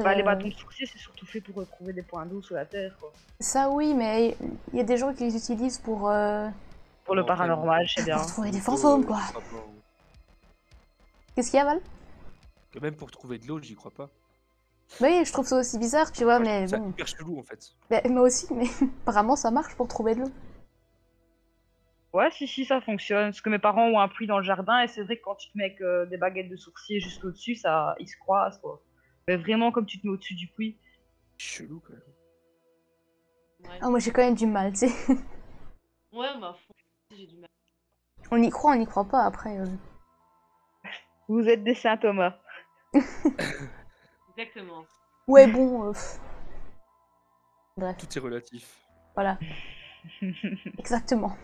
Bah, les bâtons de sourcier, c'est surtout fait pour retrouver des points d'eau sous la terre, quoi. Ça, oui, mais il y a des gens qui les utilisent pour Pour le paranormal, je sais bien. trouver des fantômes, quoi. Qu'est-ce qu'il y a, Val? Et même pour trouver de l'eau, j'y crois pas. Oui, je trouve ça aussi bizarre, tu vois, Moi, je mais trouve ça bon. hyper chelou en fait. Bah, moi aussi, mais apparemment, ça marche pour trouver de l'eau. Ouais, si, ça fonctionne. Parce que mes parents ont un puits dans le jardin, et c'est vrai que quand tu te mets avec des baguettes de sourcier juste au-dessus, ça, ils se croisent, quoi. Mais vraiment comme tu te mets au-dessus du puits. Chelou quand même. Ouais, Ah, moi, j'ai quand même du mal, tu sais. ouais bah, j'ai du mal. On y croit pas, après. Vous êtes des saints Thomas. Exactement. Ouais, bon. Bref, Tout est relatif. voilà. Exactement.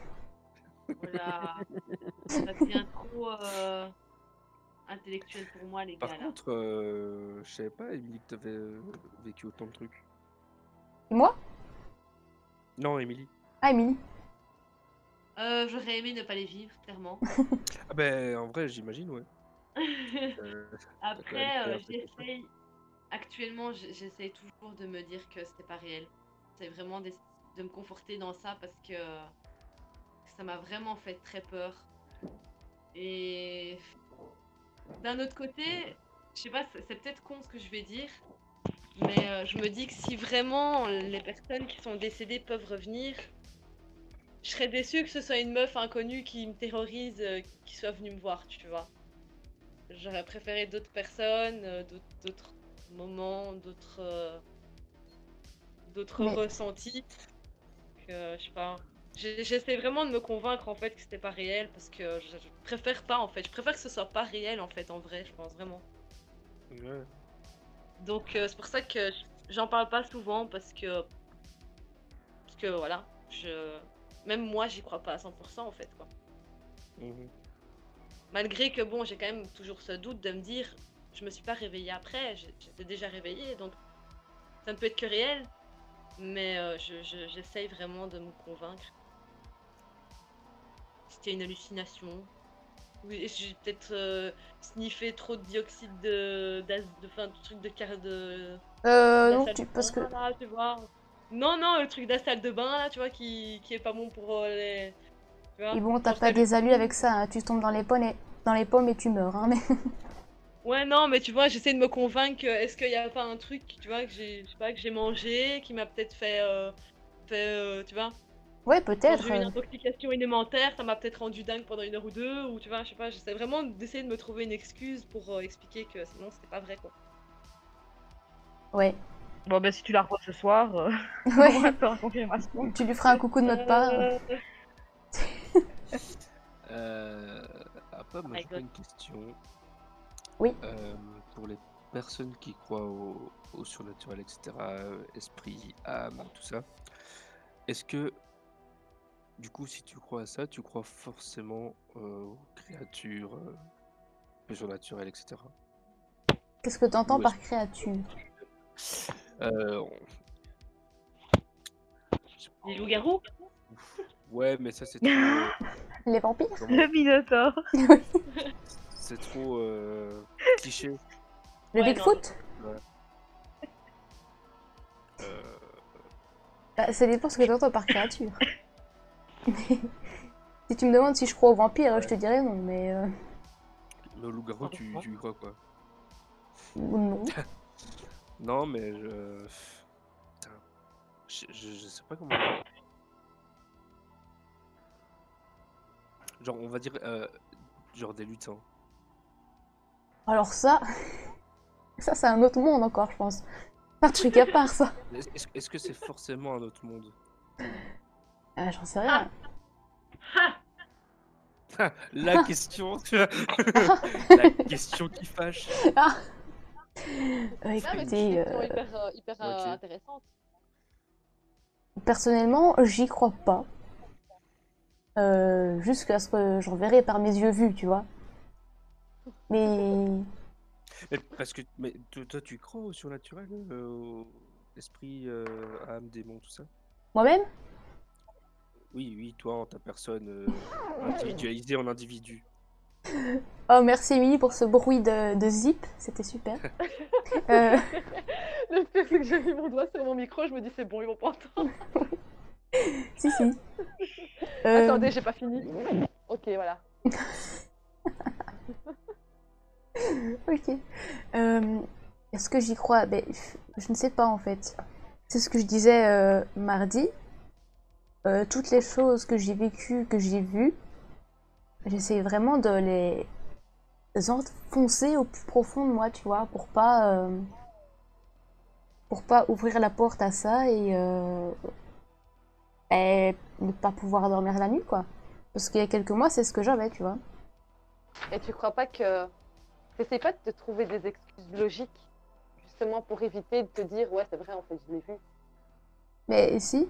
Voilà. Ça devient trop intellectuel pour moi, les gars, Par là. contre, je savais pas, Émilie, que t'avais vécu autant de trucs. Et moi? Non, Émilie. Ah, Émilie. J'aurais aimé ne pas les vivre, clairement. Ah ben, en vrai, j'imagine, ouais. T'as quand même Après, fait un peu ton truc. j'essaye. Actuellement, j'essaye toujours de me dire que c'était pas réel. C'est vraiment de me conforter dans ça parce que ça m'a vraiment fait très peur. Et d'un autre côté, je sais pas, c'est peut-être con ce que je vais dire, mais je me dis que si vraiment les personnes qui sont décédées peuvent revenir, je serais déçue que ce soit une meuf inconnue qui me terrorise, qui soit venue me voir, tu vois. J'aurais préféré d'autres personnes, d'autres moments, d'autres Mais- ressentis. Que, je sais pas. J'essaie vraiment de me convaincre en fait que c'était pas réel parce que je préfère pas en fait. Je préfère que ce soit pas réel en fait en vrai, je pense vraiment. Ouais. Donc c'est pour ça que j'en parle pas souvent parce que voilà, même moi j'y crois pas à 100% en fait quoi. Mhm. Malgré que bon, j'ai quand même toujours ce doute de me dire, je me suis pas réveillée après, j'étais déjà réveillée, donc ça ne peut être que réel. Mais j'essaye vraiment de me convaincre que c'était une hallucination. Oui, j'ai peut-être sniffé trop de dioxyde enfin, de truc de car de la Non, salle de parce que... bain là, tu vois. Non, non, le truc de la salle de bain là, tu vois, qui est pas bon pour les. Tu vois, Et bon, t'as genre pas ça des alus avec luxe. ça, hein. Tu tombes dans les pommes et tu meurs, hein, mais... Ouais, non, mais tu vois, j'essaie de me convaincre que est-ce qu'il y a pas un truc, tu vois, que j'ai, je sais pas, que j'ai mangé, qui m'a peut-être fait, tu vois, Ouais, quand j'ai peut-être. eu une intoxication alimentaire, ça m'a peut-être rendu dingue pendant 1 heure ou 2, ou tu vois, je sais pas, j'essaie vraiment d'essayer de me trouver une excuse pour expliquer que sinon c'était pas vrai, quoi. Ouais. Bon, bah, si tu la revois ce soir, on va Ouais. faire la confirmation. Tu lui feras un coucou de notre part. Euh... Euh, Après, moi My j'aurais God. une question. Oui. Pour les personnes qui croient au surnaturel, etc., esprit, âme, tout ça, est-ce que, du coup, si tu crois à ça, tu crois forcément aux créatures surnaturelles, etc. Qu'est-ce que t'entends Ou est-ce par créature? euh, Les loups-garous? ouais, mais ça c'est trop, Les vampires? comment Le Minotaure. c'est trop cliché. Le Ouais, non, non. Bigfoot? Ouais. Euh, Bah, ça dépend ce que t'entends par créature. Si tu me demandes si je crois aux vampires, je te dirais non, mais... le loup-garou, tu y crois quoi? non. Non, mais putain, je sais pas comment dire. Genre, on va dire, genre des lutins. Alors ça... Ça, c'est un autre monde encore, je pense. Un truc à part, ça. Est-ce que c'est forcément un autre monde? Ah, j'en sais rien. La question, tu vois. La question qui fâche. Ah Non, mais c'est une écoutez, question hyper Ok. intéressante. personnellement, j'y crois pas. Jusqu'à ce que j'en verrai par mes yeux vus, tu vois. Mais... Mais parce que, mais toi, tu crois au surnaturel, au esprit, âme, démon, tout ça? Moi-même? Oui, oui, toi, en ta personne, individualisée en individu. Oh, merci Émilie pour ce bruit de zip, c'était super. Le pire, c'est que j'ai mis mon doigt sur mon micro, je me dis c'est bon, ils vont pas entendre. Si, si. Attendez, j'ai pas fini. Ok, voilà. Ok. Est-ce que j'y crois? Ben, je ne sais pas en fait. C'est ce que je disais mardi. Toutes les choses que j'ai vécues, que j'ai vues, j'essaie vraiment de les enfoncer au plus profond de moi, tu vois, pour pas ouvrir la porte à ça et ne pas pouvoir dormir la nuit, quoi. Parce qu'il y a quelques mois, c'est ce que j'avais, tu vois. Et tu crois pas que. T'essayes pas de te trouver des excuses logiques, justement pour éviter de te dire ouais, c'est vrai, en fait, je l'ai vu. Mais si,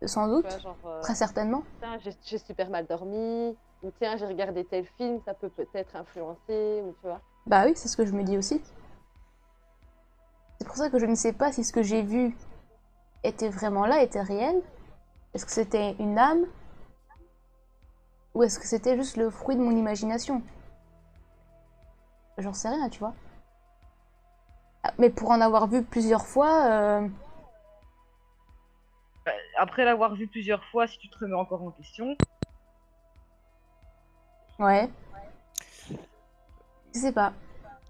sans Tu doute, vois, genre, très certainement. tiens, j'ai super mal dormi, ou tiens, j'ai regardé tel film, ça peut peut-être influencer, ou tu vois. Bah oui, c'est ce que je me dis aussi. C'est pour ça que je ne sais pas si ce que j'ai vu était vraiment là, était réel. Est-ce que c'était une âme? Ou est-ce que c'était juste le fruit de mon imagination? J'en sais rien, tu vois. Ah, mais pour en avoir vu plusieurs fois, Après l'avoir vu plusieurs fois, si tu te remets encore en question, ouais, je sais pas.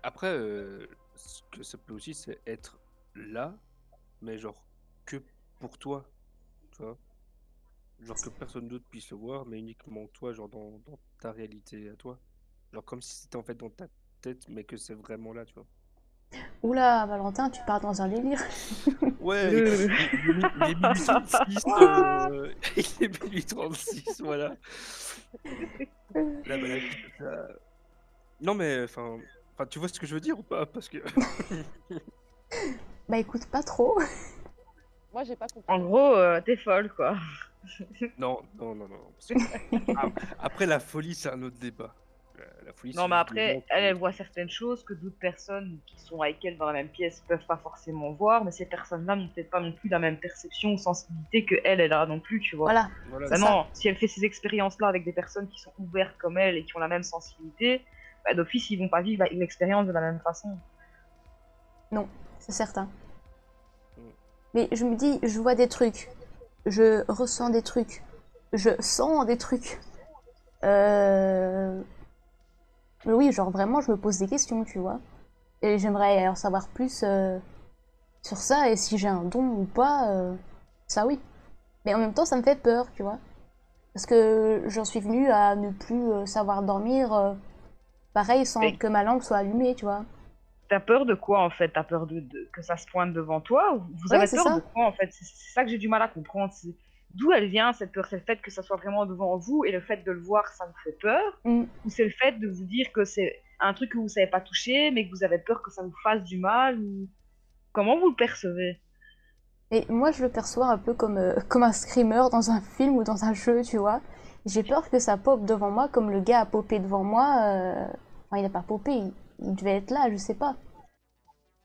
Après, ce que ça peut aussi, c'est être là, mais genre que pour toi, tu vois. Genre que personne d'autre puisse le voir, mais uniquement toi, genre dans ta réalité à toi. Genre comme si c'était en fait dans ta tête, mais que c'est vraiment là, tu vois. Oula, Valentin, tu pars dans un délire. Ouais, Euh. il est minuit 36, il est minuit 36, voilà. La maladie, ça. Non mais, enfin, tu vois ce que je veux dire ou pas? Parce que... Bah écoute, pas trop. Moi, j'ai pas compris. en gros, t'es folle, quoi. Non, non, non, non. Parce que- Après, la folie, c'est un autre débat. La folie, Non, c'est mais juste des après, gens elle, qui- elle voit certaines choses que d'autres personnes qui sont avec elle dans la même pièce peuvent pas forcément voir, mais ces personnes-là n'ont peut-être pas non plus la même perception ou sensibilité que elle a non plus, tu vois. Voilà, Voilà, c'est c'est ça. Maintenant, si elle fait ces expériences-là avec des personnes qui sont ouvertes comme elle et qui ont la même sensibilité, bah, d'office, ils vont pas vivre l'expérience de la même façon. Non, c'est certain. Mm. Mais je me dis, je vois des trucs, je ressens des trucs, je sens des trucs. Mais oui, genre vraiment, je me pose des questions, tu vois. Et j'aimerais en savoir plus sur ça et si j'ai un don ou pas. Ça oui. Mais en même temps, ça me fait peur, tu vois. Parce que j'en suis venue à ne plus savoir dormir, pareil, sans Mais que ma lampe soit allumée, tu vois. t'as peur de quoi en fait? T'as peur que ça se pointe devant toi? Ou vous Ouais, avez c'est peur de ça. quoi en fait? C'est ça que j'ai du mal à comprendre. D'où elle vient cette peur? C'est le fait que ça soit vraiment devant vous et le fait de le voir, ça vous fait peur? Mm. Ou c'est le fait de vous dire que c'est un truc que vous savez pas toucher, mais que vous avez peur que ça vous fasse du mal? Ou comment vous le percevez? Et moi, je le perçois un peu comme, comme un screamer dans un film ou dans un jeu, tu vois. J'ai peur que ça pop devant moi comme le gars a popé devant moi. Enfin, il a pas popé, il devait être là, je sais pas.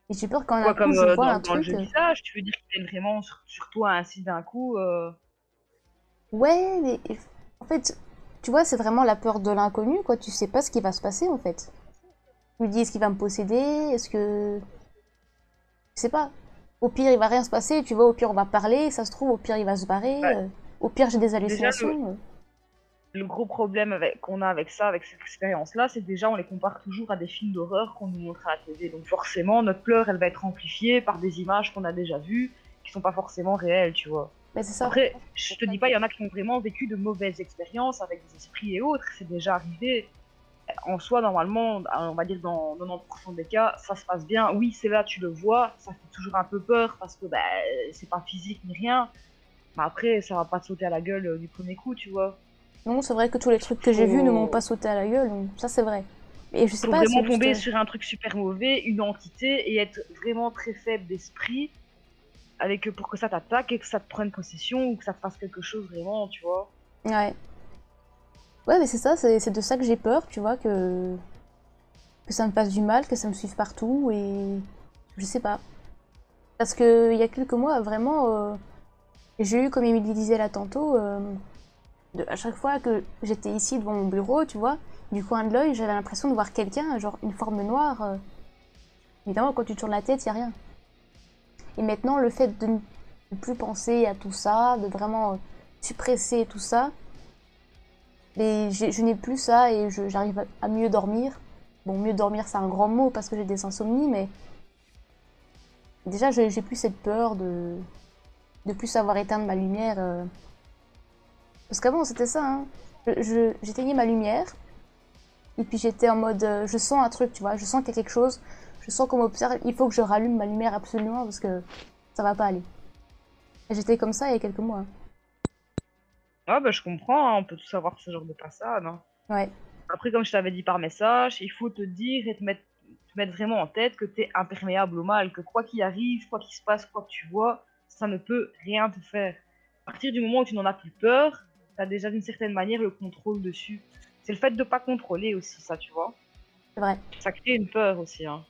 Et j'ai peur qu'en un Quoi, coup, comme je vois un dans le truc. jeu visage? Tu veux dire qu'il vienne vraiment sur toi ainsi d'un coup? Ouais, mais en fait, tu vois, c'est vraiment la peur de l'inconnu, quoi. Tu sais pas ce qui va se passer, en fait. Je me dis, est-ce qu'il va me posséder? Est-ce que... Je sais pas. Au pire, il va rien se passer, tu vois, au pire, on va parler, ça se trouve, au pire, il va se barrer. Bah, Au pire, j'ai des déjà, hallucinations. le gros problème qu'on a avec ça, avec cette expérience-là, c'est que déjà on les compare toujours à des films d'horreur qu'on nous montre à la télé. Donc forcément, notre peur, elle va être amplifiée par des images qu'on a déjà vues, qui sont pas forcément réelles, tu vois. Mais c'est ça. Après, je te dis pas, il y en a qui ont vraiment vécu de mauvaises expériences avec des esprits et autres, c'est déjà arrivé. En soi, normalement, on va dire dans 90% des cas, ça se passe bien. Oui, c'est là, tu le vois, ça fait toujours un peu peur parce que bah, c'est pas physique ni rien. Mais après, ça va pas te sauter à la gueule du premier coup, tu vois. Non, c'est vrai que tous les trucs que j'ai vus ne m'ont pas Faut, sauté à la gueule, donc ça c'est vrai. Et je sais faut pas, c'est vraiment juste... tomber sur un truc super mauvais, une entité, et être vraiment très faible d'esprit avec pour que ça t'attaque et que ça te prenne possession ou que ça te fasse quelque chose vraiment, tu vois. Ouais. Ouais, mais c'est ça, c'est de ça que j'ai peur, tu vois, que ça me fasse du mal, que ça me suive partout, et... Je sais pas. Parce que il y a quelques mois, vraiment, j'ai eu, comme Émilie disait là tantôt, à chaque fois que j'étais ici devant mon bureau, tu vois, du coin de l'œil, j'avais l'impression de voir quelqu'un, genre une forme noire. Évidemment, quand tu tournes la tête, il n'y a rien. Et maintenant, le fait de ne plus penser à tout ça, de vraiment suppresser tout ça, et je n'ai plus ça et j'arrive à mieux dormir. Bon, mieux dormir, c'est un grand mot parce que j'ai des insomnies, mais déjà, j'ai plus cette peur de plus savoir éteindre ma lumière. Parce qu'avant, c'était ça, hein. J'éteignais ma lumière, et puis j'étais en mode, je sens un truc, tu vois, je sens qu'il y a quelque chose, je sens qu'on m'observe, il faut que je rallume ma lumière absolument parce que ça va pas aller. Et j'étais comme ça il y a quelques mois, hein. Ah bah je comprends, hein, on peut tous avoir ce genre de passade, hein. Ouais, Après, comme je t'avais dit par message, il faut te dire et te mettre vraiment en tête que t'es imperméable au mal, que quoi qu'il arrive, quoi qu'il se passe, quoi que tu vois, ça ne peut rien te faire. À partir du moment où tu n'en as plus peur, t'as déjà d'une certaine manière le contrôle dessus. C'est le fait de ne pas contrôler aussi, ça, tu vois. c'est vrai, Ça crée une peur aussi, hein.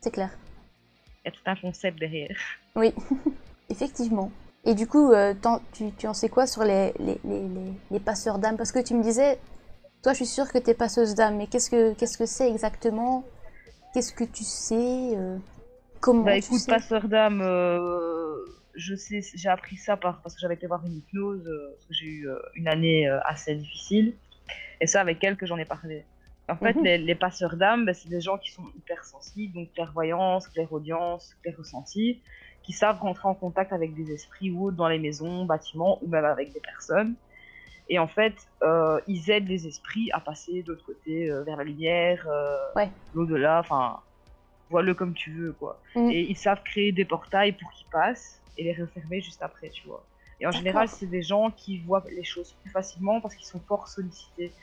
c'est clair. Il y a tout un concept derrière. Oui, effectivement. Et du coup, tu en sais quoi sur les passeurs d'âme? Parce que tu me disais, toi, je suis sûre que t'es passeuse d'âme, mais qu'est-ce que c'est exactement? Qu'est-ce que tu sais? Bah Comment tu écoute, sais? passeur d'âme, je sais, j'ai appris ça parce que j'avais été voir une hypnose, parce que j'ai eu une année assez difficile. Et ça, avec elle que j'en ai parlé. En fait, Mhm. les passeurs d'âme, ben, c'est des gens qui sont hyper sensibles, donc clairvoyance, clairaudience, clair-ressenti, qui savent rentrer en contact avec des esprits ou autres dans les maisons, bâtiments, ou même avec des personnes. Et en fait, ils aident les esprits à passer de l'autre côté, vers la lumière, Ouais. l'au-delà, enfin, vois-le comme tu veux, quoi. Mm. Et ils savent créer des portails pour qu'ils passent et les refermer juste après, tu vois. Et en général, D'accord. c'est des gens qui voient les choses plus facilement parce qu'ils sont fort sollicités.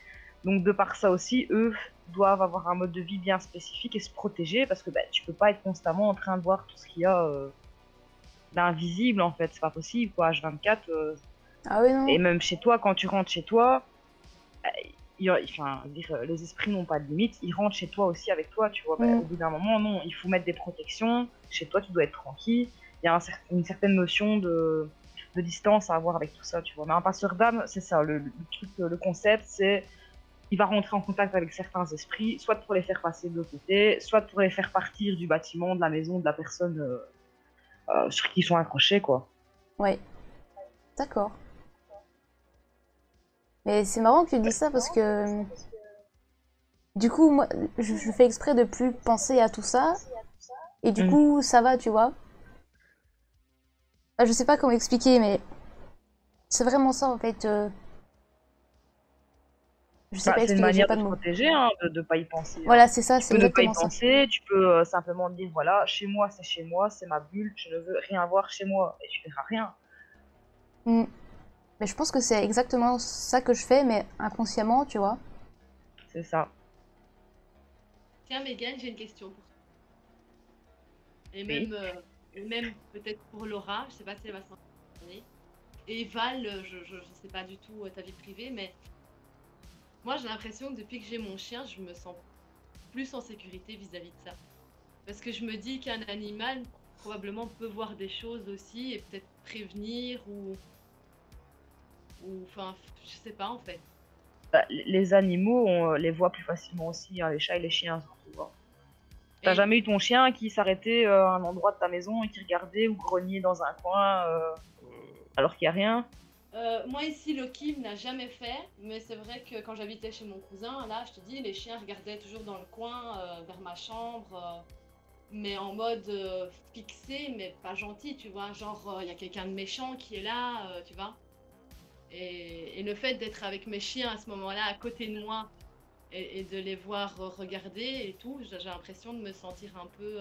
Donc de par ça aussi, eux doivent avoir un mode de vie bien spécifique et se protéger parce que bah, tu peux pas être constamment en train de voir tout ce qu'il y a d'invisible en fait, c'est pas possible quoi. H24, Ah oui, non. Et même chez toi, quand tu rentres chez toi, les esprits n'ont pas de limite, ils rentrent chez toi aussi avec toi, tu vois. Au bout d'un moment, non, il faut mettre des protections. Chez toi, tu dois être tranquille. Il y a une certaine notion de distance à avoir avec tout ça, tu vois. Mais un passeur d'âme, c'est ça, le truc, le concept, c'est il va rentrer en contact avec certains esprits, soit pour les faire passer de l'autre côté, soit pour les faire partir du bâtiment, de la maison, de la personne sur qui ils sont accrochés, quoi. Ouais. D'accord. Mais c'est marrant que tu dis ça parce que du coup, moi, je fais exprès de plus penser à tout ça et du coup, ça va, tu vois. Je sais pas comment expliquer, mais c'est vraiment ça en fait. Je sais pas C'est une expliquer, j'ai manière pas de de te mots. protéger, hein, de pas y penser. Voilà, c'est ça, Tu c'est peux ne pas y exactement ça. penser, tu peux simplement te dire voilà, chez moi, c'est ma bulle, je ne veux rien voir chez moi, et tu verras rien. Mm. Mais je pense que c'est exactement ça que je fais, mais inconsciemment, tu vois. C'est ça. Tiens, Megan, j'ai une question pour toi. Et Oui. même peut-être pour Laura, je sais pas si elle va s'en souvenir. Et Val, je sais pas du tout ta vie privée, mais moi j'ai l'impression que depuis que j'ai mon chien, je me sens plus en sécurité vis-à-vis de ça. Parce que je me dis qu'un animal probablement peut voir des choses aussi et peut-être prévenir ou enfin, je sais pas en fait. Les animaux, on les voit plus facilement aussi, hein, les chats et les chiens, surtout, hein. T'as Et jamais eu ton chien qui s'arrêtait à un endroit de ta maison et qui regardait ou grognait dans un coin alors qu'il n'y a rien? moi ici, Loki n'a jamais fait, mais c'est vrai que quand j'habitais chez mon cousin, là, je te dis, les chiens regardaient toujours dans le coin, vers ma chambre, mais en mode fixé, mais pas gentil, tu vois. Genre, il y a quelqu'un de méchant qui est là, tu vois. Et le fait d'être avec mes chiens à ce moment-là, à côté de moi, et de les voir regarder et tout, j'ai l'impression de me sentir un peu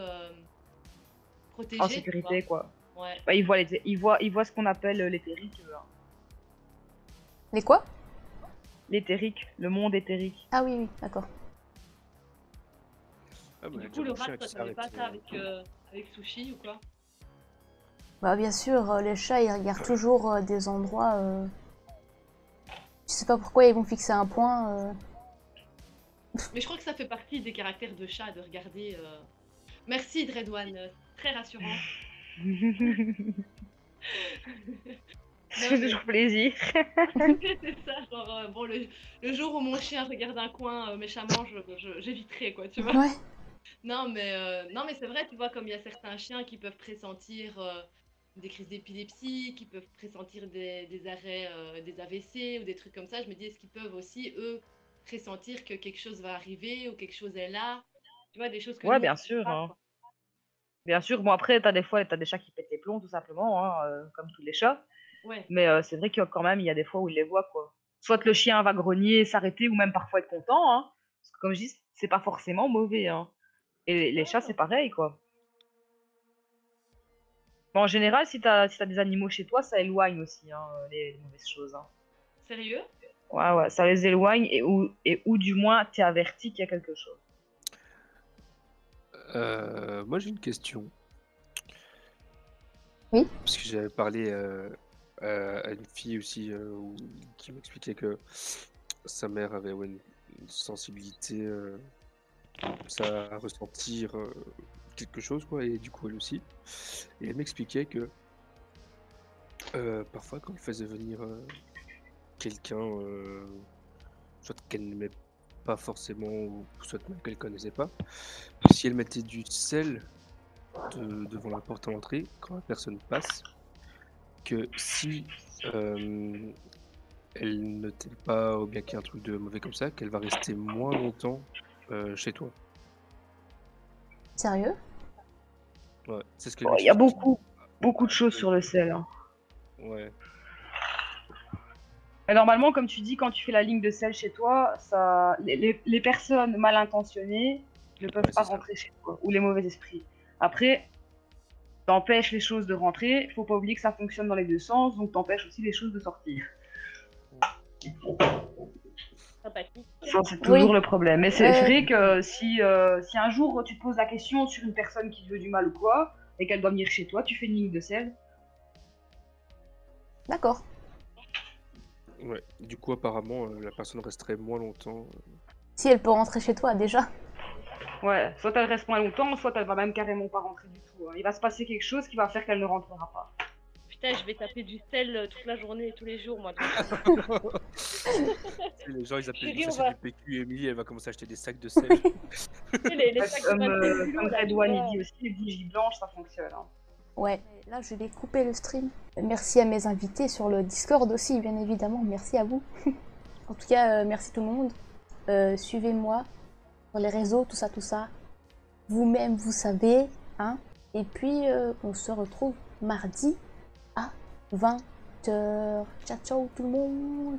protégée. En sécurité, quoi. Ouais. Bah, ils voient ce qu'on appelle l'éthérique. Les quoi? L'éthérique, le monde éthérique. Ah oui, oui, d'accord. Ah, bah, Du déjà, coup, mon Laura, chien toi, qui t'avais pas s'arrête, ça avec Sushi ou quoi? Bah bien sûr, les chats, ils regardent toujours des endroits... Je sais pas pourquoi ils vont fixer un point. Mais je crois que ça fait partie des caractères de chat de regarder. Merci Dredwan, très rassurant. Ça fait toujours plaisir. C'est ça, genre, bon, le jour où mon chien regarde un coin méchamment, j'éviterai, quoi, tu vois. Ouais. Non, mais c'est vrai, tu vois, comme il y a certains chiens qui peuvent pressentir des crises d'épilepsie, qui peuvent pressentir des arrêts, des AVC ou des trucs comme ça, je me dis, est-ce qu'ils peuvent aussi, eux, pressentir que quelque chose va arriver ou quelque chose est là? Tu vois, des choses que Ouais, nous, on bien ne sait sûr, pas, hein. quoi. Bien sûr. Bon, après, t'as des chats qui pètent les plombs, tout simplement, hein, comme tous les chats. Ouais. Mais c'est vrai que quand même, il y a des fois où ils les voient, quoi. Soit le chien va grogner, s'arrêter, ou même parfois être content, hein. Parce que comme je dis, c'est pas forcément mauvais, hein. Et les chats, c'est pareil, quoi. Bon, en général, si t'as des animaux chez toi, ça éloigne aussi, hein, les mauvaises choses, hein. Sérieux? Ouais, ouais, ça les éloigne et où du moins t'es averti qu'il y a quelque chose. Moi, j'ai une question. Oui. Parce que j'avais parlé à une fille aussi qui m'expliquait que sa mère avait une sensibilité, ça à ressentir quelque chose, quoi, et du coup elle aussi. Et elle m'expliquait que parfois quand elle faisait venir quelqu'un, soit qu'elle n'aimait pas forcément, ou soit même qu'elle connaissait pas, si elle mettait du sel devant la porte à l'entrée, quand la personne passe, que si elle ne t'aime pas ou bien qu'il y a un truc de mauvais comme ça, qu'elle va rester moins longtemps chez toi. Sérieux? Ouais, c'est ce qu'elle Bon, il y a m'expliquait. beaucoup de choses sur le sel, hein. Ouais, Et normalement, comme tu dis, quand tu fais la ligne de sel chez toi, les personnes mal intentionnées ne peuvent ouais, pas c'est ça. rentrer chez toi, ou les mauvais esprits. Après, t'empêches les choses de rentrer, faut pas oublier que ça fonctionne dans les deux sens, donc t'empêches aussi les choses de sortir. Sympathique. Ça, c'est Oui. toujours le problème. Mais c'est Ouais. vrai que si un jour tu te poses la question sur une personne qui te veut du mal ou quoi, et qu'elle doit venir chez toi, tu fais une ligne de sel. D'accord. Ouais. Du coup, apparemment, la personne resterait moins longtemps. Si elle peut rentrer chez toi déjà. Ouais, soit elle reste moins longtemps, soit elle va même carrément pas rentrer du tout, hein. Il va se passer quelque chose qui va faire qu'elle ne rentrera pas. Putain, je vais taper du sel toute la journée et tous les jours, moi. Tu sais, les gens, ils Chérie, on achètent va. du PQ et Emily, elle va commencer à acheter des sacs de sel. Les sacs de Comme, 25 kilos, comme là, tu Redouane il vois. dit aussi, les bougies blanches, ça fonctionne, hein. Ouais, là je vais couper le stream. Merci à mes invités sur le Discord aussi, bien évidemment. Merci à vous. En tout cas, merci tout le monde. Suivez-moi sur les réseaux, tout ça, tout ça. Vous-même, vous savez, hein. Et puis, on se retrouve mardi à 20h. Ciao, ciao tout le monde.